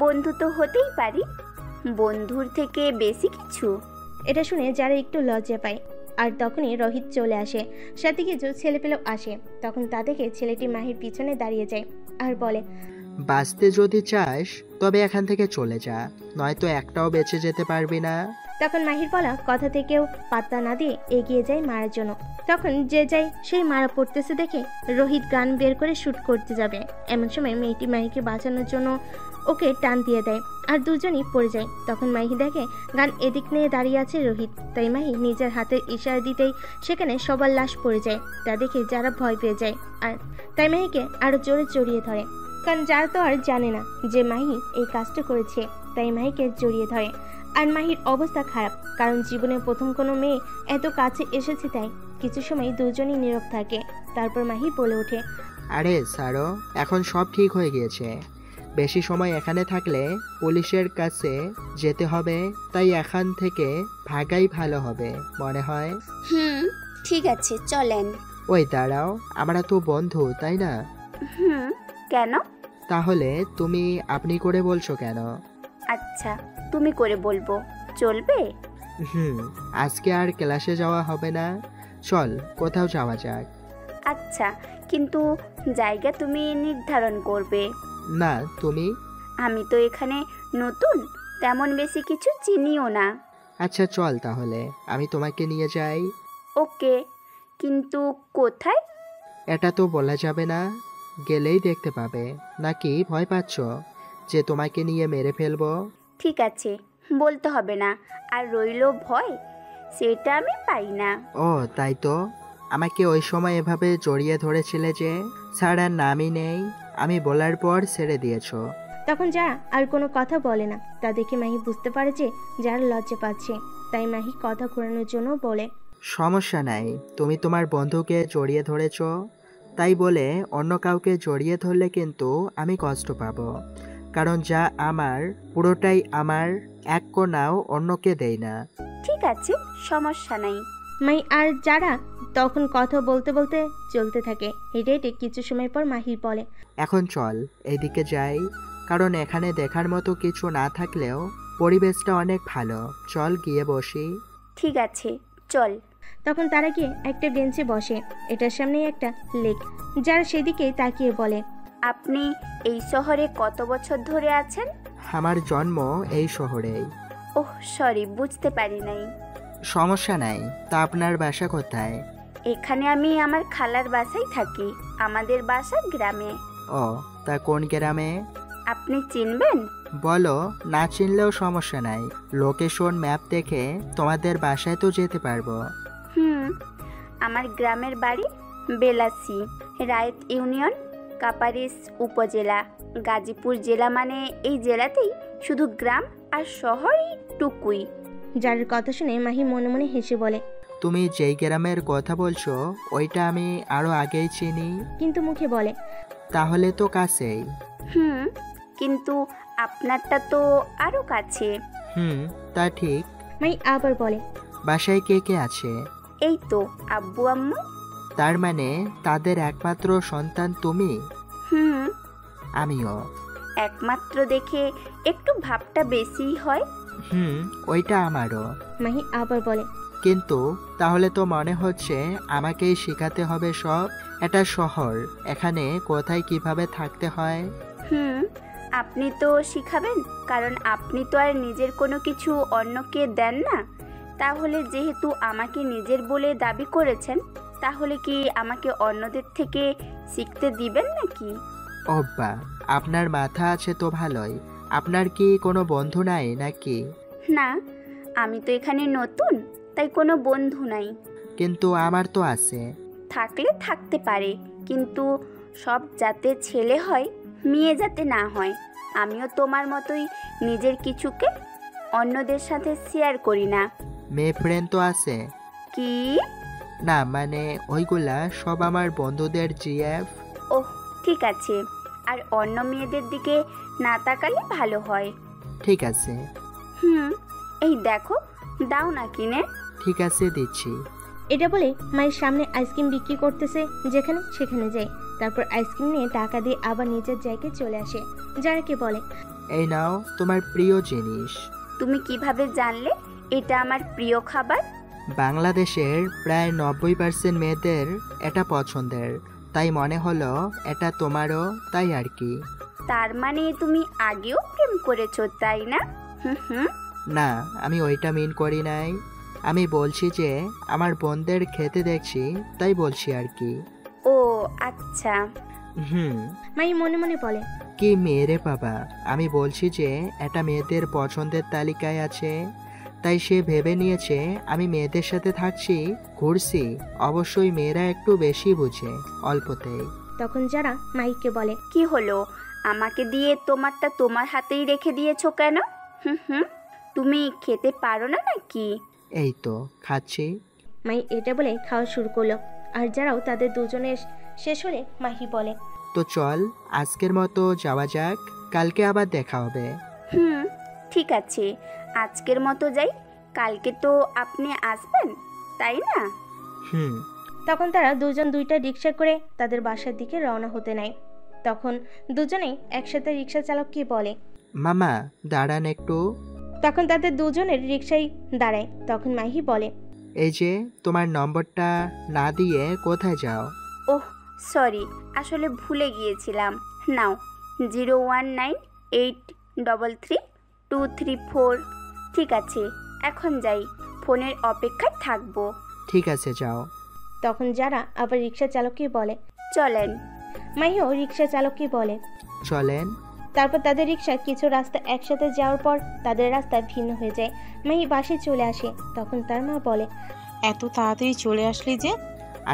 বন্ধু তো হতেই পারি, বন্ধুর থেকে বেশি কিছু। এটা শুনে যারা একটু লজ্জা পায়। আর তখনই রোহিত চলে আসে, সাথে কিছু ছেলেপেলেও আসে। তখন তা দেখে ছেলেটি মাহির পিছনে দাঁড়িয়ে যায় আর বলে, বাঁচতে যদি চাস তবে এখান থেকে চলে যা, নয়তো একটাও বেঁচে যেতে পারবি না। তখন মাহির বলা কথা থেকেও পাত্তা না দিয়ে এগিয়ে যায় মারার জন্য। তখন যে যায় সেই মারা পড়তেছে দেখে রোহিত গান বের করে শুট করতে যাবে। এমন সময় মেয়েটি মাহিকে বাঁচানোর জন্য ওকে টান দিয়ে দেয় আর দুজনই পড়ে যায়। তখন মাহি দেখে গান এদিক নিয়ে দাঁড়িয়ে আছে রোহিত, তাই মাহি নিজের হাতের ইশারা দিতেই সেখানে সবার লাশ পড়ে যায়। তা দেখে যারা ভয় পেয়ে যায় আর তাই মাহিকে আরো জোরে জড়িয়ে ধরে, কারণ যারা তো আর জানে না যে মাহি এই কাজটা করেছে। তাই মাহিকে জড়িয়ে ধরে। আর মাহির অবস্থা খারাপ, কারণ জীবনে প্রথম কোনো মেয়ে এত কাছে এসেছে। তাই কিছু সময় দুজনই নীরব থাকে। তারপর মাহি বলে ওঠে, আরে সারো, এখন সব ঠিক হয়ে গিয়েছে। বেশি সময় এখানে থাকলে পুলিশের কাছে যেতে হবে, তাই এখান থেকে ভাগাই ভালো হবে মনে হয়। হুম, ঠিক আছে, চলেন। ওই দাঁড়াও, আমরা তো বন্ধু তাই না? হুম, কেন? তাহলে তুমি আপনি করে বলছো কেন? আচ্ছা, তুমি করে বলবো, চলবে? আজকে আর ক্লাসে যাওয়া হবে না, চল কোথাও যাওয়া যাক। আচ্ছা, কিন্তু জায়গা তুমি নির্ধারণ করবে। না তুমি? আমি তো এখানে নতুন, তেমন বেশি কিছু চিনিও না। আচ্ছা চল তাহলে, আমি তোমাকে নিয়ে যাই। ওকে, কিন্তু কোথায়? এটা তো বলা যাবে না, গেলেই দেখতে পাবে। নাকি ভয় পাচ্ছ যে তোমাকে নিয়ে মেরে ফেলবো? ঠিক আছে, বলতে হবে না। আর রইল ভয়, সেটা আমি পাই না। ও তাই তো, আমাকে ওই সময় এভাবে জড়িয়ে ধরেছিলে যে, ছাড়ার নামই নেই। আমি বলার পর ছেড়ে দিয়েছো। তখন যারা আর কোনো কথা বলে না, তা দেখে মাহি বুঝতে পারে যে যারা লজ্জা পাচ্ছে। তাই মাহি কথা ঘোরানোর জন্য বলে, সমস্যা নাই, তুমি তোমার বন্ধুকে জড়িয়ে ধরেছো, তাই বলে অন্য কাউকে জড়িয়ে ধরলে কিন্তু আমি কষ্ট পাবো। কারণ যা আমার পুরোটাই আমার, এক কোণাও অন্যকে দেই না। ঠিক আছে, সমস্যা নাই। মাহি আর যারা তখন কথা বলতে বলতে চলতে থাকে। হেঁটে হেঁটে কিছু সময় পর মাহি বলে, এখন চল এইদিকে যাই, কারণ এখানে দেখার মতো কিছু না থাকলেও পরিবেশটা অনেক ভালো। চল গিয়ে বসি। ঠিক আছে, চল। তখন তারা গিয়ে একটা বেঞ্চে বসে। এটার সামনেই একটা লেক। যারা সেদিকে তাকিয়ে বলে, আপনি এই শহরে কত বছর ধরে আছেন? আমার জন্ম এই শহরেই। ওহ সরি, বুঝতে পারি নাই। সমস্যা নাই, তা আপনার বাসা কোথায়? এখানে আমি আমার খালার বাসায় থাকি। আমাদের বাসা গ্রামে। ও, তা কোন গ্রামে? আপনি চিনবেন? বলো, না চিনলেও সমস্যা নাই, লোকেশন ম্যাপ দেখে তোমাদের বাসায় তো যেতে পারবো। আমার গ্রামের বাড়ি বেলাসি, রায়ত ইউনিয়ন, কাপারিস উপজেলা, গাজীপুর জেলা। মানে এই জেলাতেই শুধু গ্রাম আর শহরই টুকুই। যার কথা শুনে মাহি মনে মনে হেসে বলে, তুমি যেই গ্রামের কথা বলছো ওইটা আমি আরো আগেই চিনি। কিন্তু মুখে বলে, তাহলে তো কাছেই। কিন্তু আপনারটা তো আরো কাছে। তা ঠিক। মাহি আবার বলে, বাসায় কে কে আছে? এই তো আব্বু আম্মু। তার মানে তাদের একমাত্র সন্তান তুমি? আমিও। একমাত্র দেখে একটু ভাবটা বেশি হয়। ওইটা আমারও। মাহি আবার বলে, কিন্তু তাহলে তো মনে হচ্ছে আমাকেই শেখাতে হবে সব। এটা শহর, এখানে কোথায় কিভাবে থাকতে হয়। আপনি তো শিখাবেন, কারণ আপনি তো আর নিজের কোনো কিছু অন্যকে দেন না। তাহলে যেহেতু আমাকে নিজের বলে দাবি করেছেন, তাহলে কি আমাকে অন্যদের থেকে শিখতে দিবেন নাকি? ওব্বা, আপনার মাথা আছে তো ভালোই। আপনার কি কোনো বন্ধু নাই নাকি? না, আমি তো এখানে নতুন, তাই কোনো বন্ধু নাই। কিন্তু আমার তো আছে। থাকলে থাকতে পারে, কিন্তু সব যাতে ছেলে হয়, মেয়ে যাতে না হয়। আমিও তোমার মতোই নিজের কিছুকে অন্যদের সাথে শেয়ার করি না। মেয়ে ফ্রেন্ড তো আছে। কি? না মানে ওইগুলা সব আমার বন্ধুদের জিএফ। ওহ ঠিক আছে, আর অন্য মেয়েদের দিকে না তাকালে ভালো হয়। ঠিক আছে। এই দেখো, দাও না কিনে। ঠিক আছে, দিচ্ছি। এটা বলে মায়ের সামনে আইসক্রিম বিক্রি করতেছে, যেখানে সেখানে যায়। তারপর আইসক্রিম নিয়ে টাকা দিয়ে আবার নিজের জায়গায় চলে আসে। যারাকে বলে, এই নাও তোমার প্রিয় জিনিস। তুমি কিভাবে জানলে এটা আমার প্রিয় খাবার? বাংলাদেশের প্রায় 90% মেয়েদের এটা পছন্দের, তাই মনে হলো এটা তোমারও, তাই আর কি। তার মানে তুমি আগেও প্রেম করেছো তাই না? না, আমি ওইটা মিন করি নাই। আমি বলছি যে আমার বোনদের খেতে দেখছি, তাই বলছি আর কি। ও আচ্ছা। মাই মনে মনে বলে, কি মেয়ে বাবা, আমি বলছি যে এটা মেয়েদের পছন্দের তালিকায় আছে, তাই সে ভেবে নিয়েছে আমি মেয়েদের সাথে থাকছি, ঘুরছি। অবশ্যই মেয়েরা একটু বেশি বুঝে অল্পতেই। তখন যারা মাইকে বলে, কি হলো, আমাকে দিয়ে তোমারটা তোমার হাতেই রেখে দিয়েছো কেন? তুমি খেতে পারো না নাকি? এই তো খাচ্ছি। মাই এটা বলে খাওয়া শুরু করলো। আর যারাও তাদের দুজনের শেষ হলে মাহি বলে, তো চল আজকের মতো যাওয়া যাক, কালকে আবার দেখা হবে। হুম, ঠিক আছে, আজকের মতো যাই। কালকে তো আপনি আসবেন, তাই না? হুম। তখন তারা দুজন দুইটা রিক্সা করে তাদের বাসার দিকে রওনা হতে নেয়। তখন দুজনেই একসাথে রিক্সা চালককে বলে, মামা দাঁড়ান একটু। তখন তাদের দুজনের রিক্সাই দাঁড়ায়। তখন মাহি বলে, এই যে তোমার নম্বরটা না দিয়ে কোথায় যাও? ওহ সরি, আসলে ভুলে গিয়েছিলাম। নাও 019833234। ঠিক আছে, এখন যাই, ফোনের অপেক্ষায় থাকবো। ঠিক আছে যাও। তখন যারা আবার রিক্সা চালককে বলে, চলেন। মাহিও রিক্সা চালককে বলে, চলেন। তারপর তাদের রিক্সা কিছু রাস্তা একসাথে যাওয়ার পর তাদের রাস্তা ভিন্ন হয়ে যায়। মাহি বাসায় চলে আসে। তখন তার মা বলে, এত তাড়াতাড়ি চলে আসলি যে?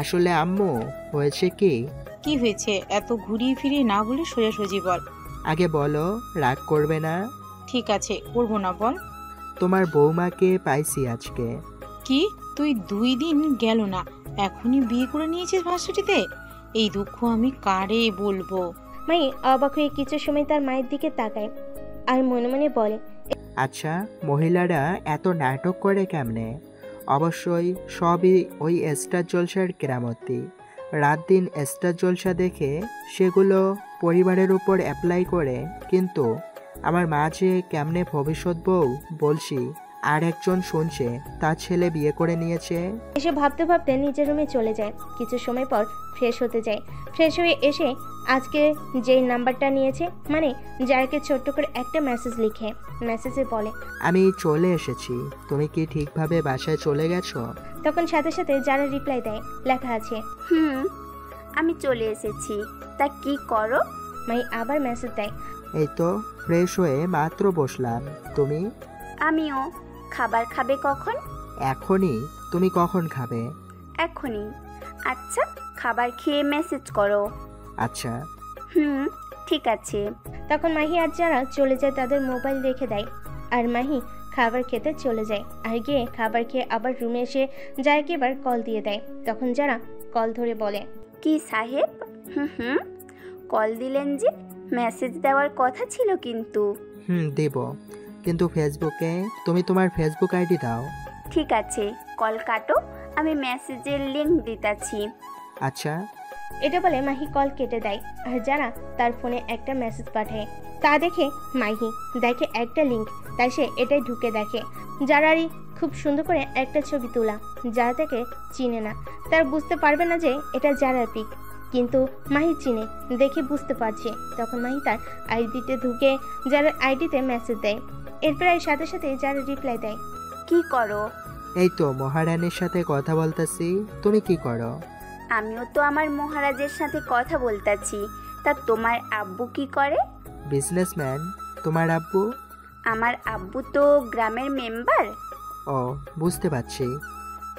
আসলে আম্মু হয়েছে কি? কি হয়েছে? এত ঘুরিয়ে ফিরিয়ে না বলে সোজাসুজি বল। আগে বলো, রাগ করবে না? ঠিক আছে, করবো না, বল। তোমার বৌমাকে পাইছি আজকে। কি? তুই 2 দিন গেল না এখনই বিয়ে করে নিয়েছিস ভার্সিটিতে? এই দুঃখ আমি কারে বলবো? মাহি অবাক হয়ে কিছু সময় তার মায়ের দিকে তাকায় আর মনে মনে বলে, আচ্ছা মহিলারা এত নাটক করে কেমনে? অবশ্যই সবই ওই স্টার জলসার কেরামতি। রাত দিন স্টার জলসা দেখে সেগুলো পরিবারের উপর অ্যাপ্লাই করে, কিন্তু আমার মা যে কেমনে ভবিষ্যৎ বউ বলছি, আর একজন শুনছে তার ছেলে বিয়ে করে নিয়েছে। এসে ভাবতে ভাবতে নিজের রুমে চলে যায়। কিছু সময় পর ফ্রেশ হতে যায়। ফ্রেশ হয়ে এসে আজকে যেই নাম্বারটা নিয়েছে, মানে যারাকে ছোট্ট করে একটা মেসেজ লিখে মেসেজে বলে, আমি চলে এসেছি, তুমি কি ঠিকভাবে বাসায় চলে গেছো? তখন সাথে সাথে যারা রিপ্লাই দেয়, লেখা আছে, হুম, আমি চলে এসেছি। তা কি করো? মাই আবার মেসেজ দেয়, এই তো ফ্রেশ হয়ে মাত্র বসলাম, তুমি? আমিও। খাবার খাবে কখন? এখনই। তুমি কখন খাবে? এখনই। আচ্ছা, খাবার খেয়ে মেসেজ করো। আচ্ছা। হুম, ঠিক আছে। তখন মাহি আর যারা চলে যায়, তাদের মোবাইল রেখে দেয় আর মাহি খাবার খেতে চলে যায়। আর গিয়ে খাবার খেয়ে আবার রুমে এসে যারাকে এবার কল দিয়ে দেয়। তখন যারা কল ধরে বলে, কি সাহেব? হুম, কল দিলেন যে? মেসেজ দেওয়ার কথা ছিল কিন্তু। দেব, কিন্তু ফেসবুকে তুমি তোমার ফেসবুক আইডি দাও। ঠিক আছে, কল কাটো, আমি মেসেজের লিংক দিতাছি। আচ্ছা। এটা বলে মাহি কল কেটে দেয় আর যারা তার ফোনে একটা মেসেজ পাঠায়। তা দেখে মাহি দেখে একটা লিংক, তাই সে এটাই ঢুকে দেখে। যারারই খুব সুন্দর করে একটা ছবি তোলা। যারা তাকে চিনে না, তার বুঝতে পারবে না যে এটা যারার পিক, কিন্তু মাহি চিনে, দেখে বুঝতে পারছে। তখন মাহি তার আইডিতে ঢুকে যারার আইডিতে মেসেজ দেয়। এরপর সাথে সাথে যারা রিপ্লাই দেয়, কি করো? এই তো মহারানীর সাথে কথা বলতেছি, তুমি কি করো? আমিও তো আমার মহারাজের সাথে কথা বলতাছি। তা তোমার আব্বু কি করে? বিজনেসম্যান। তোমার আব্বু? আমার আব্বু তো গ্রামের মেম্বার। ও, বুঝতে পারছি।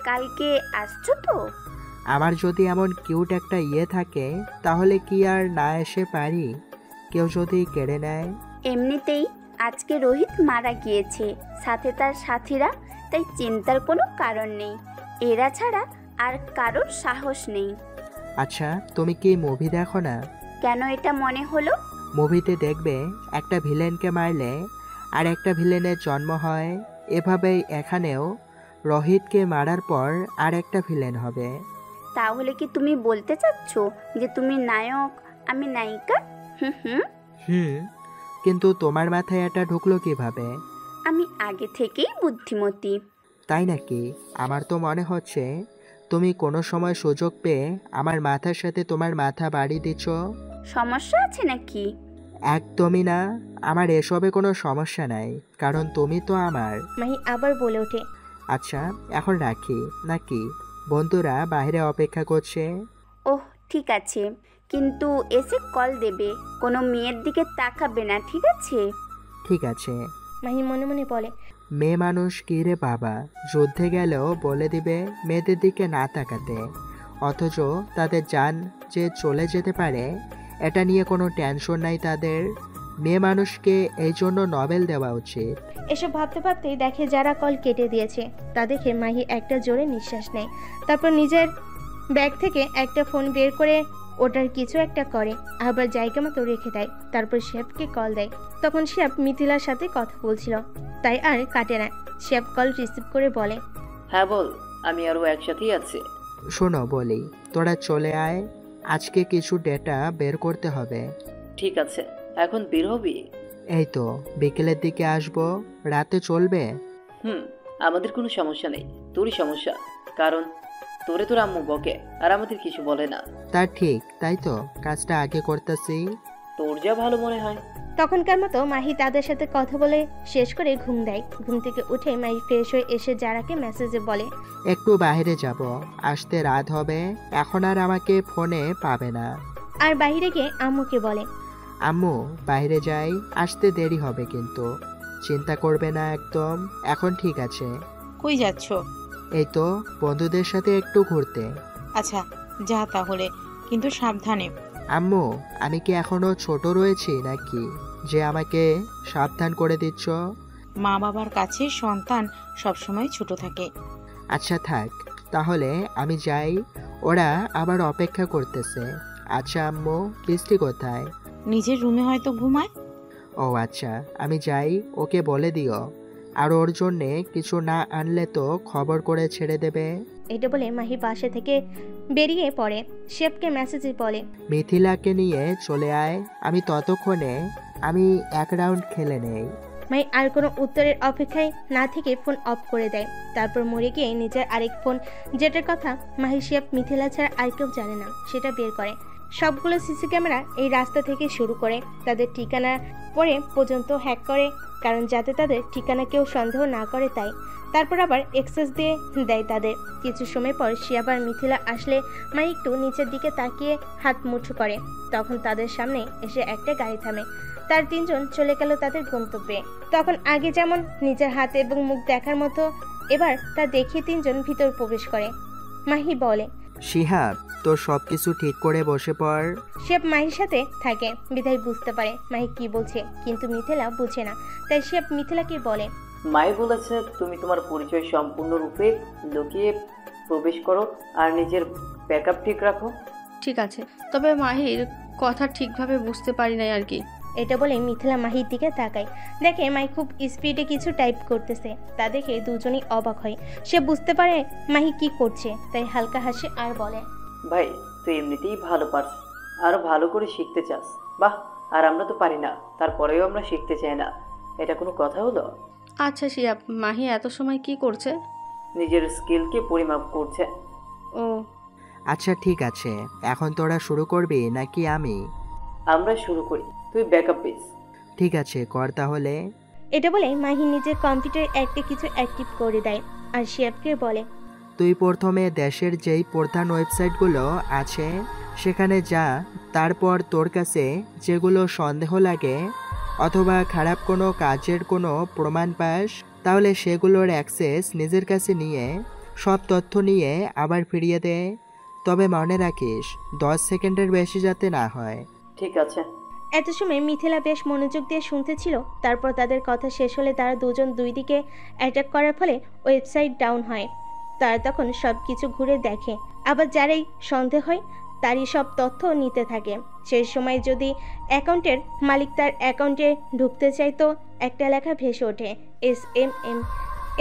কালকে আসছো তো? আমার যদি এমন কিউট একটা থাকে, তাহলে কি আর না এসে পারি? কেউ যদি কেড়ে নেয়? এমনিতেই আজকে রোহিত মারা গিয়েছে, সাথে তার সাথীরা, তাই চিন্তার কোনো কারণ নেই। এরা ছাড়া আর কারোর সাহস নেই। আচ্ছা, তুমি কি মুভি দেখো না? কেন এটা মনে হলো? মুভিতে দেখবে একটা ভিলেনকে মারলে আর একটা ভিলেনের জন্ম হয়, এভাবেই এখানেও রোহিতকে মারার পর আর একটা ভিলেন হবে। তাহলে কি তুমি বলতে চাচ্ছ যে তুমি নায়ক, আমি নায়িকা? হুম, কিন্তু তোমার মাথায় এটা ঢুকলো কিভাবে? আমি আগে থেকেই বুদ্ধিমতী। তাই নাকি? আমার তো মনে হচ্ছে তুমি কোনো সময় সুযোগ পেয়ে আমার মাথার সাথে তোমার মাথা বাড়ি দিচ্ছ। সমস্যা আছে নাকি? একদমই না, আমার এসবে কোনো সমস্যা নাই, কারণ তুমি তো আমার। মাহি আবার বলে ওঠে, আচ্ছা এখন রাখি নাকি? বন্ধুরা বাইরে অপেক্ষা করছে। ওহ ঠিক আছে, কিন্তু এসে কল দেবে, কোনো মেয়ের দিকে তাকাবে না, ঠিক আছে? ঠিক আছে। মাহি মনে মনে বলে, মেয়ে মানুষ কি রে বাবা, যুদ্ধে গেলেও বলে দিবে মেয়েদের দিকে না তাকাতে, অথচ তাদের জান যে চলে যেতে পারে এটা নিয়ে কোনো টেনশন নাই তাদের। মেয়ে মানুষকে এই জন্য নোবেল দেওয়া উচিত। এসব ভাবতে ভাবতেই দেখে যারা কল কেটে দিয়েছে। তা দেখে মাহি একটা জোরে নিঃশ্বাস নেয়। তারপর নিজের ব্যাগ থেকে একটা ফোন বের করে ওটার কিছু একটা করে, আবার জায়গা মতো রেখে দেয়। তারপর শেফকে কল দেয়। তখন শেফ মিথিলার সাথে কথা বলছিল, তাই আর কাটে না। শেফ কল রিসিভ করে বলে, হ্যাঁ বল, আমি আরও একসাথেই আছি। শোনো বলি, তোরা চলে আয়, আজকে কিছু ডেটা বের করতে হবে। ঠিক আছে, এখন বের হবি? এই তো বিকেলের দিকে আসবো, রাতে চলবে? আমাদের কোনো সমস্যা নেই, তোরই সমস্যা, কারণ তোর আম্মু বকে আর আমাদের কিছু বলে না। তা ঠিক, তাই তো কাজটা আগে করতেছি। তোর যা ভালো মনে হয়। তখনকার মতো মাহি তাদের সাথে কথা বলে শেষ করে ঘুম দেয়। ঘুম থেকে উঠে মাহি ফ্রেশ হয়ে এসে যারাকে মেসেজে বলে, একটু বাইরে যাব, আসতে রাত হবে, এখন আর আমাকে ফোনে পাবে না। আর বাইরে গিয়ে আম্মুকে বলে, আম্মু বাইরে যাই, আসতে দেরি হবে কিন্তু চিন্তা করবে না একদম, এখন ঠিক আছে। কই যাচ্ছ? এই তো বন্ধুদের সাথে একটু ঘুরতে। আচ্ছা যা তাহলে, কিন্তু সাবধানে। আম্মু আমি কি এখনো ছোট রয়েছি নাকি যে আমাকে সাবধান করে দিচ্ছ? মা বাবার কাছে সন্তান সবসময় ছোট থাকে। আচ্ছা থাক, তাহলে আমি যাই, ওরা আবার অপেক্ষা করতেছে। আচ্ছা আম্মু, বৃষ্টি কোথায়? নিজের রুমে হয়তো ঘুমায়। ও আচ্ছা, আমি যাই, ওকে বলে দিও, আর ওর জন্যে কিছু না আনলে তো খবর করে ছেড়ে দেবে। এটা বলে মাহি বাসা থেকে বেরিয়ে পড়ে। শেফকে মেসেজে বলে, মিথিলাকে নিয়ে চলে আয়, আমি ততক্ষণে এক রাউন্ড খেলে নেই। মাহি আর কোনো উত্তরের অপেক্ষায় না থেকে ফোন অফ করে দেয়। তারপর মরে গিয়ে নিজের আরেক ফোন, যেটার কথা মাহি শেফ মিথিলা ছাড়া আর কেউ জানে না, সেটা বের করে। সবগুলো সিসি ক্যামেরা এই রাস্তা থেকে শুরু করে তাদের ঠিকানা পরে পর্যন্ত হ্যাক করে, কারণ যাতে তাদের ঠিকানা কেউ সন্দেহ না করে তাই। তারপর আবার এক্সেস দিয়ে দেয় তাদের। কিছু সময় পর শিয়াব আর মিথিলা আসলে মা একটু নিচের দিকে তাকিয়ে হাত মুঠো করে। তখন তাদের সামনে এসে একটা গাড়ি থামে। তার তিনজন চলে গেল তাদের গন্তব্যে। তখন আগে যেমন নিজের হাত এবং মুখ দেখার মতো, এবার তা দেখিয়ে তিনজন ভিতর প্রবেশ করে। মাহি বলে, শিহাব তোর সবকিছু ঠিক করে বসে পড়। শিয়াব মাহির সাথে থাকে বিধায় বুঝতে পারে মাহি কি বলছে, কিন্তু মিথিলা বুঝে না। তাই শিয়াব মিথিলাকে বলে, মাই বলেছে তুমি তোমার পরিচয় সম্পূর্ণরূপে লুকিয়ে প্রবেশ করো আর নিজের ব্যাকআপ ঠিক রাখো। ঠিক আছে, তবে মাহির কথা ঠিকভাবে বুঝতে পারি নাই আর কি। এটা বলে মিথিলা মাহির দিকে তাকায়, দেখে মাহি খুব স্পিডে কিছু টাইপ করতেছে। তা দেখে দুজনেই অবাক হয়। সে বুঝতে পারে মাহি কি করছে, তাই হালকা হাসে আর বলে, ভাই তুই এমনিতেই ভালো পারস, আরো ভালো করে শিখতে চাস। বাহ, আর আমরা তো পারি না, তারপরেও আমরা শিখতে চাই না, এটা কোনো কথা হলো? আচ্ছা শিয়াব, মাহি এত সময় কি করছে? নিজের স্কিলকে পরিমাপ করছে। ও আচ্ছা ঠিক আছে, এখন তোরা শুরু করবি নাকি আমি? আমরা শুরু করি, তুই ব্যাকআপ পেস। ঠিক আছে কর তাহলে। এটা বলে মাহি নিজের কম্পিউটারে একটা কিছু অ্যাক্টিভ করে দেয় আর শিয়াবকে বলে, তুই প্রথমে দেশের যেই প্রধান ওয়েবসাইটগুলো আছে সেখানে যা, তারপর তোর কাছে যেগুলো সন্দেহ লাগে অথবা খারাপ কোনো কাজের কোনো প্রমাণ পাস, তাহলে সেগুলোর অ্যাক্সেস নিজের কাছে নিয়ে সব তথ্য নিয়ে আবার ফিরিয়ে দে। তবে মনে রাখিস 10 সেকেন্ডের বেশি যাতে না হয়। ঠিক আছে। এত সময় মিথিলা বেশ মনোযোগ দিয়ে শুনতেছিল। তারপর তাদের কথা শেষ হলে তারা দুজন দুই দিকে অ্যাটাক করার ফলে ওয়েবসাইট ডাউন হয়। তারা তখন সব কিছু ঘুরে দেখে, আবার যারাই সন্দেহ হয় তারই সব তথ্য নিতে থাকে। সেই সময় যদি অ্যাকাউন্টের মালিক তার অ্যাকাউন্টে ঢুকতে চায় তো একটা লেখা ভেসে ওঠে SMM।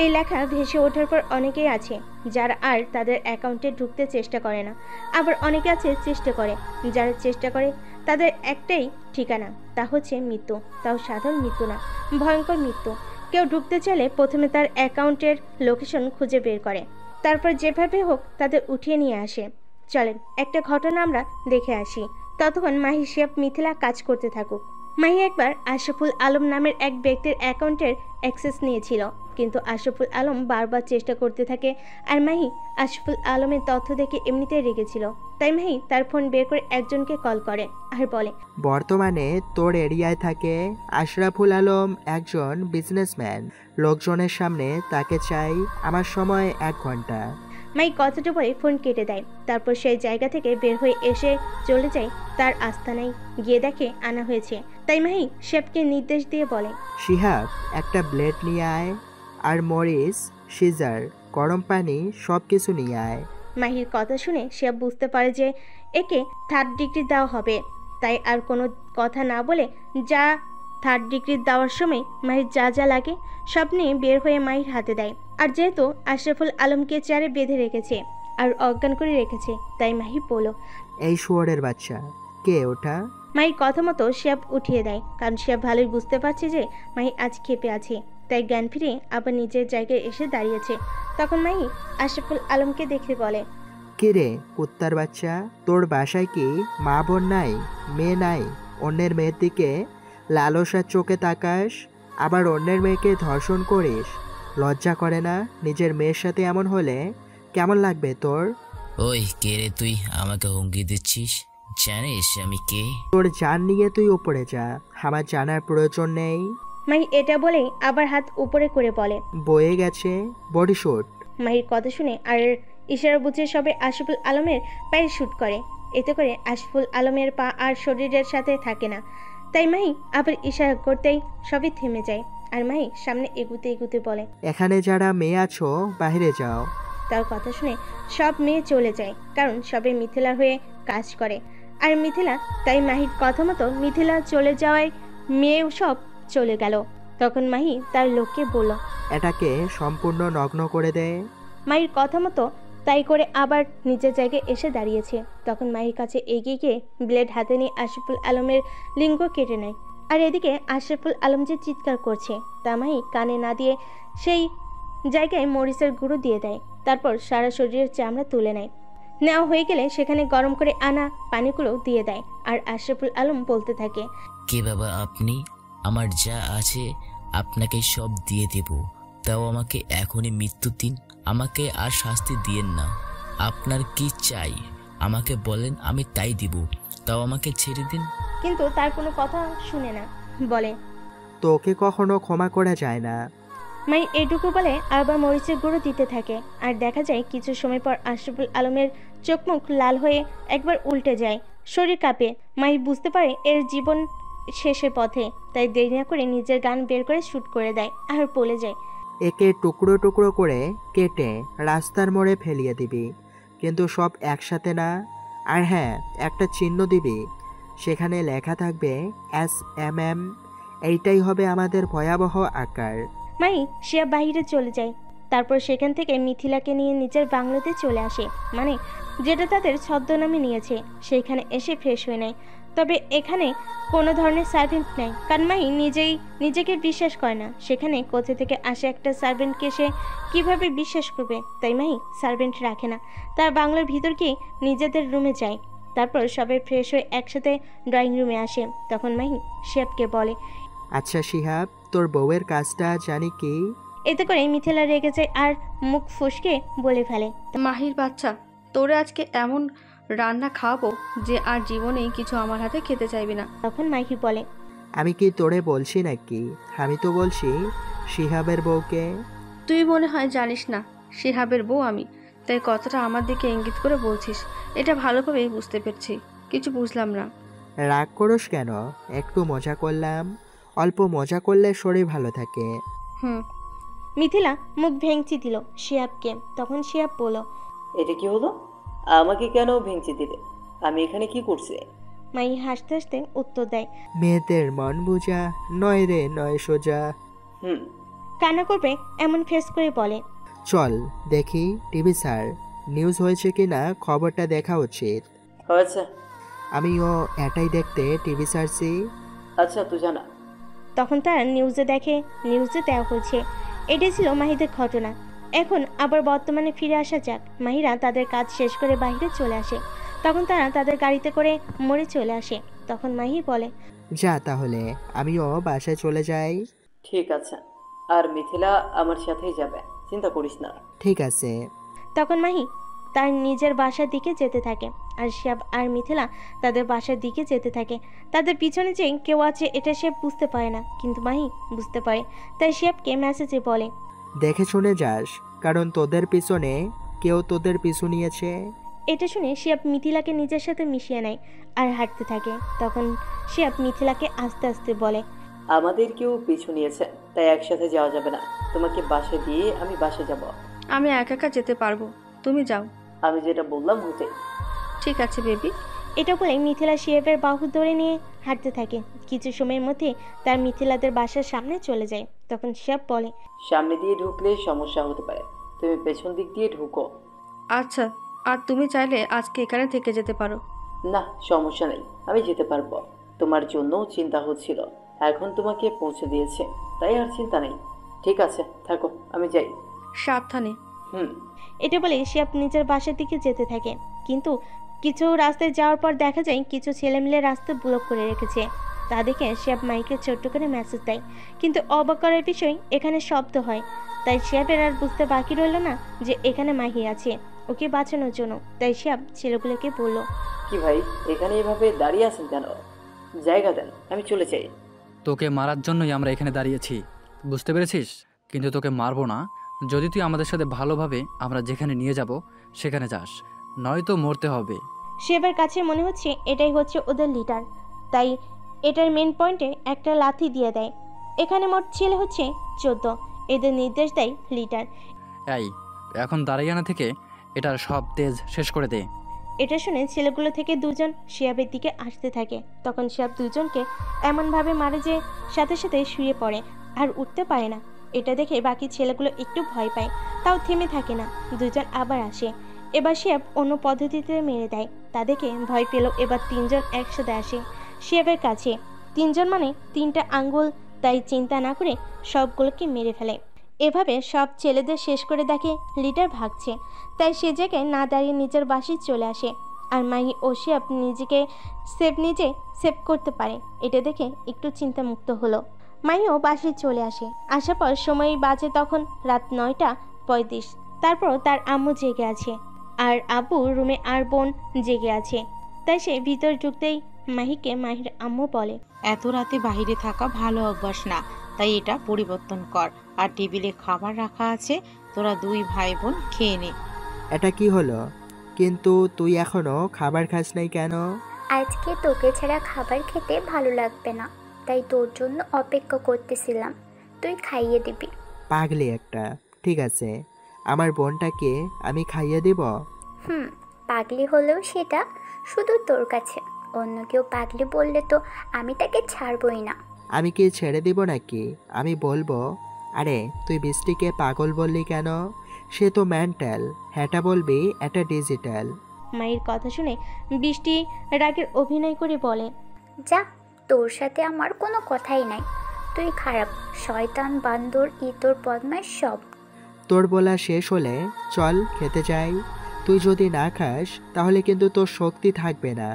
এই লেখা ভেসে ওঠার পর অনেকেই আছে যারা আর তাদের অ্যাকাউন্টে ঢুকতে চেষ্টা করে না, আবার অনেকে আছে চেষ্টা করে। যারা চেষ্টা করে তাদের একটাই ঠিকানা, তা হচ্ছে মৃত্যু। তাও সাধারণ মৃত্যু না, ভয়ঙ্কর মৃত্যু। কেউ ঢুকতে চাইলে প্রথমে তার অ্যাকাউন্টের লোকেশন খুঁজে বের করে, তারপর যেভাবে হোক তাদের উঠিয়ে নিয়ে আসে। চলেন একটা ঘটনা আমরা দেখে আসি। ততক্ষণ মাহি শিয়াব মিথিলা কাজ করতে থাকুক। মাহি একবার আশরাফুল আলম নামের এক ব্যক্তির অ্যাকাউন্টের অ্যাক্সেস নিয়েছিল, কিন্তু আশরাফুল আলম বারবার চেষ্টা করতে থাকে। আর মাহি আশরাফুল আলমের তথ্য দেখে এমনিতেই রেগেছিল। তাই মাহি তার ফোন বের করে একজনকে কল করে আর বলে, বর্তমানে তোর এরিয়ায় থাকে আশরাফুল আলম, একজন বিজনেসম্যান। লোকজনের সামনে তাকে চাই, আমার সময় 1 ঘন্টা। মাই কথাটা বলে ফোন কেটে দেয়। তারপর সেই জায়গা থেকে বের হয়ে এসে চলে যায় তার আস্তানায়। গিয়ে দেখে আনা হয়েছে। তাই মাহি শেফকে নির্দেশ দিয়ে বলে, শিহাব একটা ব্লেড নিয়ে আয়, আর মরিস, সিজার, গরম পানি সব কিছু নিয়ে আয়। মাহির কথা শুনে শেফ বুঝতে পারে যে একে 3rd ডিগ্রি দেওয়া হবে। তাই আর কোনো কথা না বলে যা 3rd ডিগ্রি দেওয়ার সময় মাহির যা যা লাগে সব নিয়ে বের হয়ে মাহির হাতে দেয়। আর যেহেতু আশরাফুল আলমকে চেয়ারে বেঁধে রেখেছে আর অজ্ঞান করে রেখেছে, তাই মাহি বলল, এই শুয়োরের বাচ্চা, কে ওটা? মাহির কথা মতো শিহাব উঠিয়ে দেয়, কারণ শিহাব ভালোই বুঝতে পারছে যে মাহি আজ ক্ষেপে আছে। তাই জ্ঞান ফিরে আবার নিজের জায়গায় এসে দাঁড়িয়েছে। তখন মাহি আশরাফুল আলমকে দেখে বলে, কে রে কুত্তার বাচ্চা, তোর বাসায় কি মা বোন নাই, মেয়ে নাই? অন্যের মেয়ের দিকে লালসার চোখে তাকাস, আবার অন্যের মেয়েকে ধর্ষণ করিস। লজ্জা করে না? নিজের মেয়ের সাথে এমন হলে কেমন লাগবে তোর? ওই কে রে তুই, আমাকে হুমকি দিচ্ছিস? জানিস আমি কে? তোর জান নিয়ে তুই উপরে যা, আমার জানার প্রয়োজন নেই। মাহি এটা বলেই আবার হাত উপরে করে বলে, বয়ে গেছে বডি শুট। মাহির কথা শুনে আর ইশারা বুঝে সবে আশরাফুল আলমের পায়ে শুট করে। এতে করে আশরাফুল আলমের পা আর শরীরের সাথে থাকে না। তাই মাহি আবার ইশারা করতেই সবই থেমে যায়। আর মাহি সামনে এগুতে এগুতে বলে, এখানে যারা মেয়ে আছো বাইরে যাও। তার কথা শুনে সব মেয়ে চলে যায়, কারণ সবে মিথিলার হয়ে কাজ করে। আর মিথিলা, তাই মাহির কথা মতো মিথিলা চলে যাওয়ায় মেয়েও সব চলে গেল। তখন মাহি তার লোককে বলল, এটাকে সম্পূর্ণ নগ্ন করে দে। মাহির কথা মতো তাই করে আবার নিজের জায়গায় এসে দাঁড়িয়েছে। তখন মাহির কাছে এগিয়ে গিয়ে ব্লেড হাতে নিয়ে আশরাফুল আলমের লিঙ্গ কেটে নেয়। আর এদিকে আশরাফুল আলম যে চিৎকার করছে তা মাহি কানে না দিয়ে সেই জায়গায় মরিচের গুঁড়ো দিয়ে দেয়। তারপর সারা শরীরের চামড়া তুলে নেওয়া হয়ে গেলে সেখানে গরম করে আনা পানিগুলো দিয়ে দেয়। আর আশরাফুল আলম বলতে থাকে, কে বাবা আপনি? আমার যা আছে আপনাকে সব দিয়ে দেব, তাও আমাকে এখনই মৃত্যু দিন, আমাকে আর শাস্তি দিয়েন না। আপনার কি চাই আমাকে বলেন, আমি তাই দিব, তাও আমাকে ছেড়ে দিন। কিন্তু তার কোনো কথা শুনে না, বলে, তোকে কখনো ক্ষমা করা যায় না। মাই এটুকু বলে আবার মরিচের গুঁড়ো দিতে থাকে। আর দেখা যায় কিছু সময় পর আশরাফুল আলমের চোখ মুখ লাল হয়ে একবার উল্টে যায়, শরীর কাঁপে। মাই বুঝতে পারে এর জীবন শেষের পথে, তাই দেরি না করে নিজের গান বের করে শ্যুট করে দেয় আর বলে যায়, একে টুকরো টুকরো করে কেটে রাস্তার মোড়ে ফেলিয়ে দিবি, কিন্তু সব একসাথে না। আর হ্যাঁ, একটা চিহ্ন দিবি, সেখানে লেখা থাকবে SMM। এইটাই হবে আমাদের ভয়াবহ আকার। মাই শিয়া বাইরে চলে যায়। তারপর সেখান থেকে মিথিলাকে নিয়ে নিজের বাংলোতে চলে আসে, মানে যেটা তাদের ছদ্মনামে নিয়েছে। সেইখানে এসে ফ্রেশ হয়ে নেয়। তবে এখানে কোনো ধরনের সার্ভেন্ট নেই, কারণ মাই নিজেকে বিশ্বাস করে না। সেখানে কোথা থেকে আসে একটা সার্ভেন্টকে সে কীভাবে বিশ্বাস করবে? তাই মাই সার্ভেন্ট রাখে না, তার বাংলোর ভিতর গিয়ে নিজেদের রুমে যায়। তারপর সবাই ফ্রেশ হয়ে একসাথে ড্রয়িং রুমে আসে। তখন মাহি শিহাবকে বলে, আচ্ছা শিহাব, তোর বউয়ের কাজটা জানি কি? এতে করে মিথিলা রেগে যায় আর মুখ ফসকে বলে ফেলে, মাহির বাচ্চা, তোরে আজকে এমন রান্না খাওয়াবো যে আর জীবনেই কিছু আমার হাতে খেতে চাইবি না। তখন মাহি বলে, আমি কি তোরে বলছি নাকি? আমি তো বলছি শিহাবের বউকে। তুই মনে হয় জানিস না শিহাবের বউ আমি, তাই কথাটা আমার দিকে ইঙ্গিত করে বলছিস। এটা ভালোভাবেই বুঝতে পেরেছি, কিছু বুঝলাম না। রাগ করিস কেন? একটু মজা করলাম। অল্প মজা করলে শরীর ভালো থাকে। মিথিলা মুখ ভেঙচি দিল শিহাবকে। তখন শিহাব বলল, এটা কি হলো? আমাকে কেন ভেঙচি দিলে? আমি এখানে কি করছি? মাই হাসতে হাসতে উত্তর দেয়, মেয়েদের মন বুঝা নয় রে, নয় সোজা। কান্না করবে এমন ফেস করে বলে, চল দেখি টিভি স্যার, নিউজ হয়েছে কিনা খবরটা দেখা উচিত। হয়েছে। আমিও এটাই দেখতে টিভি সারছি। আচ্ছা তুই জানা। তখন তারা নিউজে দেখে নিউজে দেওয়া হয়েছে। এটাই ছিল মাহিদের ঘটনা। এখন আবার বর্তমানে ফিরে আসা যাক। মাহিরা তাদের কাজ শেষ করে বাইরে চলে আসে। তখন তারা তাদের গাড়িতে করে মোড়ে চলে আসে। তখন মাহি বলে, যা তাহলে আমিও বাসায় চলে যাই। ঠিক আছে, আর মিথিলা আমার সাথেই যাবে, চিন্তা করিস না। ঠিক আছে। তখন মাহি তার নিজের বাসার দিকে যেতে থাকে আর শিহাব আর মিথিলা তাদের বাসার দিকে যেতে থাকে। তাদের পিছনে যে কেউ আছে এটা সে বুঝতে পারে না, কিন্তু মাহি বুঝতে পারে। তাই শিহাবকে মেসেজে বলে, দেখে শুনে যাস, কারণ তোদের পিছনে কেউ তোদের পিছু নিয়েছে। এটা শুনে শিহাব মিথিলাকে নিজের সাথে মিশিয়ে নেয় আর হাঁটতে থাকে। তখন শিহাব মিথিলাকে আস্তে আস্তে বলে, আমাদের কেউ পিছু নিয়েছে, তাই একসাথে যাওয়া যাবে না। তোমাকে বাসে দিয়ে আমি বাসে যাব। আমি একা একা যেতে পারবো, তুমি যাও। আমি যেটা বললাম হতে। ঠিক আছে বেবি। এটা বলে মিথিলা শিহাবের বাহু ধরে নিয়ে হাঁটতে থাকে। কিছু সময়ের মধ্যে তার মিথিলাদের বাসার সামনে চলে যায়। তখন শিহাব বলে, সামনে দিয়ে ঢুকলে সমস্যা হতে পারে, তুমি পেছন দিক দিয়ে ঢুকো। আচ্ছা, আর তুমি চাইলে আজকে এখানে থেকে যেতে পারো। না, সমস্যা নেই, আমি যেতে পারবো। তোমার জন্য চিন্তা হচ্ছিল, এখন তোমাকে পৌঁছে দিয়েছে, তাই আর চিন্তা নেই। ঠিক আছে, থাকো, আমি যাই। সাবধানে। এটা বলে শিহাব নিজের বাসার দিকে যেতে থাকে। কিন্তু কিছু রাস্তায় যাওয়ার পর দেখা যায় কিছু ছেলে মিলে রাস্তা ব্লক করে রেখেছে। তা দেখে শিহাব মাইকে ছোট্ট করে মেসেজ দেয়। কিন্তু অবাক করার বিষয়, এখানে শব্দ হয়। তাই শিহাবের আর বুঝতে বাকি রইল না যে এখানে মাহি আছে ওকে বাঁচানোর জন্য। তাই শিহাব ছেলেগুলোকে বলল, কি ভাই, এখানে এভাবে দাঁড়িয়ে আছেন কেন? জায়গা দেন, আমি চলে যাই। তোকে মারার জন্যই আমরা এখানে দাঁড়িয়েছি, বুঝতে পেরেছিস? কিন্তু তোকে মারবো না যদি তুই আমাদের সাথে ভালোভাবে আমরা যেখানে নিয়ে যাব সেখানে যাস, নয়তো মরতে হবে। শিহাবের কাছে মনে হচ্ছে এটাই হচ্ছে ওদের লিডার। তাই এটার মেন পয়েন্টে একটা লাথি দিয়ে দেয়। এখানে মোট ছেলে হচ্ছে 14। এদের নির্দেশ দেয় লিডার। এই এখন দাঁড়িয়ে না থেকে এটার সব তেজ শেষ করে দে। এটা শুনে ছেলেগুলো থেকে দুজন শিহাবের দিকে আসতে থাকে। তখন শিহাব দুজনকে এমনভাবে মারে যে সাথে সাথে শুয়ে পড়ে আর উঠতে পারে না। এটা দেখে বাকি ছেলেগুলো একটু ভয় পায়, তাও থেমে থাকে না। দুজন আবার আসে। এবার শিহাব অন্য পদ্ধতিতে মেরে দেয়। তা দেখে ভয় পেল। এবার তিনজন একসাথে আসে শিহাবের কাছে। তিনজন মানে 3টা আঙ্গুল। তাই চিন্তা না করে সবগুলোকে মেরে ফেলে। এভাবে সব ছেলেদের শেষ করে দেখে লিডার ভাগছে। তাই সে জায়গায় না দাঁড়িয়ে নিজের বাসায় চলে আসে। আর মাহি ও শিহাব নিজে সেভ করতে পারে। এটা দেখে একটু চিন্তামুক্ত হলো। মাহিও বাসায় চলে আসে। আসার পর সময় বাজে তখন রাত 9:35। তারপর তার আম্মু জেগে আছে আর আব্বু রুমে আর বোন জেগে আছে। তাই সে ভিতর ঢুকতেই মাহিকে মাহির আম্মু বলে, এত রাতে বাইরে থাকা ভালো অভ্যাস না, তাই এটা পরিবর্তন কর। আর টেবিলে খাবার রাখা আছে, তোরা 2 ভাই বোন খেয়ে নে। এটা কি হলো? কিন্তু তুই এখনো খাবার খাস নাই কেন? আজকে তোকে ছাড়া খাবার খেতে ভালো লাগবে না, তাই তোর জন্য অপেক্ষা করতেছিলাম, তুই খাইয়ে দিবি। পাগলি একটা। ঠিক আছে, আমার বোনটাকে আমি খাইয়ে দিব। পাগলি হলেও সেটা শুধু তোর কাছে। অন্য কেউ পাগলি বললে তো আমি তাকে ছাড়বই না। আমি কি ছেড়ে দিব নাকি? আমি বলবো, আরে তুই বৃষ্টিকে পাগল বললি কেন? সে তো মেন্টাল। হ্যাঁটা বলবি, এটা ডিজিটাল। মায়ের কথা শুনে বৃষ্টি রাগের অভিনয় করে বলে, যা, তোর সাথে আমার কোনো কথাই নাই। তুই খারাপ, শয়তান, বান্দর, ইতর, বদমাইশ সব। তোর বলা শেষ হলে চল খেতে যাই। তুই যদি না খাস তাহলে কিন্তু তোর শক্তি থাকবে না,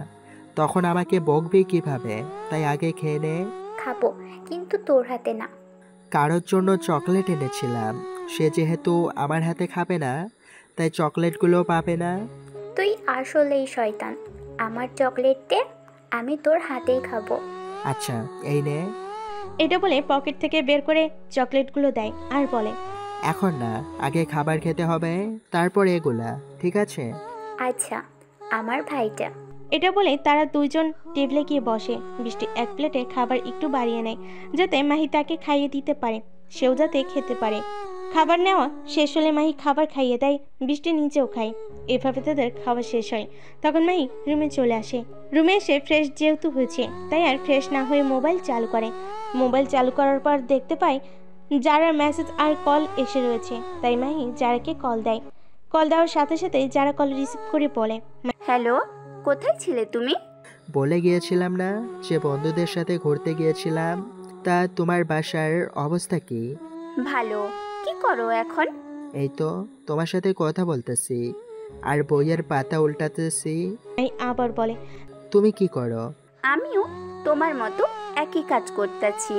তখন আমাকে বকবি কিভাবে? তাই আগে খেয়ে নে। খাবো, কিন্তু তোর হাতে না। কারোর জন্য চকলেট এনেছিলাম, সে যেহেতু আমার হাতে খাবে না তাই চকলেটগুলো পাবে না। তুই আসলেই শয়তান। আমার চকলেট দে, আমি তোর হাতেই খাবো। আচ্ছা, এই নে। এটা বলে পকেট থেকে বের করে চকলেটগুলো দেয় আর বলে, এখন না, আগে খাবার খেতে হবে, তারপর এগুলা, ঠিক আছে? আচ্ছা, আমার ভাইটা। এটা বলে তারা দুইজন টেবিলে গিয়ে বসে। বৃষ্টি এক প্লেটে খাবার একটু বাড়িয়ে নেয় যাতে মাহি তাকে খাইয়ে দিতে পারে, সেও যাতে খেতে পারে। খাবার নেওয়া শেষ হলে মাহি খাবার খাইয়ে দেয়, বৃষ্টি নিজেও খায়। এভাবে তাদের খাওয়া শেষ হয়। তখন মাহি রুমে চলে আসে। রুমে এসে ফ্রেশ যেহেতু হয়েছে তাই আর ফ্রেশ না হয়ে মোবাইল চালু করে। মোবাইল চালু করার পর দেখতে পায় যারার মেসেজ আর কল এসে রয়েছে। তাই মাহি যারাকে কল দেয়। কল দেওয়ার সাথে সাথে যারা কল রিসিভ করে বলে, হ্যালো, কোথায় ছিলে তুমি? বলে গিয়েছিলাম না যে বন্ধুদের সাথে ঘুরতে গিয়েছিলাম। তা তোমার বাসার অবস্থা কি? ভালো। কি করো এখন? এই তো তোমার সাথে কথা বলতেছি আর বইয়ের পাতা উল্টাতেছি। আবার বলে, তুমি কি করো? আমিও তোমার মতো একই কাজ করতেছি।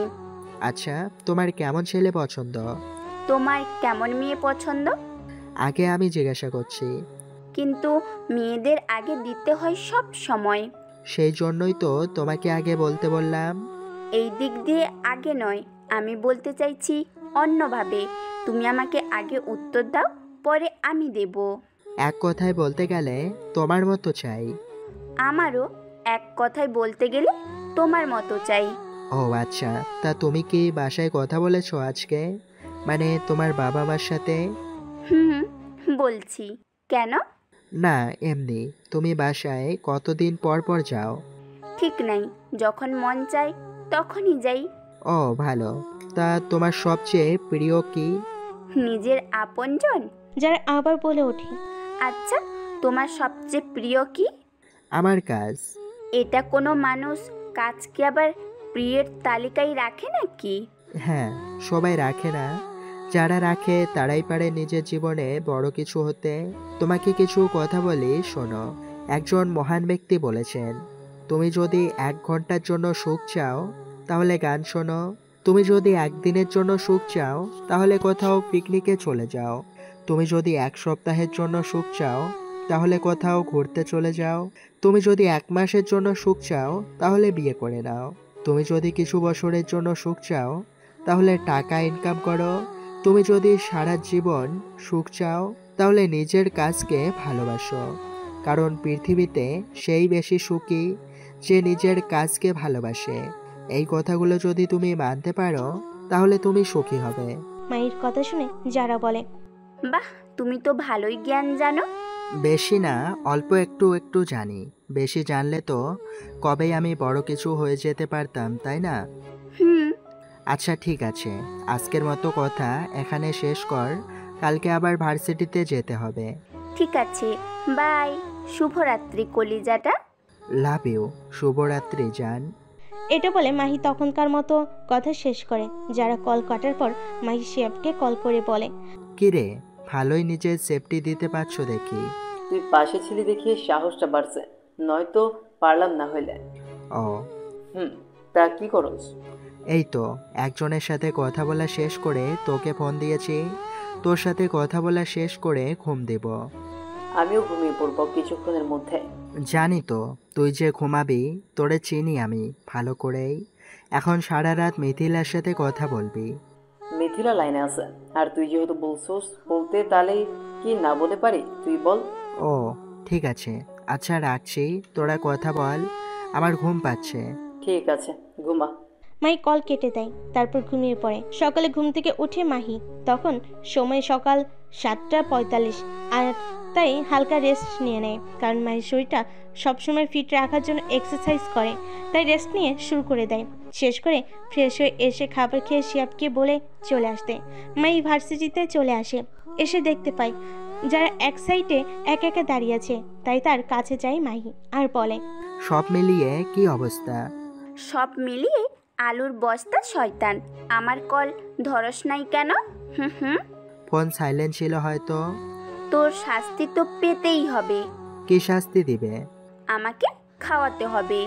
আচ্ছা, তোমার কেমন ছেলে পছন্দ? তোমার কেমন মেয়ে পছন্দ? আগে আমি জিজ্ঞাসা করছি। কিন্তু মেয়েদের আগে দিতে হয় সব সময়। সেই জন্যই তো তোমাকে আগে বলতে বললাম। এই দিক দিয়ে আগে নয়, আমি বলতে চাইছি অন্যভাবে। তুমি আমাকে আগে উত্তর দাও, পরে আমি দেব। এক কথায় বলতে গেলে তোমার মতো চাই। আমারও এক কথায় বলতে গেলে তোমার মতো চাই। ও আচ্ছা, তা তুমি কি বাসায় কথা বলেছো আজকে? মানে তোমার বাবা মার সাথে? বলছি। কেন? না, এমনি। তুমি বাসায় কতদিন পর পর যাও? ঠিক নাই, যখন মন চায় তখনই যাই। ও ভালো। তা তোমার সবচেয়ে প্রিয় কি? নিজের আপনজন। যারা আবার বলে ওঠে, আচ্ছা, তোমার সবচেয়ে প্রিয় কি? আমার কাজ। এটা কোনো মানুষ কাজকে আবার প্রিয়ের তালিকায় রাখে নাকি? হ্যাঁ, সবাই রাখে না। যারা রাখে তারাই পারে নিজের জীবনে বড় কিছু হতে। তোমাকে কিছু কথা বলি, শোনো। একজন মহান ব্যক্তি বলেছেন, তুমি যদি 1 ঘন্টার জন্য সুখ চাও তাহলে গান শোনো। তুমি যদি একদিনের জন্য সুখ চাও তাহলে কোথাও পিকনিকে চলে যাও। তুমি যদি 1 সপ্তাহের জন্য সুখ চাও তাহলে কোথাও ঘুরতে চলে যাও। তুমি যদি 1 মাসের জন্য সুখ চাও তাহলে বিয়ে করে নাও। তুমি যদি কিছু বছরের জন্য সুখ চাও তাহলে টাকা ইনকাম করো। তুমি যদি সারা জীবন সুখ চাও তাহলে নিজের কাজকে ভালোবাসো। কারণ পৃথিবীতে সেই বেশি সুখী যে নিজের কাজকে ভালোবাসে। এই কথাগুলো যদি তুমি মানতে পারো তাহলে তুমি সুখী হবে। মায়ের কথা শুনে যারা বলে, বাহ, তুমি তো ভালোই জ্ঞান জানো। বেশি না, অল্প একটু একটু জানি। বেশি জানলে তো কবেই আমি বড় কিছু হয়ে যেতে পারতাম, তাই না? হুম। আচ্ছা ঠিক আছে, আজকের মতো কথা এখানে শেষ কর। কালকে আবার ভার্সিটিতে যেতে হবে। ঠিক আছে, বাই। শুভরাত্রি কলিজাটা। Love you. শুভরাত্রি জান। এটা বলে মাহি তখনকার মতো কথা শেষ করে। যারা কল কাটার পর মাহি শিহাবকে কল করে বলে, কিরে, ভালোই নিজের সেফটি দিতে পারছো দেখি। তুই পাশে ছিলি দেখিয়ে সাহসটা বাড়ছে, নয়তো পারলাম না হইলে। ও তা কি করস? এই তো একজনের সাথে কথা বলা শেষ করে তোকে ফোন দিয়েছি। তোর সাথে কথা বলা শেষ করে ঘুম দেব। আমিও ঘুমিয়ে পড়বো কিছুক্ষণের মধ্যে। জানি তো তুই যে ঘুমাবি, তোরে চিনি আমি ভালো করেই। এখন সারা রাত মিথিলার সাথে কথা বলবি। মিথিলা লাইনে আছে, আর তুই যেহেতু বলছোস বলতে, তাহলে কি না বলে পারি? তুই বল। ও ঠিক আছে, আচ্ছা রাখছি, তোরা কথা বল, আমার ঘুম পাচ্ছে। ঠিক আছে, ঘুমা। মাহি কল কেটে দেয়, তারপর ঘুমিয়ে পড়ে। সকালে ঘুম থেকে উঠে মাহি, তখন সময় সকাল 7:45, আর তাই হালকা রেস্ট নিয়ে নেয়। কারণ মাহির শরীরটা সবসময় ফিট রাখার জন্য এক্সারসাইজ করে, তাই রেস্ট নিয়ে শুরু করে দেয়। শেষ করে ফ্রেশ হয়ে এসে খাবার খেয়ে শিহাবকে বলে চলে আসতে। মাহি ভার্সিটিতে চলে আসে। এসে দেখতে পায় যারা এক সাইডে একা একা দাঁড়িয়ে আছে, তাই তার কাছে যায় মাহি আর বলে, সব মিলিয়ে কি অবস্থা? সব মিলিয়ে আলুর বস্তা শয়তান। আমার কল ধরস নাই কেন? হুম। ফোন সাইলেন্ট ছিল হয়তো। তোর শাস্তি তো পেতেই হবে। কি শাস্তি দিবে? আমাকে খাওয়াতে হবে।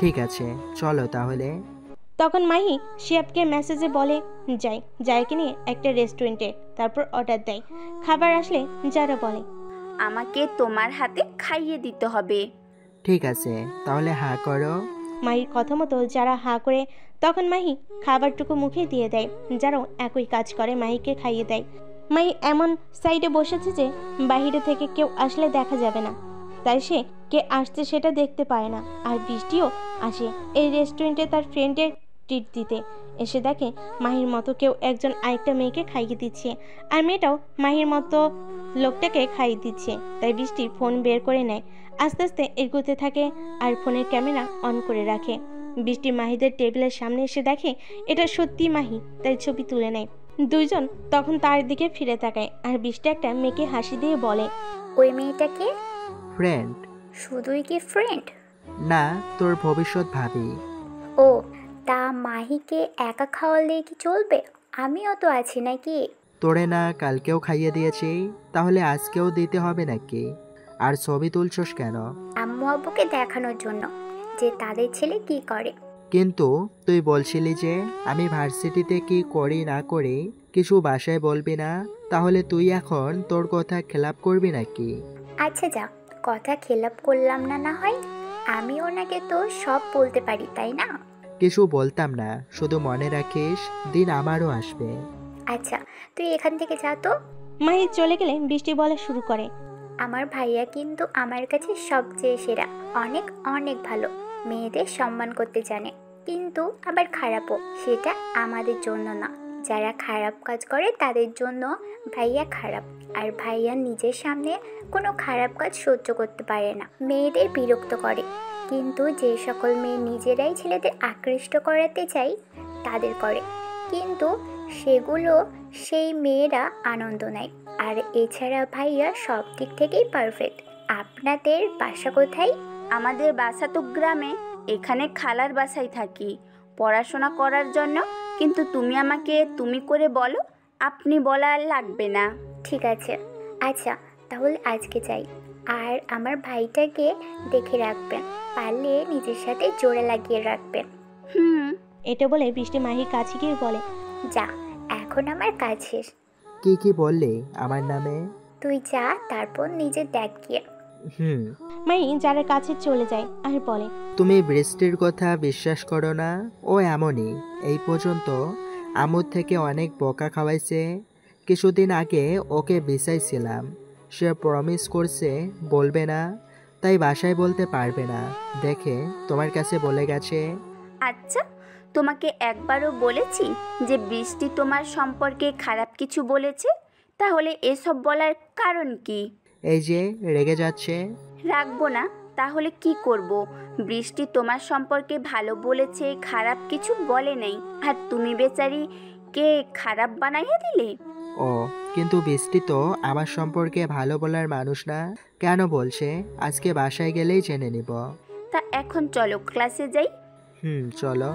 ঠিক আছে, চলো তাহলে। তখন মাহি শিহাবকে মেসেজে বলে যাইকে নিয়ে একটা রেস্টুরেন্টে, তারপর অর্ডার দেয়। খাবার আসলে যারা বলে, আমাকে তোমার হাতে খাইয়ে দিতে হবে। ঠিক আছে, তাহলে হ্যাঁ করো। মাহির কথা মতো যারা হাঁ করে তখন মাহি খাবারটুকু মুখে দিয়ে দেয়। যারাও একই কাজ করে, মাহিকে খাইয়ে দেয়। মাহি এমন সাইডে বসেছে যে বাহিরে থেকে কেউ আসলে দেখা যাবে না, তাই সে কে আসছে সেটা দেখতে পায় না। আর বৃষ্টিও আসে এই রেস্টুরেন্টে তার ফ্রেন্ডের ট্রিট দিতে। এসে দেখে মাহির মতো কেউ একজন আরেকটা মেয়েকে খাইয়ে দিচ্ছে, আর মেয়েটাও মাহির মতো লোকটাকে খাইয়ে দিচ্ছে। তাই বৃষ্টি ফোন বের করে নেয়, আস্তে আস্তে এগোতে থাকে আর ফোনের ক্যামেরা অন করে রাখে। বৃষ্টি মাহিদের টেবিলের সামনে এসে দেখে এটা সত্যি মাহি, তাই ছবি তুলে নেয়। দুইজন তখন তার দিকে ফিরে তাকায়, আর বৃষ্টি একটা মেয়েকে হাসি দিয়ে বলে, ওই মেয়েটাকে? ফ্রেন্ড। শুধুই কি ফ্রেন্ড? না, তোর ভবিষ্যৎ ভাবি। ও, তা মাহিকে একা খাওয়ালে কি চলবে? আমিও তো আছি নাকি? তোরে না কালকেও খাইয়ে দিয়েছি, তাহলে আজকেও দিতে হবে নাকি? আর ছবি তুলছস কেন? আম্মু আব্বুকে দেখানোর জন্য যে তাদের ছেলে কি করে। কিন্তু তুই বলছিলি যে আমি ভার্সিটিতে কি করি না করি কিছু বাসায় বলবি না, তাহলে তুই এখন তোর কথা খেলাপ করবি নাকি? আচ্ছা যা, কথা খেলাপ করলাম না, না হয় আমি ওনাকে তো সব বলতে পারি, তাই না? কিছু বলতাম না, শুধু মনে রাখিস দিন আমারও আসবে। আচ্ছা তুই এখান থেকে যা তো। মাহি চলে গেলে বৃষ্টি বলা শুরু করে, আমার ভাইয়া কিন্তু আমার কাছে সবচেয়ে সেরা, অনেক অনেক ভালো, মেয়েদের সম্মান করতে জানে, কিন্তু আবার খারাপও। সেটা আমাদের জন্য না, যারা খারাপ কাজ করে তাদের জন্য ভাইয়া খারাপ। আর ভাইয়া নিজের সামনে কোনো খারাপ কাজ সহ্য করতে পারে না, মেয়েদের বিরক্ত করে। কিন্তু যে সকল মেয়ে নিজেরাই ছেলেদের আকৃষ্ট করাতে চায় তাদের করে, কিন্তু সেগুলো সেই মেয়েরা আনন্দ নেয়। আর এছাড়া ভাইয়া সব দিক থেকেই পারফেক্ট। আপনাদের বাসা কোথায়? আমাদের বাসা তো গ্রামে, এখানে খালার বাসায় থাকি পড়াশোনা করার জন্য। কিন্তু তুমি আমাকে তুমি করে বলো, আপনি বলা আর লাগবে না। ঠিক আছে, আচ্ছা তাহলে আজকে যাই। আর আমার ভাইটাকে দেখে রাখবেন, পারলে নিজের সাথে জোড়া লাগিয়ে রাখবেন। এটা বলে বৃষ্টি মাহির কাছে গিয়ে বলে, যা, এখন আমার কাজ শেষ। কি বললে আমার নামে? তুই যা, তারপর নিজে দেখ গিয়ে। মাহি যারার কাছে চলে যায় আর বলে, তুমি বৃষ্টির কথা বিশ্বাস করো না? ও এমনই। এই পর্যন্ত আমুর থেকে অনেক বকা খাওয়াইছে। কিছুদিন আগে ওকে বিচাইছিলাম, সে প্রমিস করছে বলবে না, তাই বাসায় বলতে পারবে না দেখে তোমার কাছে বলে গেছে। আচ্ছা, তোমাকে একবারও বলেছি যে বৃষ্টি তোমার সম্পর্কে খারাপ কিছু বলেছে? তাহলে এসব বলার কারণ কি? এই যে রেগে যাচ্ছে। রাখবো না, তাহলে কি করব? বৃষ্টি তোমার সম্পর্কে ভালো বলেছে, খারাপ কিছু বলে নাই, আর তুমি বেচারি কে খারাপ বানাইয়া দিলে। ও, কিন্তু বৃষ্টি তো আমার সম্পর্কে ভালো বলার মানুষ না। কেন বলছে? আজকে বাসায় গেলেই জেনে নিব। তা এখন চলো ক্লাসে যাই। চলো।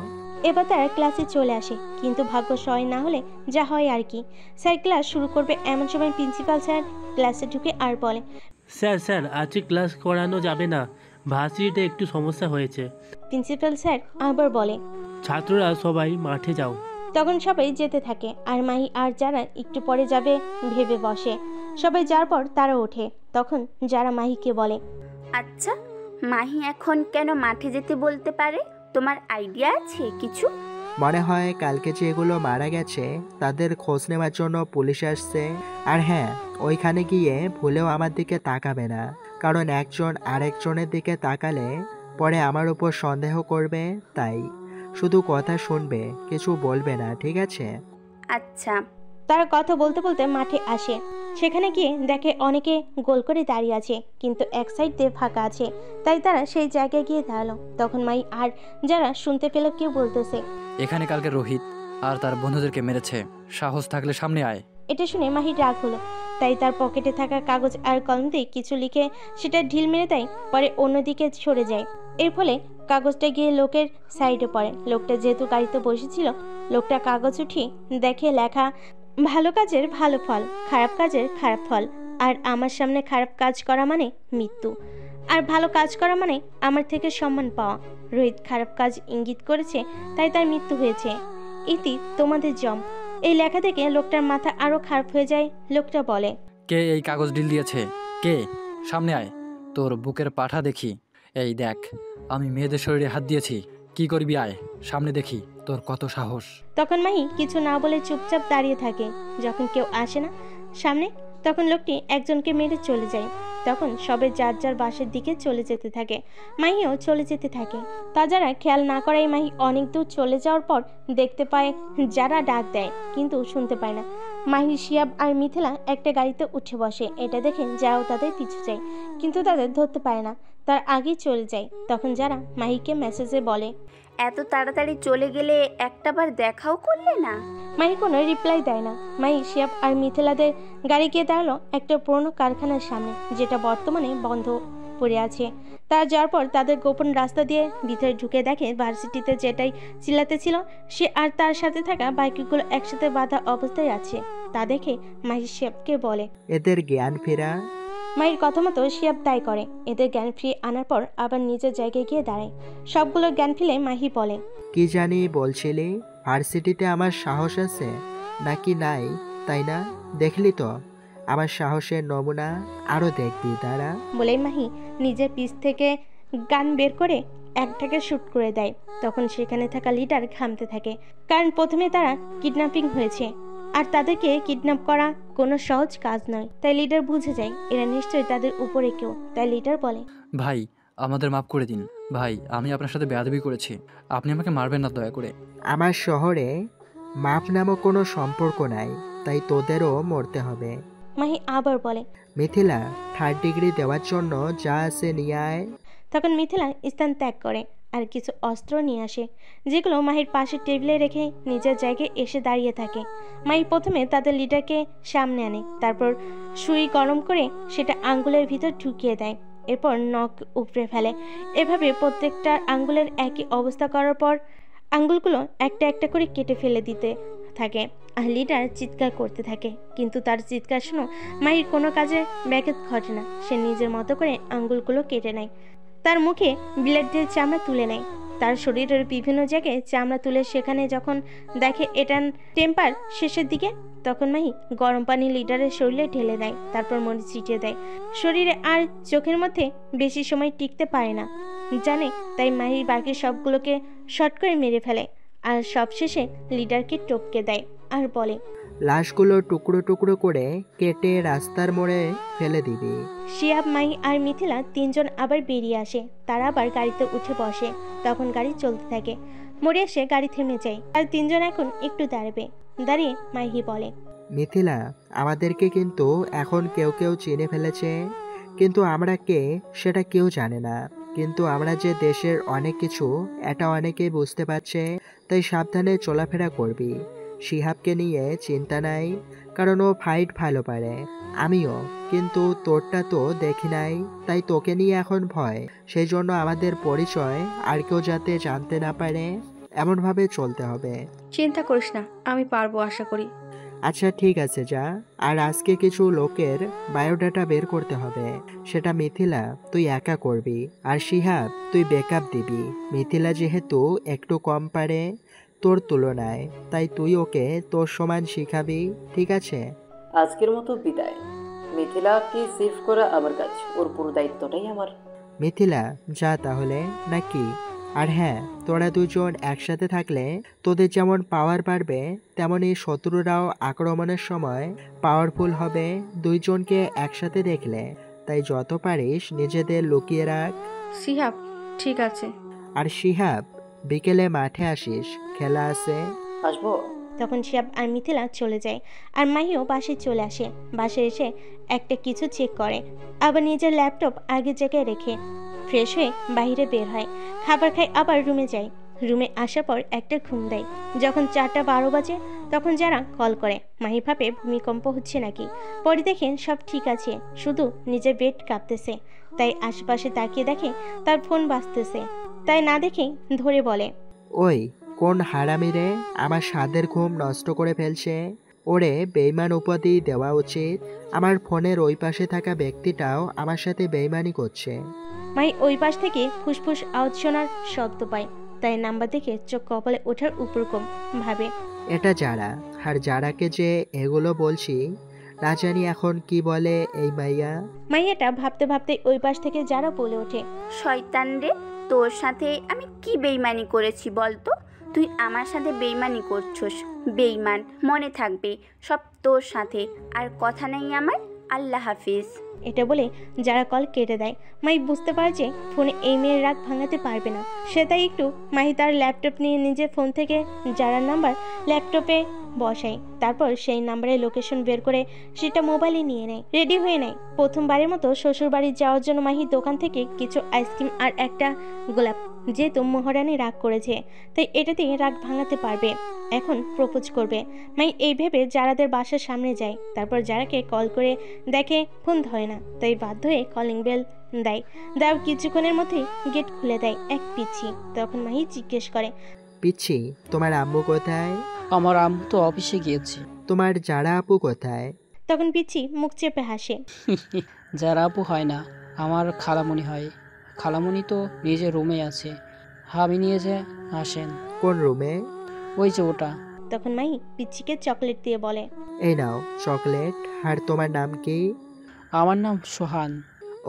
এবার তারা ক্লাসে চলে আসে, কিন্তু ভাগ্য সয় না হলে যা হয় আর কি। স্যার ক্লাস শুরু করবে এমন সময় প্রিন্সিপাল স্যার ক্লাসে ঢুকে আর বলে, স্যার আজকে ক্লাস করানো যাবে না, ভার্সিটিতে একটু সমস্যা হয়েছে। প্রিন্সিপাল স্যার আবার বলে, ছাত্ররা সবাই মাঠে যাও। তখন সবাই যেতে থাকে আর মাহি আর যারা একটু পরে যাবে ভেবে বসে। সবাই যাওয়ার পর তারা ওঠে। তখন যারা মাহিকে বলে, আচ্ছা মাহি এখন কেন মাঠে যেতে বলতে পারে? তোমার আইডিয়া আছে কিছু? মনে হয় কালকে যেগুলো মারা গেছে তাদের খোঁজ নেওয়ার জন্য পুলিশ আসছে। আর হ্যাঁ, ওইখানে গিয়ে ভুলেও আমার দিকে তাকাবে না, কারণ একজন আরেকজনের দিকে তাকালে পরে আমার উপর সন্দেহ করবে। তাই শুধু কথা শুনবে, কিছু বলবে না, ঠিক আছে? আচ্ছা। তারা কথা বলতে বলতে মাঠে আসে। সেখানে গিয়ে দেখে অনেকে গোল করে দাঁড়িয়ে আছে, কিন্তু এক সাইড দিয়ে ফাঁকা আছে, তাই তারা সেই জায়গায় গিয়ে দাঁড়ালো। তখন মাই আর যারা শুনতে পেল কেউ বলতেছে, এখানে কালকে রোহিত আর তার বন্ধুদেরকে মেরেছে, সাহস থাকলে সামনে আয়। এটা শুনে মাহির রাগ হলো, তাই তার পকেটে থাকা কাগজ আর কলম দিয়ে কিছু লিখে সেটা ঢিল মেরে দেয়, পরে অন্যদিকে সরে যায়। এর ফলে কাগজটা গিয়ে লোকের সাইডে পড়ে। লোকটা যেহেতু গাড়িতে বসেছিল, লোকটা কাগজ উঠিয়ে দেখে লেখা, ভালো কাজের ভালো ফল, খারাপ কাজের খারাপ ফল, আর আমার সামনে খারাপ কাজ করা মানে মৃত্যু, আর ভালো কাজ করা মানে আমার থেকে সম্মান পাওয়া। রোহিত খারাপ কাজ ইঙ্গিত করেছে, তাই তার মৃত্যু হয়েছে। ইতি তোমাদের জম। এই লেখা থেকে লোকটার মাথা আরো খারাপ হয়ে যায়। লোকটা বলে, কে এই কাগজ ঢিল দিয়েছে? কে? সামনে আয়, তোর বুকের পাঠা দেখি। এই দেখ, আমি মেয়েদের শরীরে হাত দিয়েছি, কি করবি? আয় সামনে দেখি তোর কত সাহস। তখন মাহি কিছু না বলে চুপচাপ দাঁড়িয়ে থাকে। যখন কেউ আসে না সামনে, তখন লোকটি একজনকে মেরে চলে যায়। তখন সবে যার যার বাসের দিকে চলে যেতে থাকে। মাহিও চলে যেতে থাকে। তা যারা খেয়াল না করাই মাহি অনেক দূর চলে যাওয়ার পর দেখতে পায় যারা ডাক দেয়, কিন্তু শুনতে পায় না। মাহি, শিয়াব আর মিথিলা একটা গাড়িতে উঠে বসে। এটা দেখে যারাও তাদের পিছু যায়, কিন্তু তাদের ধরতে পারে না, তার আগেই চলে যায়। তখন যারা মাহিকে মেসেজে বলে, এত তাড়াতাড়ি চলে গেলে একটাবার দেখাও করলে না। মাহি কোনো রিপ্লাই দেয় না। মাহি, শিয়াব আর মিথিলাদের গাড়ি গিয়ে দাঁড়ালো একটা পুরনো কারখানার সামনে, যেটা বর্তমানে বন্ধ পড়ে আছে। তার যাওয়ার পর তাদের গোপন রাস্তা দিয়ে ভিতরে ঢুকে দেখে ভার্সিটিতে যেটাই চিল্লাতে ছিল সে আর তার সাথে থাকা বাইকগুলো একসাথে বাঁধা অবস্থায় আছে। তা দেখে মাহি শিয়াবকে বলে, এদের জ্ঞান ফেরা। মায়ের কথা মতো শিয়াব তাই করে। এদের জ্ঞান ফিরিয়ে আনার পর আবার নিজের জায়গায় গিয়ে দাঁড়ায়। সবগুলো জ্ঞান ফিরে মাহি বলে, কি জানি বলছিলি, ভার্সিটিতে আমার সাহস আছে নাকি নাই, তাই না? দেখলি তো আমার সাহসের নমুনা, আরো দেখবি দাঁড়া। বলেই মাহি নিজের পিস থেকে গান বের করে একটাকে শুট করে দেয়। তখন সেখানে থাকা লিডার ঘামতে থাকে, কারণ প্রথমে তারা কিডন্যাপিং হয়েছে, আর তাদেরকে কিডন্যাপ করা কোনো সহজ কাজ নয়। তাই লিডার বুঝে যায় এরা নিশ্চয়ই তাদের উপরে কেউ। তাই লিডার বলে, ভাই আমাদের মাফ করে দিন ভাই, আমি আপনার সাথে বেয়াদবি করেছি, আপনি আমাকে মারবেন না দয়া করে। আমার শহরে মাপ নামক কোনো সম্পর্ক নাই, তাই তোদেরও মরতে হবে। মাহি আবার বলে, মিথিলা 3rd ডিগ্রি দেওয়ার জন্য যা আছে নিয়ে আয়। তখন মিথিলা স্থান ত্যাগ করে আর কিছু অস্ত্র নিয়ে আসে, যেগুলো মাহির পাশের টেবিলে রেখে নিজের জায়গায় এসে দাঁড়িয়ে থাকে। মাহি প্রথমে তাদের লিডারকে সামনে আনে, তারপর সুই গরম করে সেটা আঙ্গুলের ভিতর ঢুকিয়ে দেয়, এরপর নখ উপড়ে ফেলে। এভাবে প্রত্যেকটা আঙ্গুলের একই অবস্থা করার পর আঙ্গুলগুলো একটা একটা করে কেটে ফেলে দিতে থাকে আর লিডার চিৎকার করতে থাকে। কিন্তু তার চিৎকার শুনো মাহির কোনো কাজে ব্যাঘাত ঘটে না। সে নিজের মতো করে আঙ্গুলগুলো কেটে নেয়, তার মুখে ব্লেড দিয়ে চামড়া তুলে নেয়, তার শরীরের বিভিন্ন জায়গায় চামড়া তুলে সেখানে যখন দেখে এটা টেম্পার শেষের দিকে, তখন মাহি গরম পানি লিডারের শরীরে ঢেলে দেয়, তারপর মরিচ ছিটিয়ে দেয়। শরীরে আর চোখের মধ্যে বেশি সময় টিকতে পারে না জানে, তাই মাহি বাকি সবগুলোকে শর্ট করে মেরে ফেলে আর সবশেষে লিডারকে টপকে দেয় আর বলে, লাশগুলো টুকরো টুকরো করে কেটে রাস্তার মোড়ে ফেলে দিবি। শিহাব, মাহি আর মিথিলা তিনজন আবার বেরিয়ে আসে। তারা আবার গাড়িতে উঠে বসে। তখন গাড়ি চলতে থাকে। মোড়ে এসে গাড়ি থেমে যায় আর তিনজন এখন একটু দাঁড়াবে। দাঁড়িয়ে মাহি বলে, মিথিলা, আমাদেরকে কিন্তু এখন কেউ কেউ চিনে ফেলেছে, কিন্তু আমরা কে সেটা কেউ জানে না। কিন্তু আমরা যে দেশের অনেক কিছু এটা অনেকেই বুঝতে পারছে, তাই সাবধানে চলাফেরা করবি। শিহাবকে নিয়ে চিন্তা নাই, কারণ ও ফাইট ভালো পারে, আমিও, কিন্তু তোরটা তো দেখি নাই, তাই তোকে নিয়ে এখন ভয়। সেই জন্য আমাদের পরিচয় আর কেউ যাতে জানতে না পারে এমনভাবে চলতে হবে। চিন্তা করিস না, আমি পারবো আশা করি। আচ্ছা ঠিক আছে, যা। আর আজকে কিছু লোকের বায়োডাটা বের করতে হবে, সেটা মিথিলা তুই একা করবি, আর শিহাব তুই ব্যাকআপ দিবি। মিথিলা যেহেতু একটু কম পারে তোর তুলনায়, তাই তুই ওকে তোর সমান শিখাবি, ঠিক আছে? আজকের মতো বিদায়। মিথিলাকে সেভ করা আমার কাজ, ওর পুরো দায়িত্বটাই আমার। মিথিলা, যা তাহলে, নাকি? আর হ্যাঁ, তোরা দুজন একসাথে থাকলে তোদের যেমন পাওয়ার বাড়বে, তেমনই শত্রুরাও আক্রমণের সময় পাওয়ারফুল হবে দুইজনকে একসাথে দেখলে। তাই যত পারিস নিজেদের লুকিয়ে রাখ। শিহাব, ঠিক আছে। আর শিহাব, বিকেলে মাঠে আসিস, খেলা আছে। আসবো। তখন শিহাব আর মিথিলা চলে যায় আর মাহিও বাসে চলে আসে। বাসে এসে একটা কিছু চেক করে, আবার নিজের ল্যাপটপ আগের জায়গায় রেখে ফ্রেশ হয়ে বাইরে বের হয়, খাবার খায়, আবার রুমে যায়। রুমে আসার পর একটা ঘুম দেয়। যখন 4:12 বাজে তখন যারা কল করে। মাহি ভাবে ভূমিকম্প হচ্ছে নাকি, পরে দেখে সব ঠিক আছে, শুধু নিজের বেড কাঁপতেছে। তাই আশেপাশে তাকিয়ে দেখে তার ফোন বাজতেছে, তাই না দেখে ধরে বলে, ওই কোন হারামি রে আমার স্বাদের ঘুম নষ্ট করে ফেলছে? ওরে বেইমান উপাধি দেওয়া উচিত। আমার ফোনের ওই পাশে থাকা ব্যক্তিটাও আমার সাথে বেইমানি করছে। মাহি ওই পাশ থেকে ফুসফুস আওয়াজ শোনার শব্দ পায়, তাই নাম্বার দেখে চোখ কপালে ওঠার উপরকম ভাবে, এটা যারা। আর যারাকে যে এগুলো বলছি, না জানি এখন কি বলে এই মাইয়া। মাইয়াটা ভাবতে ভাবতে ওই পাশ থেকে যারা বলে ওঠে, শয়তান রে, তোর সাথে আমি কি বেইমানি করেছি বলতো? তুই আমার সাথে বেইমানি করছস, বেইমান। মনে থাকবে সব তোর সাথে, আর কথা নেই আমার। আল্লাহ হাফিজ। এটা বলে যারা কল কেটে দেয়। মাহি বুঝতে পারে যে ফোনে এই মেয়ের রাগ ভাঙাতে পারবে না, সে তাই একটু মাহি তার ল্যাপটপ নিয়ে নিজের ফোন থেকে যারার নাম্বার ল্যাপটপে বসায়, তারপর সেই নাম্বারের লোকেশন বের করে সেটা মোবাইলে নিয়ে নেয়, রেডি হয়ে নেয়। প্রথমবারের মতো শ্বশুর বাড়ি যাওয়ার জন্য মাহি দোকান থেকে কিছু আইসক্রিম আর একটা গোলাপ, যেহেতু মহারানী রাগ করেছে তাই এটাতেই রাগ ভাঙাতে পারবে, এখন প্রপোজ করবে। মাহি এই ভেবে যারাদের বাসার সামনে যায়। তারপর যারাকে কল করে দেখে ফোন ধরে না, তাই বাধ্য হয়ে কলিং বেল দেয়। দাও কিছুক্ষণের মধ্যেই গেট খুলে দেয় এক পিচ্ছি। তখন মাহি জিজ্ঞেস করে, পিচ্ছি, তোমার আম্মু কোথায়? আমার আম্মু তো অফিসে গিয়েছে। তোমার যারা আপু কোথায়? তখন পিচ্ছি মুখ চেপে হাসে, যারা আপু হয় না, আমার খালামণি হয়। খালামণি তো নিজের রুমে আছে, আমি নিয়ে যে আসেন। কোন রুমে? ওই যে ওটা। তখন মাহি পিচ্ছিকে চকলেট দিয়ে বলে, এই নাও চকলেট। আর তোমার নাম কি? আমার নাম সোহান।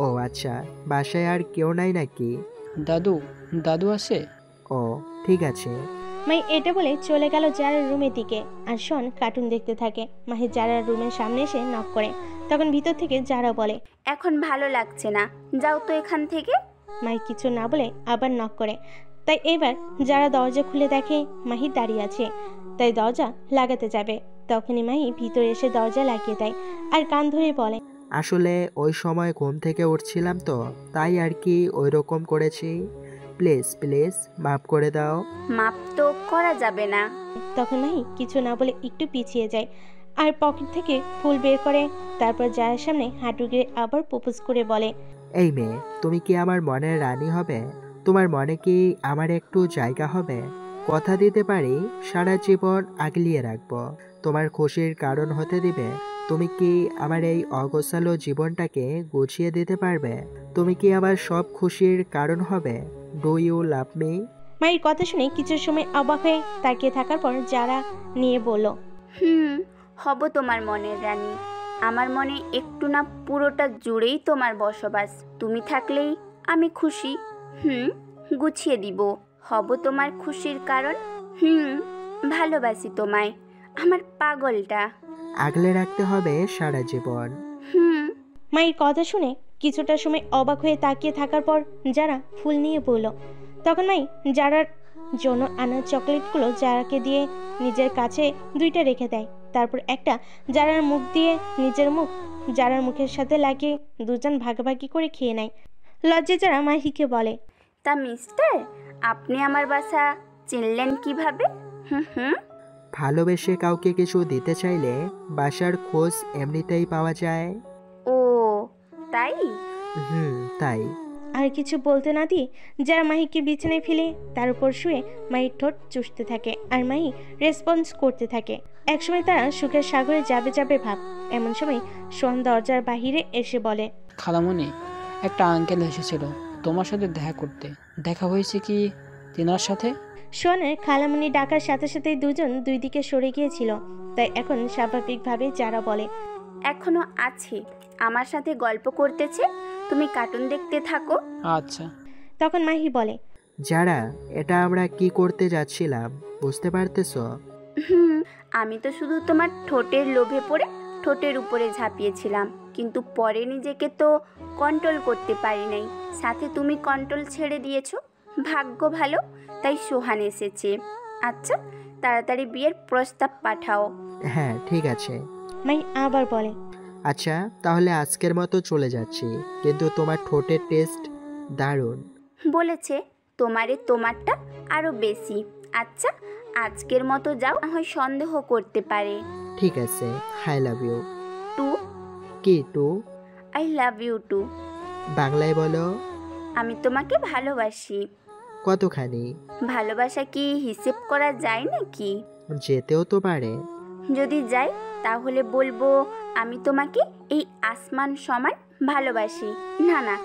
ও আচ্ছা, বাসায় আর কেউ নাই নাকি? দাদু, দাদু আছে। ও ঠিক আছে। মাহি এটা বলে চলে গেল যারার রুমের দিকে, আর শোন কার্টুন দেখতে থাকে। মাহি যারার রুমের সামনে এসে নক করে। তখন ভিতর থেকে যারা বলে, এখন ভালো লাগছে না, যাও তো এখান থেকে। মাহি কিছু না বলে আবার নক করে। তাই এবার যারা দরজা খুলে দেখে মাহি দাঁড়িয়ে আছে, তাই দরজা লাগাতে যাবে। তখনই মাহি ভিতরে এসে দরজা লাগিয়ে দেয় আর কান ধরে বলে, আসলে ওই সময় ঘুম থেকে উঠছিলাম তো, তাই আর কি ওই রকম করেছি। প্লিজ প্লিজ মাফ করে দাও। মাপ তো করা যাবে না। তখন মাহি কিছু না বলে একটু পিছিয়ে যায় আর পকেট থেকে ফুল বের করে, তারপর যার সামনে হাঁটু গেড়ে আবার প্রপোজ করে বলে, এই মেয়ে, তুমি কি আমার মনের রানী হবে? তোমার মনে কি আমার একটু জায়গা হবে? কথা দিতে পারি সারা জীবন আগলিয়ে রাখবো, তোমার খুশির কারণ হতে দিবে। তুমি কি আমার এই অগোছালো জীবনটাকে গুছিয়ে দিতে পারবে? তুমি কি আমার সব খুশির কারণ হবে? Do you love me? মায়ের কথা শুনে কিছু সময় অবাক হয়ে তাকিয়ে থাকার পর যারা নিয়ে বলল, হব তোমার মনের রানী। আমার মনে একটু না পুরোটা জুড়েই তোমার বসবাস। তুমি থাকলেই আমি খুশি। গুছিয়ে দিব। হব তোমার খুশির কারণ। ভালোবাসি তোমায়, আমার পাগলটা। আগলে রাখতে হবে সারা জীবন। মায়ের কথা শুনে কিছুটা সময় অবাক হয়ে তাকিয়ে থাকার পর যারা ফুল নিয়ে বলল। তখন মাই যারার জন্য আনা চকলেটগুলো যারাকে দিয়ে নিজের কাছে 2টা রেখে দেয়, তারপর একটা যারার মুখ দিয়ে নিজের মুখ যারার মুখের সাথে লাগিয়ে দুজন ভাগাভাগি করে খেয়ে নেয়। লজ্জা যারা মাহিকে বলে, তা মিস্টার, আপনি আমার বাসা চিনলেন কিভাবে? ভালোবেসে কাউকে কিছু দিতে চাইলে বাসার খোঁজ এমনিতেই পাওয়া যায়। ও তাই? তাই। আর কিছু বলতে না দিয়ে যারা মাহিকে বিছানায় ফেলে তার উপর শুয়ে মাহির ঠোঁট চুষতে থাকে আর মাহি রেসপন্স করতে থাকে। একসময় তারা সুখের সাগরে যাবে যাবে ভাব। এমন সময় সোহান দরজার বাহিরে এসে বলে, খালামণি, একটা আঙ্কেল এসেছিল তোমার সাথে দেখা করতে। দেখা হয়েছে কি তিনার সাথে? সোহানের খালামণি ডাকার সাথে সাথেই দুজন দুই দিকে সরে গিয়েছিল, তাই এখন স্বাভাবিকভাবে যারা বলে, এখনো আছে, আমার সাথে গল্প করতেছে, তুমি কার্টুন দেখতে থাকো। আচ্ছা। তখন মাহি বলে, যারা এটা আমরা কি করতে যাচ্ছিলাম বুঝতে পারতেছো? আমি তো শুধু তোমার ঠোঁটের লোভে পড়ে ঠোঁটের উপরে ঝাঁপিয়েছিলাম, কিন্তু পরে নিজেকে তো কন্ট্রোল করতে পারি নাই। সাথে তুমি কন্ট্রোল ছেড়ে দিয়েছো। ভাগ্য ভালো তাই সোহান এসেছে। আচ্ছা, তাড়াতাড়ি বিয়ের প্রস্তাব পাঠাও। হ্যাঁ ঠিক আছে। মাহি আবার বলে, আচ্ছা তাহলে আজকের মতো চলে যাচ্ছি, কিন্তু তোমার ঠোঁটের টেস্ট দারুণ। বলেছে তোমারটা আরো বেশি। আচ্ছা আজকের মতো যাও, হয় সন্দেহ করতে পারে। ঠিক আছে। I love you too. কি too? I love you too. বাংলায় বলো। আমি তোমাকে ভালোবাসি। কতখানি? ভালোবাসা কি হিসেব করা যায় নাকি? যেতেও তো পারে। যদি যাই তাহলে বলবো আমি তোমাকে এই আসমান সমান ভালোবাসি। না না,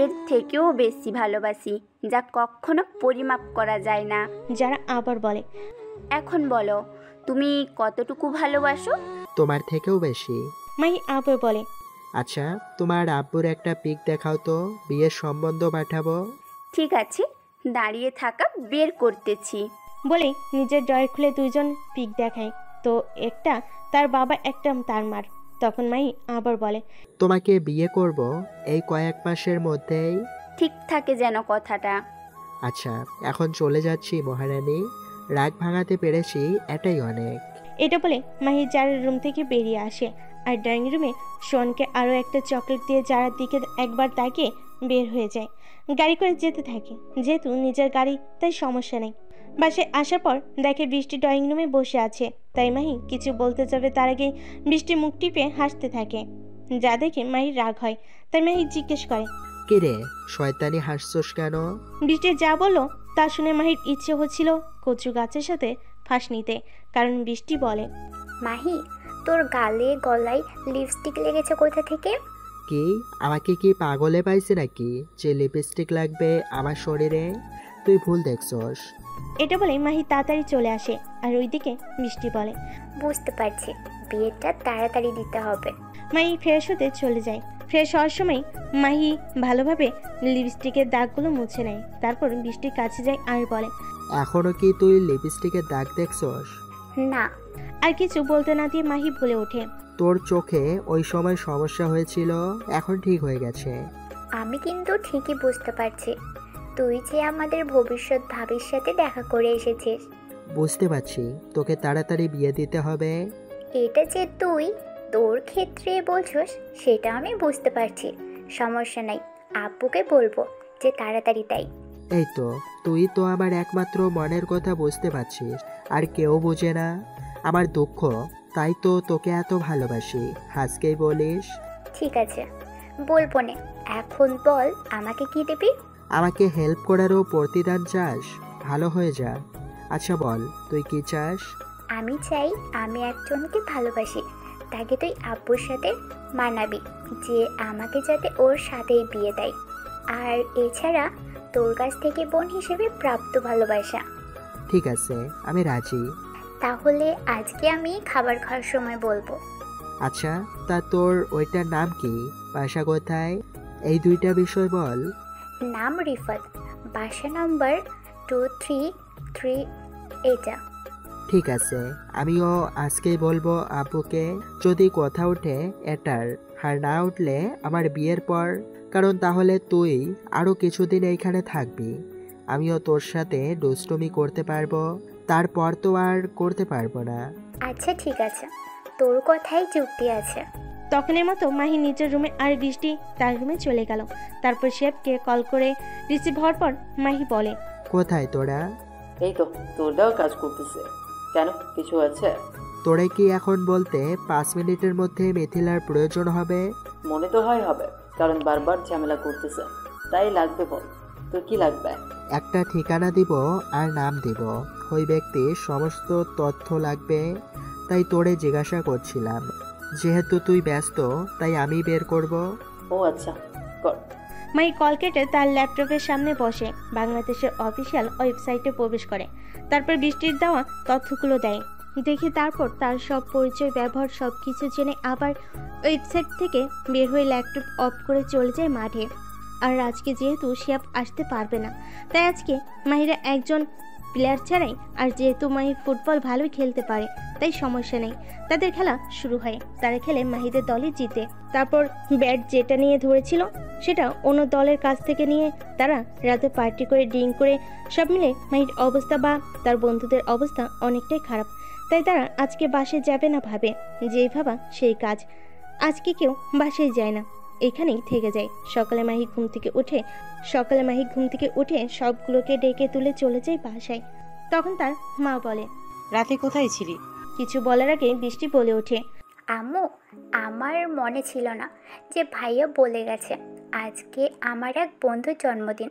এর থেকেও বেশি ভালোবাসি, যা কখনো পরিমাপ করা যায় না। যারা আবার বলে, এখন বলো তুমি কতটুকু ভালোবাসো? তোমার থেকেও বেশি। মাহি আবার বলে, আচ্ছা তোমার আব্বুর একটা পিক দেখাও তো, বিয়ের সম্বন্ধ পাঠাবো। ঠিক আছে, দাঁড়িয়ে থাকা বের করতেছি। বলে নিজের ড্রয়ার খুলে দুজন পিক দেখায়, তো একটা তার বাবা একটা তার মার। তখন মাহি আবার বলে, তোমাকে বিয়ে করব এই কয়েক মাসের মধ্যেই। ঠিক থাকে যেন কথাটা। আচ্ছা এখন চলে যাচ্ছি মহারানী, রাগ ভাঙাতে পেরেছি এটাই অনেক। এটা বলে মাহি যারার রুম থেকে বেরিয়ে আসে আর ড্রয়িং রুমে সোহানকে আরও একটা চকলেট দিয়ে যারার দিকে একবার তাকিয়ে বের হয়ে যায়। গাড়ি করে যেতে থাকে, যেহেতু নিজের গাড়ি তাই সমস্যা নেই। বাসায় আসার পর দেখে বৃষ্টি ড্রয়িং রুমে বসে আছে, তাই মাহি কিছু বলতে যাবে তার আগেই বৃষ্টি মুখ টিপে হাসতে থাকে। যা দেখে মাহির রাগ হয়, তাই মাহি জিজ্ঞেস করে, কি রে শয়তানি হাসছোস কেন? বৃষ্টি যা বলল তা শুনে মাহির ইচ্ছে হচ্ছিল কচু গাছের সাথে ফাঁস নিতে, কারণ বৃষ্টি বলে, মাহি তোর গালে গলায় লিপস্টিক লেগেছে কোথা থেকে? কি আমাকে কি পাগলে পাইছে নাকি যে লিপস্টিক লাগবে আমার শরীরে? তুই ভুল দেখছস। এটা বলে মাহি তাড়াতাড়ি চলে আসে আর ওইদিকে বৃষ্টি বলে, বুঝতে পারছি, বিয়েটা তাড়াতাড়ি দিতে হবে। মাহি ফ্রেশ হতে চলে যায়। ফ্রেশ হওয়ার সময় মাহি ভালোভাবে লিপস্টিকের দাগগুলো মুছে নেয়, তারপর বৃষ্টির কাছে যায় আর বলে, এখনো কি তুই লিপস্টিকের দাগ দেখছস? না। আর কিছু বলতে না দিয়ে মাহি বলে ওঠে, তোর চোখে ওই সময় সমস্যা হয়েছিল, এখন ঠিক হয়ে গেছে। আমি কিন্তু ঠিকই বুঝতে পারছি, তুই যে আমাদের ভবিষ্যৎ ভাবির সাথে দেখা করে এসেছিস। বুঝতে পারছি তোকে তাড়াতাড়ি বিয়ে দিতে হবে, এটা যে তুই তোর ক্ষেত্রে বলছস সেটা আমি বুঝতে পারছি, সমস্যা নাই। আব্বুকে বলবো যে তাড়াতাড়ি তাই। এই তো, তুই তো আমার একমাত্র মনের কথা বুঝতে পারছিস, আর কেউ বোঝে না আমার দুঃখ, তাই তো তোকে এত ভালোবাসি। আজকেই বলিস? ঠিক আছে, বলবো নে। এখন বল আমাকে কি দিবি? আমাকে হেল্প করারও প্রতিদান চাস? ভালো হয়ে যা। আচ্ছা বল, তুই কি চাস? আমি চাই আমি একজনকে ভালোবাসি, তাকে তুই আব্বুর সাথে মানাবি যে আমাকে যাতে ওর সাথেই বিয়ে দেয়। আর এছাড়া তোর কাছ থেকে বোন হিসেবে প্রাপ্ত ভালোবাসা। ঠিক আছে, আমি রাজি। তাহলে আজকে আমি খাবার খাওয়ার সময় বলবো। আচ্ছা, তা তোর ওইটার নাম কি, বাসা কোথায়, এই দুইটা বিষয় বল। নাম রিফাত, বাসা নাম্বার 233 এটা। ঠিক আছে, আমিও আজকেই বলবো আব্বুকে। যদি কথা ওঠে এটার, আর না উঠলে আমার বিয়ের পর, কারণ তাহলে তুই আরো কিছুদিন এইখানে থাকবি, আমিও তোর সাথে দুষ্টুমি করতে পারবো, তারপর তো আর করতে পারবো না। আচ্ছা ঠিক আছে, তোর কথাই যুক্তি আছে। তখনের মতো মাহি নিজের রুমে আর বৃষ্টি তার রুমে চলে গেল। তারপর শিহাবকে কল করে রিসিভ হওয়ার পর মাহি বলে, কোথায় তোরা? এই তো তোরটাও কাজ করতেছে। কেন, কিছু আছে? তোরে কি এখন বলতে 5 মিনিটের মধ্যে মিথিলার প্রয়োজন হবে? মনে তো হয় হবে, কারণ বারবার ঝামেলা করতেছে, তাই লাগবে। বল তোর কি লাগবে? একটা ঠিকানা দিব আর নাম দিব, ওই ব্যক্তির সমস্ত তথ্য লাগবে, তাই তোরে জিজ্ঞাসা করছিলাম। যেহেতু তুই ব্যস্ত তাই আমি বের করব। ও আচ্ছা, কর। মাহি কল কেটে তার ল্যাপটপের সামনে বসে বাংলাদেশের অফিসিয়াল ওয়েবসাইটে প্রবেশ করে। তারপর বৃষ্টির দেওয়া তথ্যগুলো দেয় দেখে তারপর তার সব পরিচয় ব্যবহার সব কিছু জেনে আবার ওয়েবসাইট থেকে বের হয়ে ল্যাপটপ অফ করে চলে যায় মাঠে। আর আজকে যেহেতু শিহাব আসতে পারবে না, তাই আজকে মাহিরা একজন প্লেয়ার ছাড়াই, আর যেহেতু মাহি ফুটবল ভালোই খেলতে পারে তাই সমস্যা নেই, তাদের খেলা শুরু হয়। তারা খেলে মাহিদের দলই জিতে। তারপর ব্যাট যেটা নিয়ে ধরেছিল সেটা অন্য দলের কাছ থেকে নিয়ে তারা রাতে পার্টি করে ড্রিঙ্ক করে সব মিলে মাহির অবস্থা বা তার বন্ধুদের অবস্থা অনেকটাই খারাপ, তাই তারা আজকে বাসে যাবে না, ভাবে যেই ভাবা সেই কাজ। আজকে কেউ বাসায় যায় না, এখানেই থেকে যায়। সকালে মাহি ঘুম থেকে উঠে সবগুলোকে ডেকে তুলে চলে যায় বাসায়। তখন তার মা বলে, রাতে কোথায় ছিলি? কিছু বলার আগে বৃষ্টি বলে ওঠে, আম্মু, আমার মনে ছিল না যে ভাইয়া বলে গেছে আজকে আমার এক বন্ধুর জন্মদিন,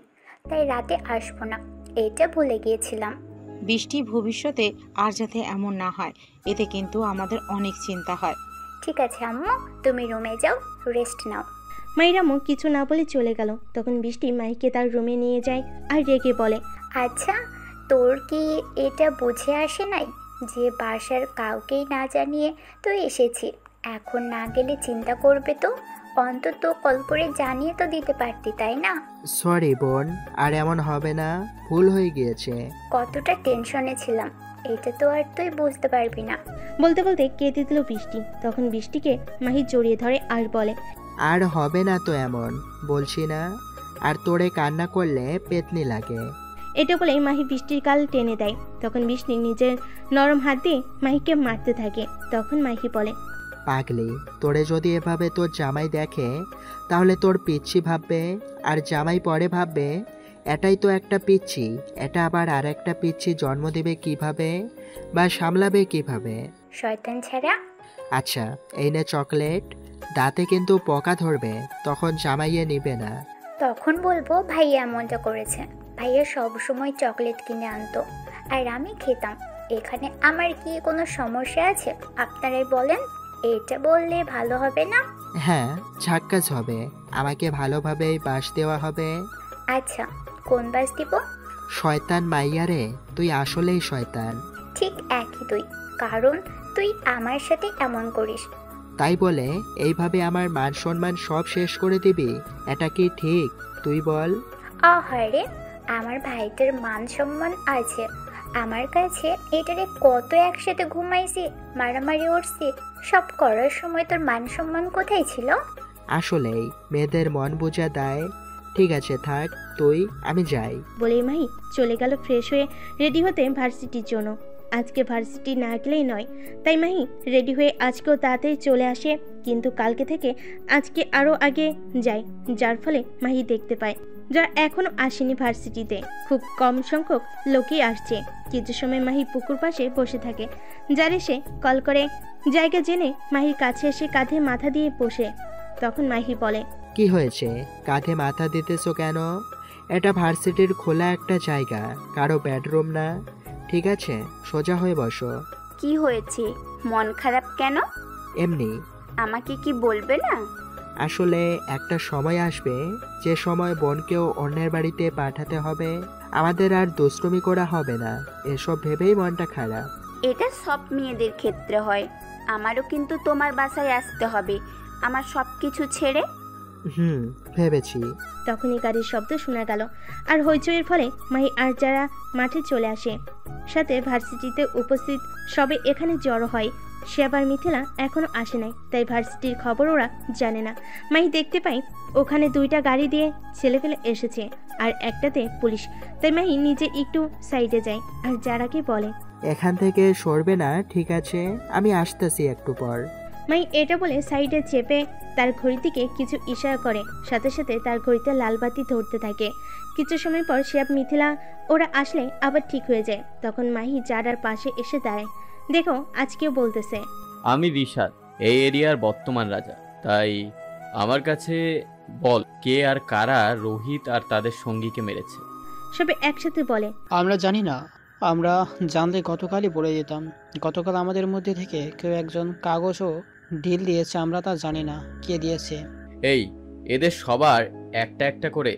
তাই রাতে আসবো না, এটা ভুলে গিয়েছিলাম। বৃষ্টি, ভবিষ্যতে আর যাতে এমন না হয়, এতে কিন্তু আমাদের অনেক চিন্তা হয়। ঠিক আছে আম্মু, তুমি রুমে যাও, রেস্ট নাও। মাহির আম্মু কিছু না বলে চলে গেল। তখন বৃষ্টি মাহিকে তার রুমে নিয়ে যায় আর রেগে বলে, আচ্ছা তোর কি এটা বুঝে আসে নাই যে বাসার কাউকেই না জানিয়ে তুই এসেছি, এখন না গেলে চিন্তা করবে তো, অন্তত কল করে জানিয়ে তো দিতে পারতি, তাই না? সরি বোন, আর এমন হবে না, ভুল হয়ে গিয়েছে। কতটা টেনশনে ছিলাম এটা তো আর তুই বুঝতে পারবি না। বলতে বলতে কেঁদে দিল বৃষ্টি। তখন বৃষ্টিকে মাহি জড়িয়ে ধরে আর বলে, আর হবে না তো এমন, বলছি না, আর তোরে কান্না করলে পেতনি লাগে। এটা বলেই মাহি বৃষ্টির গাল টেনে দেয়। তখন বৃষ্টি নিজের নরম হাত দিয়ে মাহিকে মারতে থাকে। তখন মাহি বলে, পাগলি, তোরে যদি এভাবে তোর জামাই দেখে তাহলে তোর পিচ্ছি ভাববে, আর জামাই পরে ভাববে এটাই তো একটা পিচ্ছি, এটা আবার আর একটা পিচ্ছি জন্ম দেবে কিভাবে বা সামলাবে কিভাবে? শয়তান ছাড়া। আচ্ছা এই নে চকলেট, দাঁতে কিন্তু পোকা ধরবে, তখন জামাইয়ে নিবে না। তখন বলবো ভাইয়া মজা করেছে, ভাইয়া সব সময় চকলেট কিনে আনতো আর আমি খেতাম, এখানে আমার কি কোনো সমস্যা আছে আপনারাই বলেন? এটা বললে ভালো হবে না? হ্যাঁ, ঝাক্কাস হবে, আমাকে ভালোভাবেই বাস দেওয়া হবে। আচ্ছা, কোন বাস দিব? শয়তান মাইয়ারে, তুই আসলেই শয়তান। ঠিক একই তুই, কারণ তুই আমার সাথে এমন করিস। তাই বলে এইভাবে আমার মান সম্মান সব শেষ করে দিবি? এটা কি ঠিক? তুই বল। আহারে, আমার ভাইটার মান সম্মান আছে, আমার কাছে এটারে কত একসাথে ঘুমাইছি, মারামারি উঠছি, সব করার সময় তোর মান সম্মান কোথায় ছিল? আসলেই মেয়েদের মন বোঝা দেয়। ঠিক আছে থাক তুই, আমি যাই। বলেই মাহি চলে গেল ফ্রেশ হয়ে রেডি হতে ভার্সিটির জন্য। আজকে ভার্সিটি না গেলেই নয়। তাই মাহি রেডি হয়ে আজকেও তাড়াতাড়ি চলে আসে, কিন্তু কালকে থেকে আজকে আরও আগে যায়, যার ফলে মাহি দেখতে পায় যারা এখনও আসেনি ভার্সিটিতে। খুব কম সংখ্যক লোকই আসছে। কিছু সময় মাহি পুকুর পাশে বসে থাকে। যার এসে কল করে জায়গা জেনে মাহির কাছে এসে কাঁধে মাথা দিয়ে বসে। তখন মাহি বলে, কি হয়েছে? কাঁধে মাথা দিতেছো কেন? এটা ভার্সিটির খোলা একটা জায়গা, কারো বেডরুম না। ঠিক আছে, সোজা হয়ে বসো। কি হয়েছে? মন খারাপ কেন? এমনি। আমাকে কি বলবে না? আসলে একটা সময় আসবে যে সময় বোনকেও অন্যের বাড়িতে পাঠাতে হবে, আমাদের আর দুষ্টুমি করা হবে না। এসব ভেবেই মনটা খারাপ। এটা সব মেয়েদের ক্ষেত্রে হয়। আমারও কিন্তু তোমার বাসায় আসতে হবে, আমার সব কিছু ছেড়ে। ভেবেছি। তখনই গাড়ির শব্দ শোনা গেল, আর হইচইয়ের ফলে মাহি আর যারা মাঠে চলে আসে। সাথে ভার্সিটিতে উপস্থিত সবে এখানে জড়ো হয়। সে আবার মিথিলা এখনো আসে নাই, তাই ভার্সিটির খবর ওরা জানে না। মাহি দেখতে পাই ওখানে 2টা গাড়ি দিয়ে ছেলেপেলে এসেছে, আর একটাতে পুলিশ। তাই মাহি নিজে একটু সাইডে যায় আর যারাকে বলে, এখান থেকে সরবে না, ঠিক আছে? আমি আসতেছি একটু পর। মাহি এটা বলে সাইডে চেপে তার ঘড়ির দিকে কিছু ইশারা করে। সাথে সাথে তার ঘড়িতে লাল বাতি ধরতে থাকে। কিছু সময় পর শিহাব মিথিলা ওরা আসলে আবার ঠিক হয়ে যায়। তখন মাহি জারার পাশে এসে দাঁড়ায়। দেখো, আজকেও বলতেছে, আমি রিশাদ, এই এরিয়ার বর্তমান রাজা। তাই আমার কাছে বল, কে আর কারা রোহিত আর তাদের সঙ্গীকে মেরেছে? সবে একসাথে বলে, আমরা জানি না। আমরা জানলে গতকালই বলে দিতাম। গতকাল আমাদের মধ্যে থেকে কেউ একজন কাগজও ঢিল দিয়েছে, আমরা তা জানি না কে দিয়েছে। এই, এদের সবার একটা একটা করে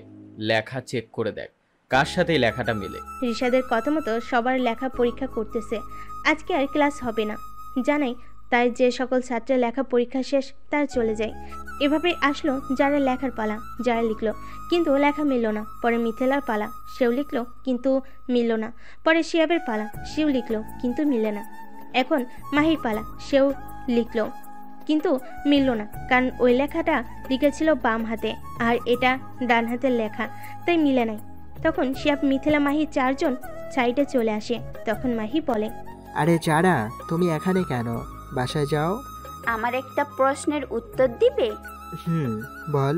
লেখা চেক করে দেখ, কার সাথে এই লেখাটা মিলে। রিশাদের কথা মতো সবার লেখা পরীক্ষা করতেছে। আজকে আর ক্লাস হবে না জানাই, তাই যে সকল ছাত্রের লেখা পরীক্ষা শেষ তার চলে যায়। এভাবে আসলো যারা লেখার পালা। যারা লিখলো কিন্তু লেখা মিলল না। পরে মিথিলার পালা, সেও লিখলো কিন্তু মিলল না। পরে শিহাবের পালা, সেও লিখলো কিন্তু মিলে না। এখন মাহির পালা, সেও লিখলো কিন্তু মিলল না, কারণ ওই লেখাটা লিখেছিল বাম হাতে আর এটা ডান হাতের লেখা, তাই মিলে নাই। তখন শিহাব, মিথিলা, মাহি 4 জন সাইডে চলে আসে। তখন মাহি বলে, আরে যারা, তুমি এখানে কেন? বাসায় যাও। আমার একটা প্রশ্নের উত্তর দিবে? বল।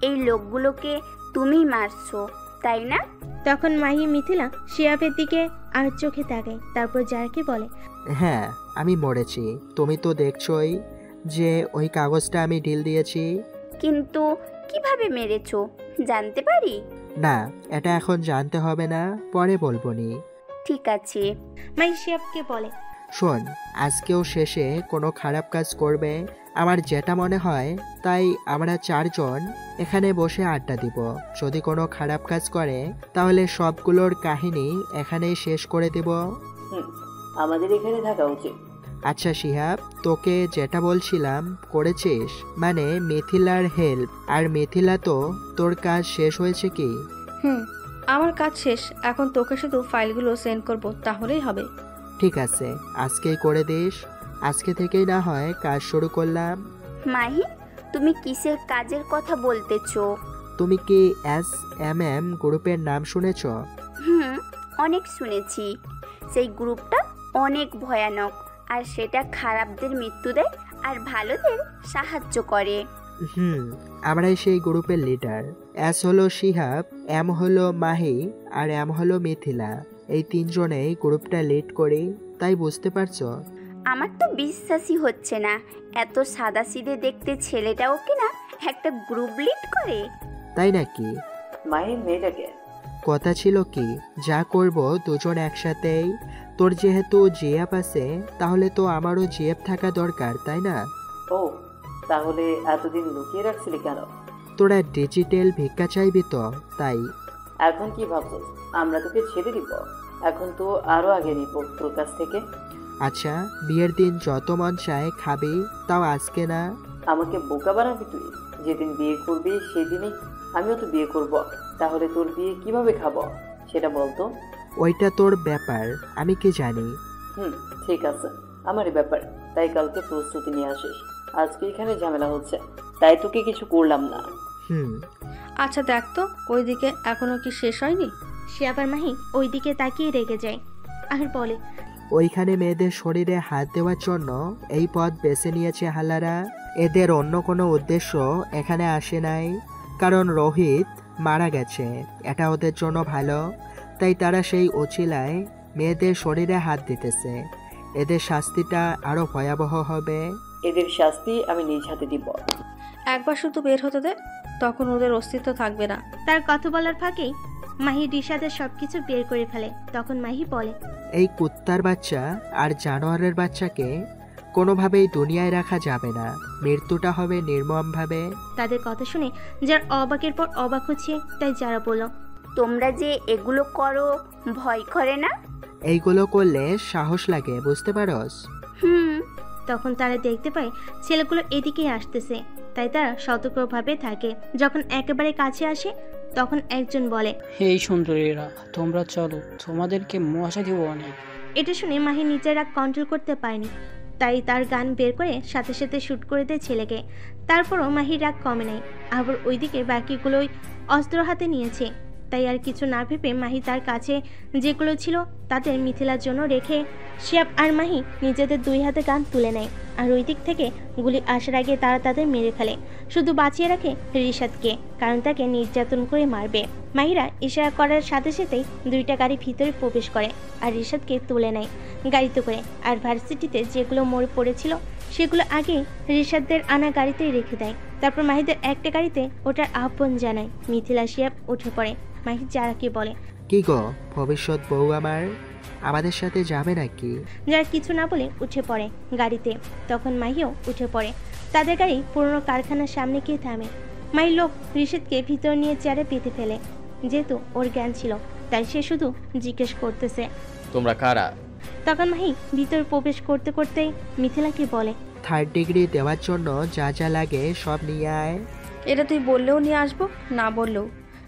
এই লোকগুলোকে তুমি মারছো, তাই না? তখন মাহি মিথিলা শিহাবের দিকে আর চোখে তাকায়। তারপর যারাকে বলে, হ্যাঁ, আমি মরেছি। তুমি তো দেখছোই যে ওই কাগজটা আমি ঢিল দিয়েছি। কিন্তু কিভাবে মেরেছো জানতে পারি? না, এটা এখন জানতে হবে না, পরে বলবো নি। ঠিক আছে। মাহি শিহাবকে বলে, শোন, আজকেও শেষে কোনো খারাপ কাজ করবে, আমার যেটা মনে হয় তাই আমরা 4 জন এখানে বসে আড্ডা দিব। যদি কোনো খারাপ কাজ করে তাহলে সবগুলোর কাহিনী এখানেই শেষ করে দেব। আমাদের এখানে থাকা উচিত। আচ্ছা শিহাব, তোকে যেটা বলছিলাম করেছিস? মানে মিথিলার হেল্প। আর মিথিলা, তো তোর কাজ শেষ হয়েছে কি? আমার কাজ শেষ। এখন তোকে শুধু ফাইলগুলো সেন্ড করব, তাহলেই হবে। ঠিক আছে, আজকেই করে দিস। আজকে থেকেই না হয় কাজ শুরু করলাম। মাহি, তুমি কিসের কাজের কথা বলতেছো? তুমি কি SMM গ্রুপের নাম শুনেছ? অনেক শুনেছি। সেই গ্রুপটা অনেক ভয়ানক, আর সেটা খারাপদের মৃত্যু দেয় আর ভালোদের সাহায্য করে। আমরাই সেই গ্রুপের লিডার। S হলো শিহাব, M হলো মাহি, আর M হলো মিথিলা। এই 3 জনেই গ্রুপটা লিড করি, তাই বুঝতে পারছো? আমার তো বিশ্বাসই হচ্ছে না, এত সাদাসিধে দেখতে ছেলেটাও কিনা একটা গ্রুপ লিড করে। তাই নাকি? মাহির মেয়েটাকে কথা ছিল কি, যা করব 2 জন একসাথেই। তোর যেহেতু জিএফ আছে, তাহলে তো আমারও জিএফ থাকা দরকার, তাই না? ও, তাহলে এতদিন লুকিয়ে রাখছিলি কেন? তোরা ডিজিটাল ভিক্ষা চাইবি তো, তাই। এখন কি ভাবছিস আমরা তোকে ছেড়ে দিব? এখন তো আরো আগে নিব তোর কাছ থেকে। আচ্ছা, বিয়ের দিন যত মন চায় খাবি, তাও আজকে না। আমাকে বোকা বানাবি তুই? যেদিন বিয়ে করবি সেদিনই আমিও তো বিয়ে করব। তাহলে তোর বিয়ে কিভাবে খাবো সেটা বলতো। ওইটা তোর ব্যাপার, আমি কি জানি। ঠিক আছে, আমারই ব্যাপার। তাই কালকে প্রস্তুতি নিয়ে আসিস। আজকে এখানে ঝামেলা হচ্ছে, তাই তোকে কিছু করলাম না। আচ্ছা দেখ তো, ওইদিকে এখনো কি শেষ হয়নি? সে আবার মাহি ওইদিকে তাকিয়ে রেগে যায় আর বলে, ওইখানে মেয়েদের শরীরে হাত দেওয়ার জন্য এই পথ বেছে নিয়েছে হালারা। এদের অন্য কোনো উদ্দেশ্য এখানে আসে নাই, কারণ রোহিত মারা গেছে, এটা ওদের জন্য ভালো, তাই তারা সেই অছিলায় মেয়েদের শরীরে হাত দিতেছে। এদের শাস্তিটা আরো ভয়াবহ হবে। এদের শাস্তি আমি নিজ হাতে দিব। একবার শুধু বের হতে দে, তখন ওদের অস্তিত্ব থাকবে না। তার কথা বলার ফাঁকেই মাহি রিশাদের সবকিছু বের করে ফেলে। তখন মাহি বলে, এই কুত্তার বাচ্চা আর জানোয়ারের বাচ্চাকে কোনোভাবেই দুনিয়ায় রাখা যাবে না, মৃত্যুটা হবে নির্মমভাবে। তাদের কথা শুনে যার অবাকের পর অবাক হচ্ছে, তাই যারা বলল, তোমরা যে এগুলো করো ভয় করে না? এইগুলো করলে সাহস লাগে, বুঝতে পারোস? তখন তারা দেখতে পায় ছেলেগুলো এদিকেই আসতেছে, তাই তারা সতর্কভাবে থাকে। যখন একেবারে কাছে আসে তখন একজন বলে, এই সুন্দরীরা তোমরা চলো, তোমাদেরকে মশা দিব অনেক। এটা শুনে মাহি নিজের রাগ কন্ট্রোল করতে পারেনি, তাই তার গান বের করে সাথে সাথে শ্যুট করে দেয় ছেলেকে। তারপরও মাহির রাগ কমে নাই, আবার ওইদিকে বাকিগুলোই অস্ত্র হাতে নিয়েছে। তাই আর কিছু না ভেবে মাহি তার কাছে যেগুলো ছিল তাদের মিথিলার জন্য রেখে শিয়াব আর মাহি নিজেদের দুই হাতে গান তুলে নেয়। আর ওই দিক থেকে গুলি আসার আগে তারা তাদের মেরে ফেলে, শুধু বাঁচিয়ে রাখে রিশাদকে, কারণ তাকে নির্যাতন করে মারবে। মাহিরা ইশারা করার সাথে সাথেই দুইটা গাড়ি ভিতরে প্রবেশ করে আর রিশাদকে তুলে নেয় গাড়িতে করে। আর ভার্সিটিতে যেগুলো মোড় পড়েছিল সেগুলো আগে রিশাদদের আনা গাড়িতেই রেখে দেয়। তারপর মাহিদের একটা গাড়িতে ওটার আহ্বান জানায়। মিথিলা শিয়াব উঠে পড়ে। মাহি যারাকে বলে, কি গো ভবিষ্যৎ বউ আমাদের সাথে যাবে নাকি? যারা কিছু না বলে উঠে পড়ে গাড়িতে। তখন মাহিও উঠে পড়ে। তাদের গাড়ি পুরনো কারখানার সামনে গিয়ে থামে। মাহি লোক রিশাদকে ভিতর নিয়ে চেয়ারে পেতে ফেলে। যেহেতু ওর জ্ঞান ছিল তাই সে শুধু জিজ্ঞেস করতেছে, তোমরা কারা? তখন মাহি ভিতর প্রবেশ করতে করতেই মিথিলাকে বলে, 3rd ডিগ্রি দেওয়ার জন্য যা যা লাগে সব নিয়ে আয়। এটা তুই বললেও নিয়ে আসবো, না বললেও,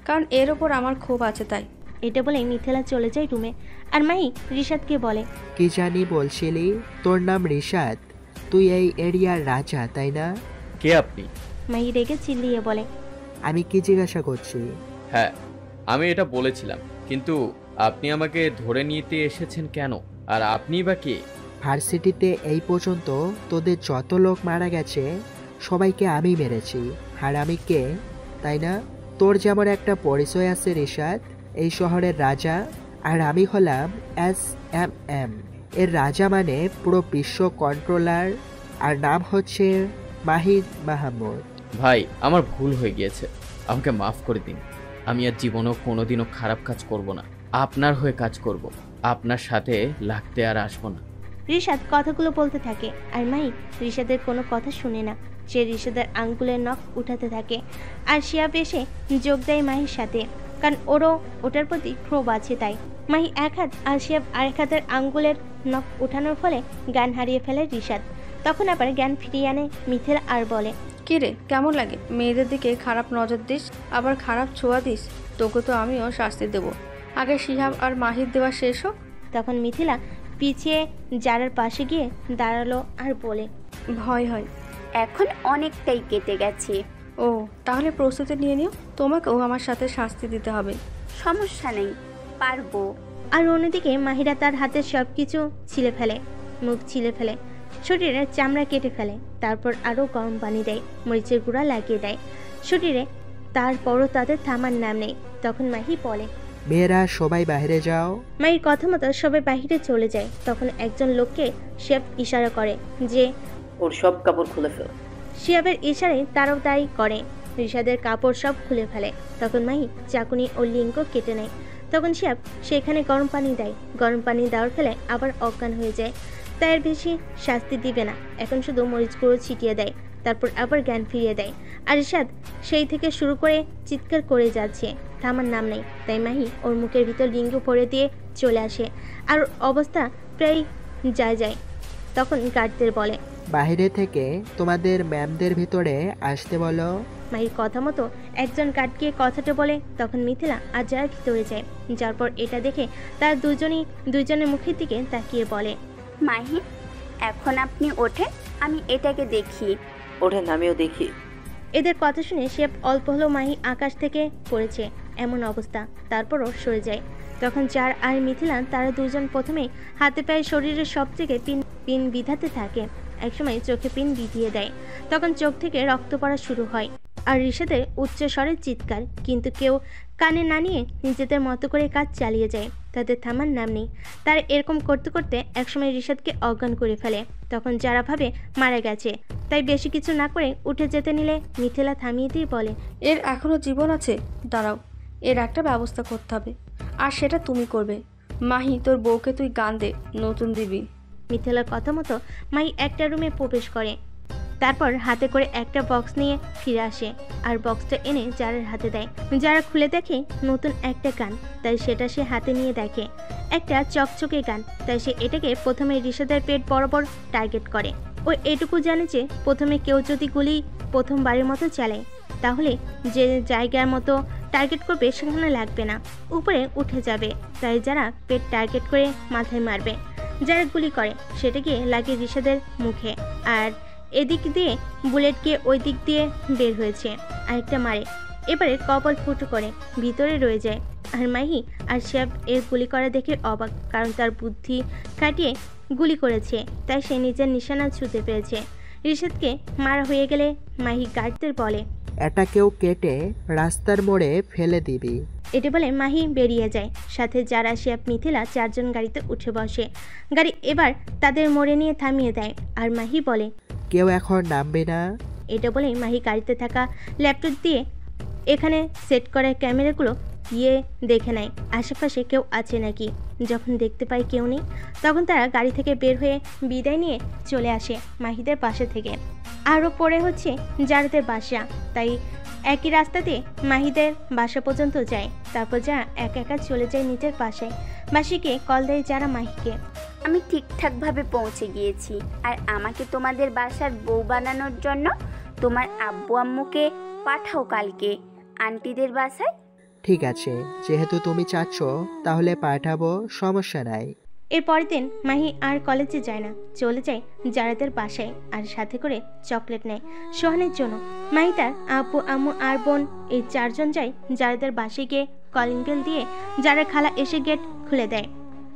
কারণ এর ওপর আমার ক্ষোভ আছে তাই। এটা বলে মিথিলা চলে যায় রুমে। আর মাহি রিশাদকে বলে, কি জানি বলছিলি, তোর নাম রিশাদ, তুই এই এরিয়ার রাজা তাই না? কে আপনি? মাহি রেগে চিল্লিয়ে বলে, আমি কি জিজ্ঞাসা করছি? হ্যাঁ আমি এটা বলেছিলাম, কিন্তু আপনি আমাকে ধরে নিতে এসেছেন কেন? আর আপনি বা কে? ভার্সিটিতে এই পর্যন্ত তোদের যত লোক মারা গেছে সবাইকে আমি মেরেছি, আর আমি কে তাই না? তোর যেমন একটা পরিচয় আছে রিশাদ, এই শহরের রাজা, আর আমি হলাম SMM এর রাজা, মানে পুরো বিশ্ব কন্ট্রোলার, আর নাম হচ্ছে মাহির মাহমুদ। ভাই আমার ভুল হয়ে গিয়েছে, আমাকে মাফ করে দিন। আমি আর জীবনেও কোনোদিনও খারাপ কাজ করব না, আপনার হয়ে কাজ করব, আপনার সাথে লাগতে আর আসবো না। রিশাদ কথাগুলো বলতে থাকে আর মাহি রিশাদের কোনো কথা শুনে না। সে রিশাদের আঙ্গুলের নখ উঠাতে থাকে আর শিয়াব এসে যোগ দেয় মাহির সাথে, কারণ ওরও ওটার প্রতি ক্ষোভ আছে তাই। মাহি এক হাত আর শিয়াব আরেক হাতের আঙ্গুলের নখ উঠানোর ফলে জ্ঞান হারিয়ে ফেলে রিশাদ। তখন আবার জ্ঞান ফিরিয়ে আনে মিথিলা আর বলে, কি রে কেমন লাগে মেয়েদের দিকে খারাপ নজর দিস, আবার খারাপ ছোঁয়া দিস? তোকে তো আমিও শাস্তি দেব, আগে শিহাব আর মাহির দেওয়া শেষ হোক। তখন মিথিলা পিছিয়ে জারার পাশে গিয়ে দাঁড়ালো আর বলে, ভয় হয় এখন অনেকটাই কেটে গেছে। ও তাহলে প্রস্তুতি নিয়ে নিও, তোমাকেও আমার সাথে শাস্তি দিতে হবে। সমস্যা নেই, পারবো। আর অন্যদিকে মাহিরা তার হাতের সব কিছু ছিলে ফেলে, মুখ ছিলে ফেলে, শরীরের চামড়া কেটে ফেলে, তারপর আরও গরম পানি দেয়, মরিচের গুঁড়া লাগিয়ে দেয় শরীরে। তারপরও তাদের থামার নাম নেই। তখন মাহি বলে, মেয়েরা সবাই বাইরে যাও। মায়ের কথা মতো সবাই বাহিরে চলে যায়। তখন একজন লোককে শিয়াব ইশারা করে যে ওর সব কাপড় খুলে ফেল। শিয়াবের ইশারায় তারাও তাই করে, রিশাদের কাপড় সব খুলে ফেলে। তখন মাহি চাকুনি ও লিঙ্গ কেটে নেয়। তখন শিয়াব সেখানে গরম পানি দেয়, গরম পানি দেওয়ার ফলে আবার অজ্ঞান হয়ে যায়। তাই আর বেশি শাস্তি দিবে না, এখন শুধু মরিচ গুঁড়ো ছিটিয়ে দেয়, তারপর আবার জ্ঞান ফিরিয়ে দেয়। আর রিশাদ সেই থেকে শুরু করে চিৎকার করে যাচ্ছে, থামার নাম নেই। তাই মাহি ওর মুখের ভিতর লিঙ্গ ভরে দিয়ে চলে আসে আর অবস্থা প্রায় যায়। তখন গার্ডদের বলে, বাইরে থেকে তোমাদের ম্যামদের ভিতরে আসতে বলো। মাহির কথা মতো একজন গার্ডকে কথাটা বলে। তখন মিথিলা আর যারা ভিতরে যায়, যার পর এটা দেখে তার দুজনের মুখের দিকে তাকিয়ে বলে, মাহি এখন আপনি ওঠেন, আমি এটাকে দেখি। ওঠেন, আমিও দেখি। এদের কথা শুনে শিয়াব অল্প হলেও মাহি আকাশ থেকে পড়েছে এমন অবস্থা, তারপরও সরে যায়। তখন জার আর মিথিলা তারা দুজন প্রথমে হাতে পায়ে শরীরের সব থেকে পিন বিধাতে থাকে। একসময় চোখে পিন বিধিয়ে দেয়, তখন চোখ থেকে রক্ত পড়া শুরু হয় আর রিশাদের উচ্চ স্বরের চিৎকার, কিন্তু কেউ কানে না নিয়ে নিজেদের মতো করে কাজ চালিয়ে যায়, তাদের থামার নাম নেই। তারা এরকম করতে করতে একসময় রিশাদকে অজ্ঞান করে ফেলে। তখন যারা ভাবে মারা গেছে, তাই বেশি কিছু না করে উঠে যেতে নিলে মিথিলা থামিয়ে দিয়ে বলে, এর এখনও জীবন আছে, দাঁড়াও, এর একটা ব্যবস্থা করতে হবে, আর সেটা তুমি করবে। মাহি, তোর বউকে তুই গান দে, নতুন দিবি। মিথিলার কথা মতো মাই একটা রুমে প্রবেশ করে, তারপর হাতে করে একটা বক্স নিয়ে ফিরে আসে আর বক্সটা এনে জারার হাতে দেয়। যারা খুলে দেখে নতুন একটা গান, তাই সেটা সে হাতে নিয়ে দেখে একটা চকচকে গান, তাই সে এটাকে প্রথমে রিশাদের পেট বরাবর টার্গেট করে। ও এটুকু জানে যে প্রথমে কেউ যদি গুলি প্রথমবারের মতো চালায়, তাহলে যে জায়গার মতো টার্গেট করবে সেখানে লাগবে না, উপরে উঠে যাবে। তাই যারা পেট টার্গেট করে মাথায় মারবে, যারা গুলি করে সেটা গিয়ে লাগে রিশাদের মুখে, আর এদিক দিয়ে বুলেট গিয়ে ওই দিক দিয়ে বের হয়েছে, আরেকটা মারে, এবারে কপাল ফুটো করে ভিতরে রয়ে যায়। আর মাহি আর শিহাব এর গুলি করা দেখে অবাক, কারণ তার বুদ্ধি কাটিয়ে গুলি করেছে, তাই সে নিজের নিশানা ছুঁতে পেরেছে। রিশাদকে মারা হয়ে গেলে মাহি গার্ডদের বলে, এটা কেউ কেটে রাস্তার মোড়ে ফেলে দিবি। এটা বলে মাহি বেরিয়ে যায়, সাথে যারা শিহাব মিথিলা চারজন গাড়িতে উঠে বসে। গাড়ি এবার তাদের মোড়ে নিয়ে থামিয়ে দেয়, আর মাহি বলে, কেউ এখন নামবে না। এটা বলে মাহি গাড়িতে থাকা ল্যাপটপ দিয়ে এখানে সেট করা ক্যামেরাগুলো দিয়ে দেখে নেয় আশেপাশে কেউ আছে নাকি। যখন দেখতে পায় কেউ নেই, তখন তারা গাড়ি থেকে বের হয়ে বিদায় নিয়ে চলে আসে মাহিদের বাসা থেকে। আরও পরে হচ্ছে জারাদের বাসা, তাই একই রাস্তাতে মাহিদের বাসা পর্যন্ত যায়। তারপর যা একা একা চলে যায় নিজের বাসায়। বাসিকে কল দেয় যারা মাহিকে, আমি ঠিকঠাকভাবে পৌঁছে গিয়েছি, আর আমাকে তোমাদের বাসার বউ বানানোর জন্য তোমার আব্বু আম্মুকে পাঠাও কালকে আন্টিদের বাসায়। ঠিক আছে, যেহেতু তুমি চাচ্ছ তাহলে পাঠাবো, সমস্যা নাই। এর পরের দিন মাহি আর কলেজে যায় না, চলে যায় জারাদের বাসায়, আর সাথে করে চকলেট নেয় সোহানের জন্য। মাহি তার আব্বু আম্মু আর বোন এই চারজন যায় জারাদের বাসায় গিয়ে কলিং বেল দিয়ে যারার খালা এসে গেট খুলে দেয়।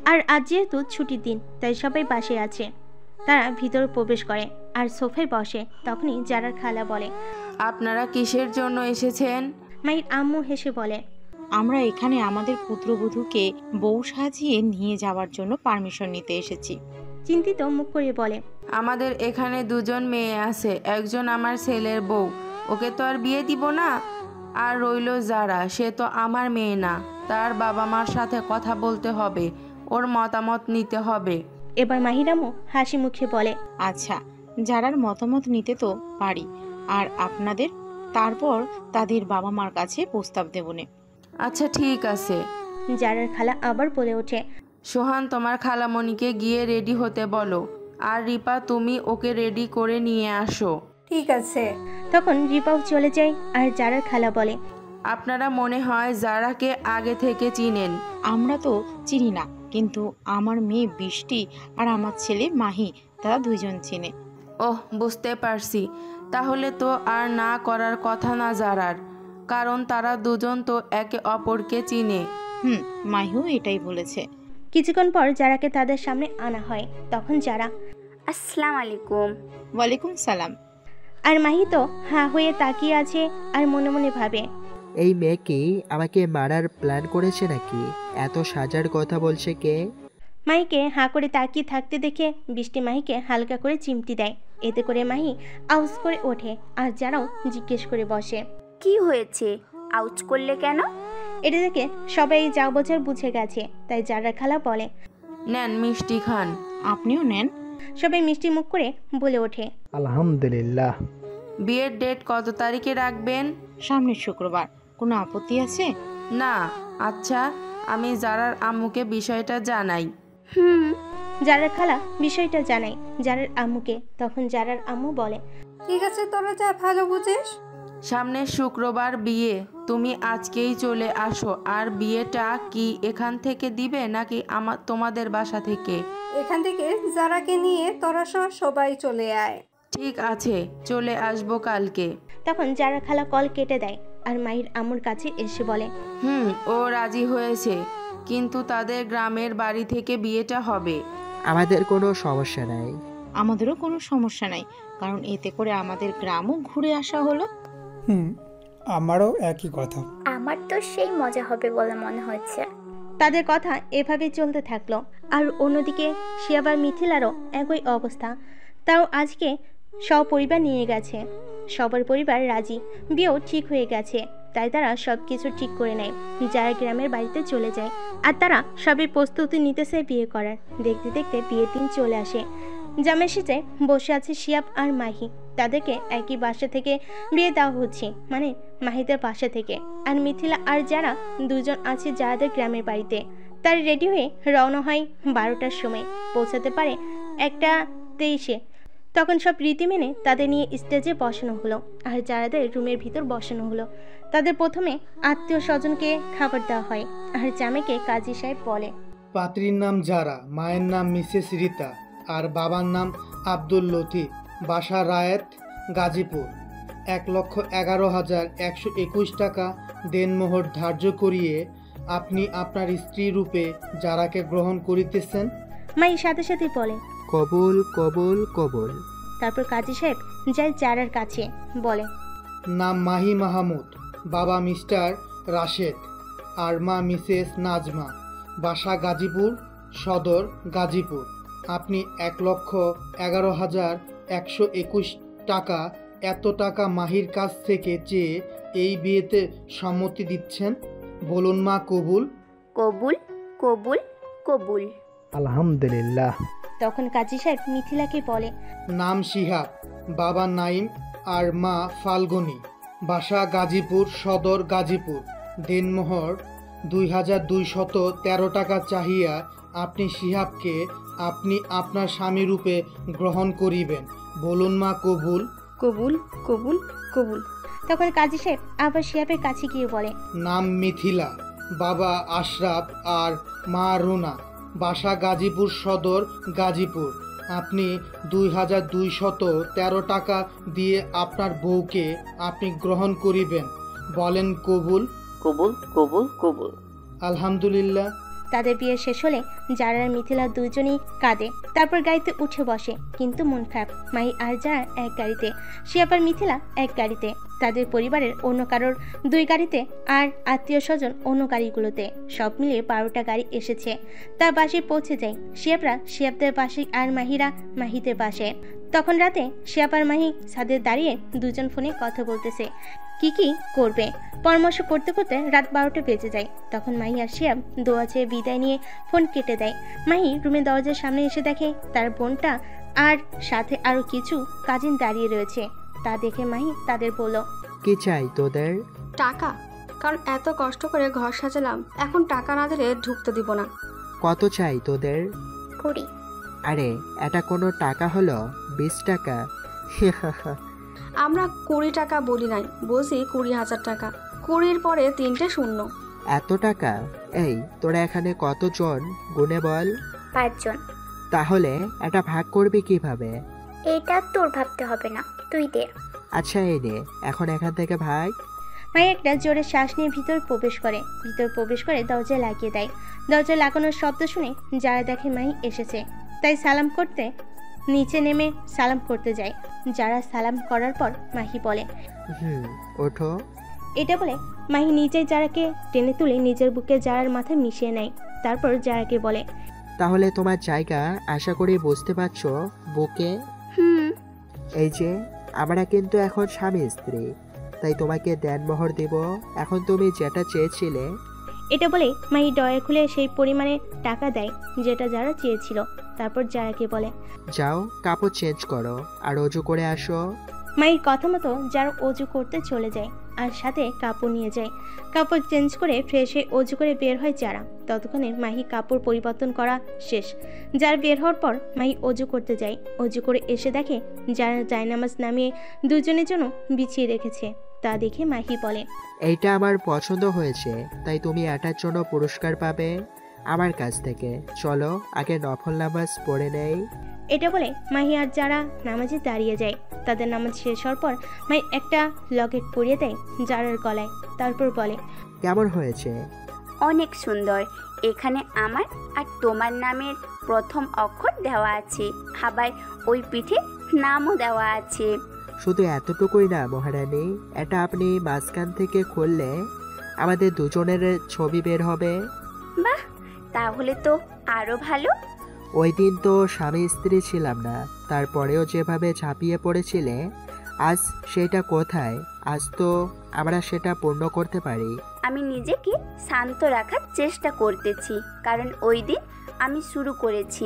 আর আজ যেহেতু ছুটির দিন, তাই সবাই বাসায় আছে। তারা ভিতরে প্রবেশ করে আর সোফায় বসে। তখনই জারার খালা বলে, আপনারা কিসের জন্য এসেছেন? মাহির আম্মু হেসে বলে, আমরা এখানে আমাদের পুত্রবধূকে বউ সাজিয়ে নিয়ে যাওয়ার জন্য পারমিশন নিতে এসেছি। চিন্তিত মুখ করে বলে, আমাদের এখানে দুজন মেয়ে আছে, একজন আমার ছেলের বউ, ওকে তো আর বিয়ে দিব না। আর রইল যারা, সে তো আমার মেয়ে না, তার বাবা মার সাথে কথা বলতে হবে, ওর মতামত নিতে হবে। এবার মাহির আম্মু হাসি মুখে বলে, আচ্ছা, যারার মতামত নিতে তো পারি, আর আপনাদের তারপর তাদের বাবা মার কাছে প্রস্তাব দেবনে। আচ্ছা ঠিক আছে। জারার খালা আবার বলে ওঠে, সোহান তোমার খালামণিকে গিয়ে রেডি হতে বলো, আর রিপা তুমি ওকে রেডি করে নিয়ে আসো। ঠিক আছে। তখন রিপাও চলে যায়, আর জারার খালা বলে, আপনারা মনে হয় যারাকে আগে থেকে চিনেন। আমরা তো চিনি না, কিন্তু আমার মেয়ে বৃষ্টি আর আমার ছেলে মাহি, তারা দুইজন চিনে। ওহ, বুঝতে পারছি। তাহলে তো আর না করার কথা না যারার, কারণ তারা দুজন তো একে অপরকে চিনে। মাহিও এটাই বলেছে। কিছুক্ষণ পর যারাকে তাদের সামনে আনা হয়। তখন যারা, আসসালামু আলাইকুম। ওয়ালাইকুম সালাম। আর মাহি তো হা হয়ে তাকিয়ে আছে আর মনে মনে ভাবে, এই মেয়ে কি আমাকে মারার প্ল্যান করেছে নাকি? এত সাজার কথা বলছে কে? মাহিকে হা করে তাকিয়ে থাকতে দেখে বৃষ্টি মাহিকে হালকা করে চিমটি দেয়। এতে করে মাহি আউজ করে ওঠে, আর যারাও জিজ্ঞেস করে বসে, কি হয়েছে, আউজ করলে কেন? এটা দেখে সবাই যা বোঝার বুঝে গেছে, তাই যারা খালা বলে, নেন মিষ্টি খান। আপনিও নেন। সবাই মিষ্টি মুখ করে বলে ওঠে, আলহামদুলিল্লাহ। বিয়ের ডেট কত তারিখে রাখবেন? সামনের শুক্রবার। কোনো আপত্তি আছে? না। আচ্ছা, আমি জারার আম্মুকে বিষয়টা জানাই। জারার খালা বিষয়টা জানাই জারার আম্মুকে। তখন জারার আম্মু বলে, ঠিক আছে, তোরা যা ভালো বুঝিস। সামনের শুক্রবার বিয়ে, তুমি আজকেই চলে আসো। আর বিয়েটা কি এখান থেকে দিবে নাকি তোমাদের বাসা থেকে? এখান থেকে যারাকে নিয়ে তোরা সবাই চলে আয়। ঠিক আছে, চলে আসবো কালকে। তখন জারার খালা কল কেটে দেয়, আর মাহির আম্মুর কাছে এসে বলে, ও রাজি হয়েছে, কিন্তু তাদের গ্রামের বাড়ি থেকে বিয়েটা হবে। আমাদের কোনো সমস্যা নাই। আমাদেরও কোনো সমস্যা নাই, কারণ এতে করে আমাদের গ্রামও ঘুরে আসা হলো। আমারও একই কথা। আমার তো সেই মজা হবে বলে মনে হচ্ছে। তাদের কথা এভাবে চলতে থাকলো। আর অন্যদিকে শিহাব আর মিথিলারও একই অবস্থা। তাও আজকে সপরিবার নিয়ে গেছে, সবার পরিবার রাজি, বিয়েও ঠিক হয়ে গেছে। তাই তারা সব কিছু ঠিক করে নেয়, যারা গ্রামের বাড়িতে চলে যায়। আর তারা সবই প্রস্তুতি নিতেছে বিয়ে করার। দেখতে দেখতে বিয়ের দিন চলে আসে। জামাই সেজে বসে আছে শিহাব আর মাহি। তাদেরকে একই বাসা থেকে বিয়ে দেওয়া হচ্ছে, মানে মাহিদের বাসা থেকে। আর মিথিলা আর যারা দুজন আছে যাদের গ্রামের বাড়িতে। তার রেডি হয়ে রওনা হয় 12টার সময়, পৌঁছাতে পারে 1:23-এ। তখন সব রীতি মেনে তাদের নিয়ে স্টেজে বসানো হলো, আর যারাদের রুমের ভিতর বসানো হলো। তাদের প্রথমে আত্মীয় স্বজনকে খাবার দেওয়া হয়। আর জামাইকে কাজী সাহেব বলে, পাত্রীর নাম যারা, মায়ের নাম মিসেস রীতা, আর বাবার নাম আব্দুল লতিফ, বাসা রায়েত, গাজীপুর। 1,11,121 টাকা দেনমোহর ধার্য করিয়ে আপনি আপনার স্ত্রী রূপে যারাকে গ্রহণ করিতেছেন। মাই সাথে সাথে বলে, কবুল কবুল কবুল। তারপর কাজী সাহেব যায় যারার কাছে, বলে, নাম মাহি মাহমুদ, বাবা মিস্টার রাশেদ, আর মা মিসেস নাজমা, বাসা গাজীপুর সদর, গাজীপুর। আপনি 1,11,121 টাকা, এত টাকা মাহির কাছ থেকে চেয়ে এই বিয়েতে সম্মতি দিচ্ছেন। বলুন মা, কবুল? কবুল কবুল কবুল। আলহামদুলিল্লাহ। তখন কাজী সাহেব মিথিলাকে বলে, নাম শিহাব, বাবা নাইম, আর মা ফাল্গুনি, বাসা গাজীপুর সদর, গাজীপুর। দেনমোহর 2,213 টাকা চাহিয়া আপনি শিহাবকে আপনি আপনার স্বামী রূপে গ্রহণ করিবেন। বলুন মা, কবুল? কবুল কবুল কবুল। তখন কাজী সাহেব আবার শিহাবের কাছে গিয়ে বলে, নাম মিথিলা, বাবা আশরাফ, আর মা রুনা, বাসা গাজীপুর সদর, গাজীপুর। আপনি 2,213 টাকা দিয়ে আপনার বউকে আপনি গ্রহণ করিবেন। বলেন কবুল? কবুল কবুল কবুল। আলহামদুলিল্লাহ। তাদের বিয়ে শেষ হলে যারা আর মিথিলা দুজনেই কাঁদে। তারপর গাড়িতে উঠে বসে, কিন্তু মন খারাপ। মাহি আর যারা এক গাড়িতে, শিহাব আর মিথিলা এক গাড়িতে, তাদের পরিবারের অন্য কারোর 2 গাড়িতে, আর আত্মীয় স্বজন অন্য গাড়িগুলোতে। সব মিলিয়ে 12টা গাড়ি এসেছে। তার বাসে পৌঁছে যায়। শিহাবরা শিহাবদের বাসে, আর মাহিরা মাহিদের বাসে। তখন রাতে শিহাব আর মাহি ছাদে দাঁড়িয়ে দুজন ফোনে কথা বলতেছে, কি করবে পরামর্শ করতে করতে রাত 12টা বেজে যায়। তখন মাহি আর শিহাব দোয়া চেয়ে বিদায় নিয়ে ফোন কেটে দেয়। মাহি রুমের দরজার সামনে এসে দেখে তার বোনটা আর সাথে আরো কিছু কাজিন দাঁড়িয়ে রয়েছে। তা দেখে মাহি তাদের বলল, কি চাই তোদের? টাকা, কারণ এত কষ্ট করে ঘর সাজালাম, এখন টাকা না দিলে ঢুকতে দিব না। কত চাই তোদের? 20। আরে এটা কোনো টাকা হলো? 20 টাকা। আমরা 20 টাকা বলি নাই, বলছি 20,000 টাকা। 20-র পরে 3টে শূন্য। এত টাকা? এই তোরা এখানে কতজন গুনে বল? 5 জন। তাহলে এটা ভাগ করবি কিভাবে? এটা তোর ভাবতে হবে না, তুই দে। আচ্ছা এই নে, এখন এখান থেকে ভাগ। মাই একটা জোরে শ্বাস নিয়ে ভিতর প্রবেশ করে দরজা লাগিয়ে দেয়। দরজা লাগানোর শব্দ শুনে যারা দেখে মাহি এসেছে, তাই সালাম করতে নিচে নেমে সালাম করতে যায়। যারা সালাম করার পর মাহি বলে, ওঠো। এটা বলে মাহি নিজেই যারাকে টেনে তুলে নিজের বুকে যারার মাথায় মিশিয়ে নেয়। তারপর যারাকে বলে, তাহলে তোমার জায়গা আশা করি বুঝতে পারছো বুকে। এই যে আমরা কিন্তু এখন স্বামী স্ত্রী, তাই তোমাকে দেনমোহর দেব। এখন তুমি যেটা চেয়েছিলে। এটা বলে মাহি ডয়া খুলে সেই পরিমাণে টাকা দেয় যেটা যারা চেয়েছিল। তারপর যারাকে বলে, যাও কাপড় চেঞ্জ করো আর অজু করে আসো। মাহির কথা মতো যারা অজু করতে চলে যায়, আর সাথে কাপড় নিয়ে যায়। কাপড় চেঞ্জ করে ফ্রেশ হয়ে অজু করে বের হয় যারা। ততক্ষণে মাহি কাপড় পরিবর্তন করা শেষ। যারা বের হওয়ার পর মাহি অজু করতে যায়। অজু করে এসে দেখে যারা জায়নামাজ নামিয়ে দুজনের জন্য বিছিয়ে রেখেছে। তা দেখে মাহি বলে, এইটা আমার পছন্দ হয়েছে, তাই তুমি এটার জন্য পুরস্কার পাবে আমার কাছ থেকে। চলো আগে নফল নামাজ পড়ে নেই। এটা বলে মাহি আর যারা নামাজে দাঁড়িয়ে যায়। তাদের নামাজ শেষ হওয়ার পর মাহি একটা লকেট পরিয়ে দেয় যারার গলায়। তারপর বলে, কেমন হয়েছে? অনেক সুন্দর। এখানে আমার আর তোমার নামের প্রথম অক্ষর দেওয়া আছে, আবার ওই পিঠে নামও দেওয়া আছে। শুধু এতটুকুই না মহারানী, এটা আপনি মাঝখান থেকে খুললে আমাদের দুজনের ছবি বের হবে। বাহ, তাহলে তো আরো ভালো। ওই দিন তো স্বামী স্ত্রী ছিলাম না, তারপরেও যেভাবে ঝাঁপিয়ে পড়েছিলে, আজ সেটা কোথায়? আজ তো আমরা সেটা পূর্ণ করতে পারি। আমি নিজেকে শান্ত রাখার চেষ্টা করতেছি, কারণ ওই দিন আমি শুরু করেছি,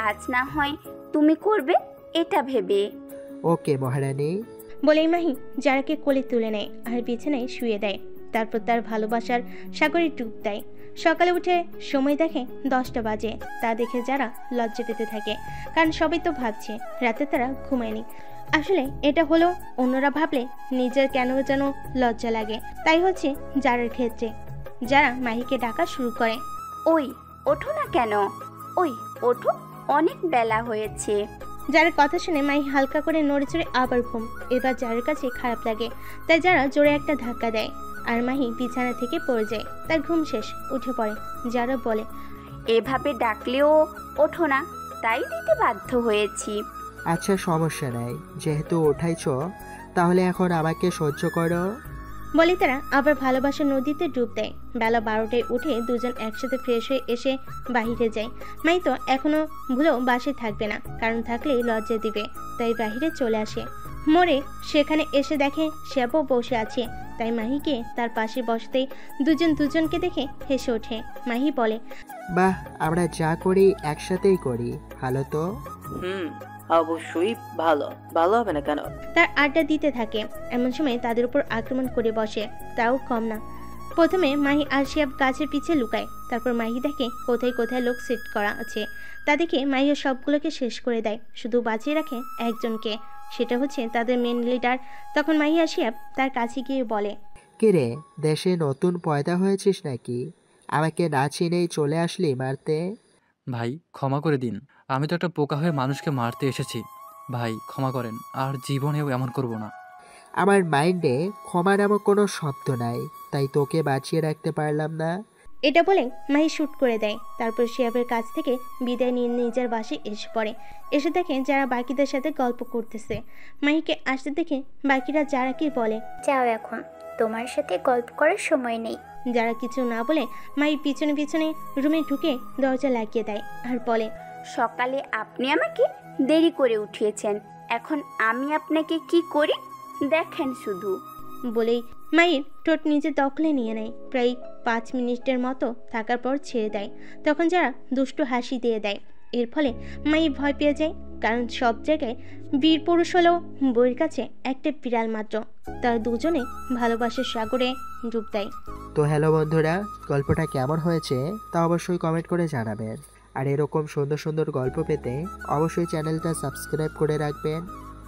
আজ না হয় তুমি করবে এটা ভেবে। ওকে মহারানী। বলেই মাহি যারাকে কোলে তুলে নেয় আর বিছানায় শুয়ে দেয়। তারপর তার ভালোবাসার সাগরে ডুব দেয়। সকালে উঠে সময় দেখে 10টা বাজে। তা দেখে যারা লজ্জা পেতে থাকে, কারণ সবাই তো ভাবছে রাতে তারা ঘুমায়নি। আসলে এটা হলো অন্যরা ভাবলে নিজের কেন যেন লজ্জা লাগে। তাই হচ্ছে যারার ক্ষেত্রে। যারা মাহিকে ডাকা শুরু করে, ওই ওঠো না কেন, ওই ওঠো, অনেক বেলা হয়েছে। যারার কথা শুনে মাহি হালকা করে নড়ে চড়ে আবার ঘুম। এবার যারার কাছে খারাপ লাগে, তাই যারা জোরে একটা ধাক্কা দেয় আর মাহি বিছানা থেকে পড়ে যায়। তার ঘুম শেষ, উঠে পড়ে। যারা বলে, এভাবে ডাকলেও ওঠো না, তাই দিতে বাধ্য হয়েছি। আচ্ছা সমস্যা নাই, যেহেতু ওঠাইছ তাহলে এখন আমাকে সহ্য করো। বলে তারা আবার ভালোবাসার নদীতে ডুব দেয়। বেলা 12টায় উঠে দুজন একসাথে ফ্রেশ হয়ে এসে বাহিরে যায়। মাই তো এখনো ভুলেও বাসে থাকবে না, কারণ থাকলেই লজ্জা দিবে, তাই বাহিরে চলে আসে। মোড়ে সেখানে এসে দেখে শ্যাপও বসে আছে, তাই মাহিকে তার পাশে বসতেই দুজন দুজনকে দেখে হেসে ওঠে। মাহি বলে, বাহ, আমরা যা করি একসাথেই করি, ভালো তো? অবশ্যই ভালো, ভালো হবে না কেন? তার আড্ডা দিতে থাকে। এমন সময় তাদের উপর আক্রমণ করে বসে, তাও কম না। প্রথমে মাহি আর শিয়াব গাছের পিছে লুকায়। তারপর মাহি দেখে কোথায় কোথায় লোক সেট করা আছে। তা দেখে মাহিও সবগুলোকে শেষ করে দেয়, শুধু বাঁচিয়ে রাখে একজনকে। সেটা হচ্ছে তাদের মেন লিডার। তখন মাহি আর শিয়াব তার কাছে গিয়ে বলে, কিরে, দেশে নতুন পয়দা হয়েছিস নাকি? আমাকে না চিনেই চলে আসলি মারতে? ভাই ক্ষমা করে দিন, আমি তো একটা পোকা হয়ে মানুষকে মারতে এসেছি। ভাই ক্ষমা করেন, আর জীবনেও এমন করব না। আমার মাইন্ডে ক্ষমা নামক কোনো শব্দ নাই, তাই তোকে বাঁচিয়ে রাখতে পারলাম না। এটা বলে মাহি শুট করে দেয়। তারপর শিয়াবের কাছ থেকে বিদায় নিয়ে নিজের বাসে এসে পড়ে। এসে দেখে যারা বাকিদের সাথে গল্প করতেছে। মাহিকে আসতে দেখে বাকিরা যারাকে বলে, যাও, এখন তোমার সাথে গল্প করার সময় নেই। যারা কিছু না বলে মাহি পিছনে পিছনে রুমে ঢুকে দরজা লাগিয়ে দেয় আর বলে, সকালে আপনি আমাকে দেরি করে উঠিয়েছেন, এখন আমি আপনাকে কি করি দেখেন শুধু। বলেই মাহির ঠোঁট নিজে দখলে নিয়ে নেয়। প্রায় 5 মিনিটের মতো থাকার পর ছেড়ে দেয়। তখন যারা দুষ্টু হাসি দিয়ে দেয়। এর ফলে মাহি ভয় পেয়ে যায়, কারণ সব জায়গায় বীর পুরুষ হলেও বইয়ের কাছে একটা বিড়াল মাত্র। তারা দুজনে ভালোবাসার সাগরে ডুব দেয়। তো হ্যালো বন্ধুরা, গল্পটা কেমন হয়েছে তা অবশ্যই কমেন্ট করে জানাবেন। আর এরকম সুন্দর সুন্দর গল্প পেতে অবশ্যই চ্যানেলটা সাবস্ক্রাইব করে রাখবেন।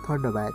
ধন্যবাদ।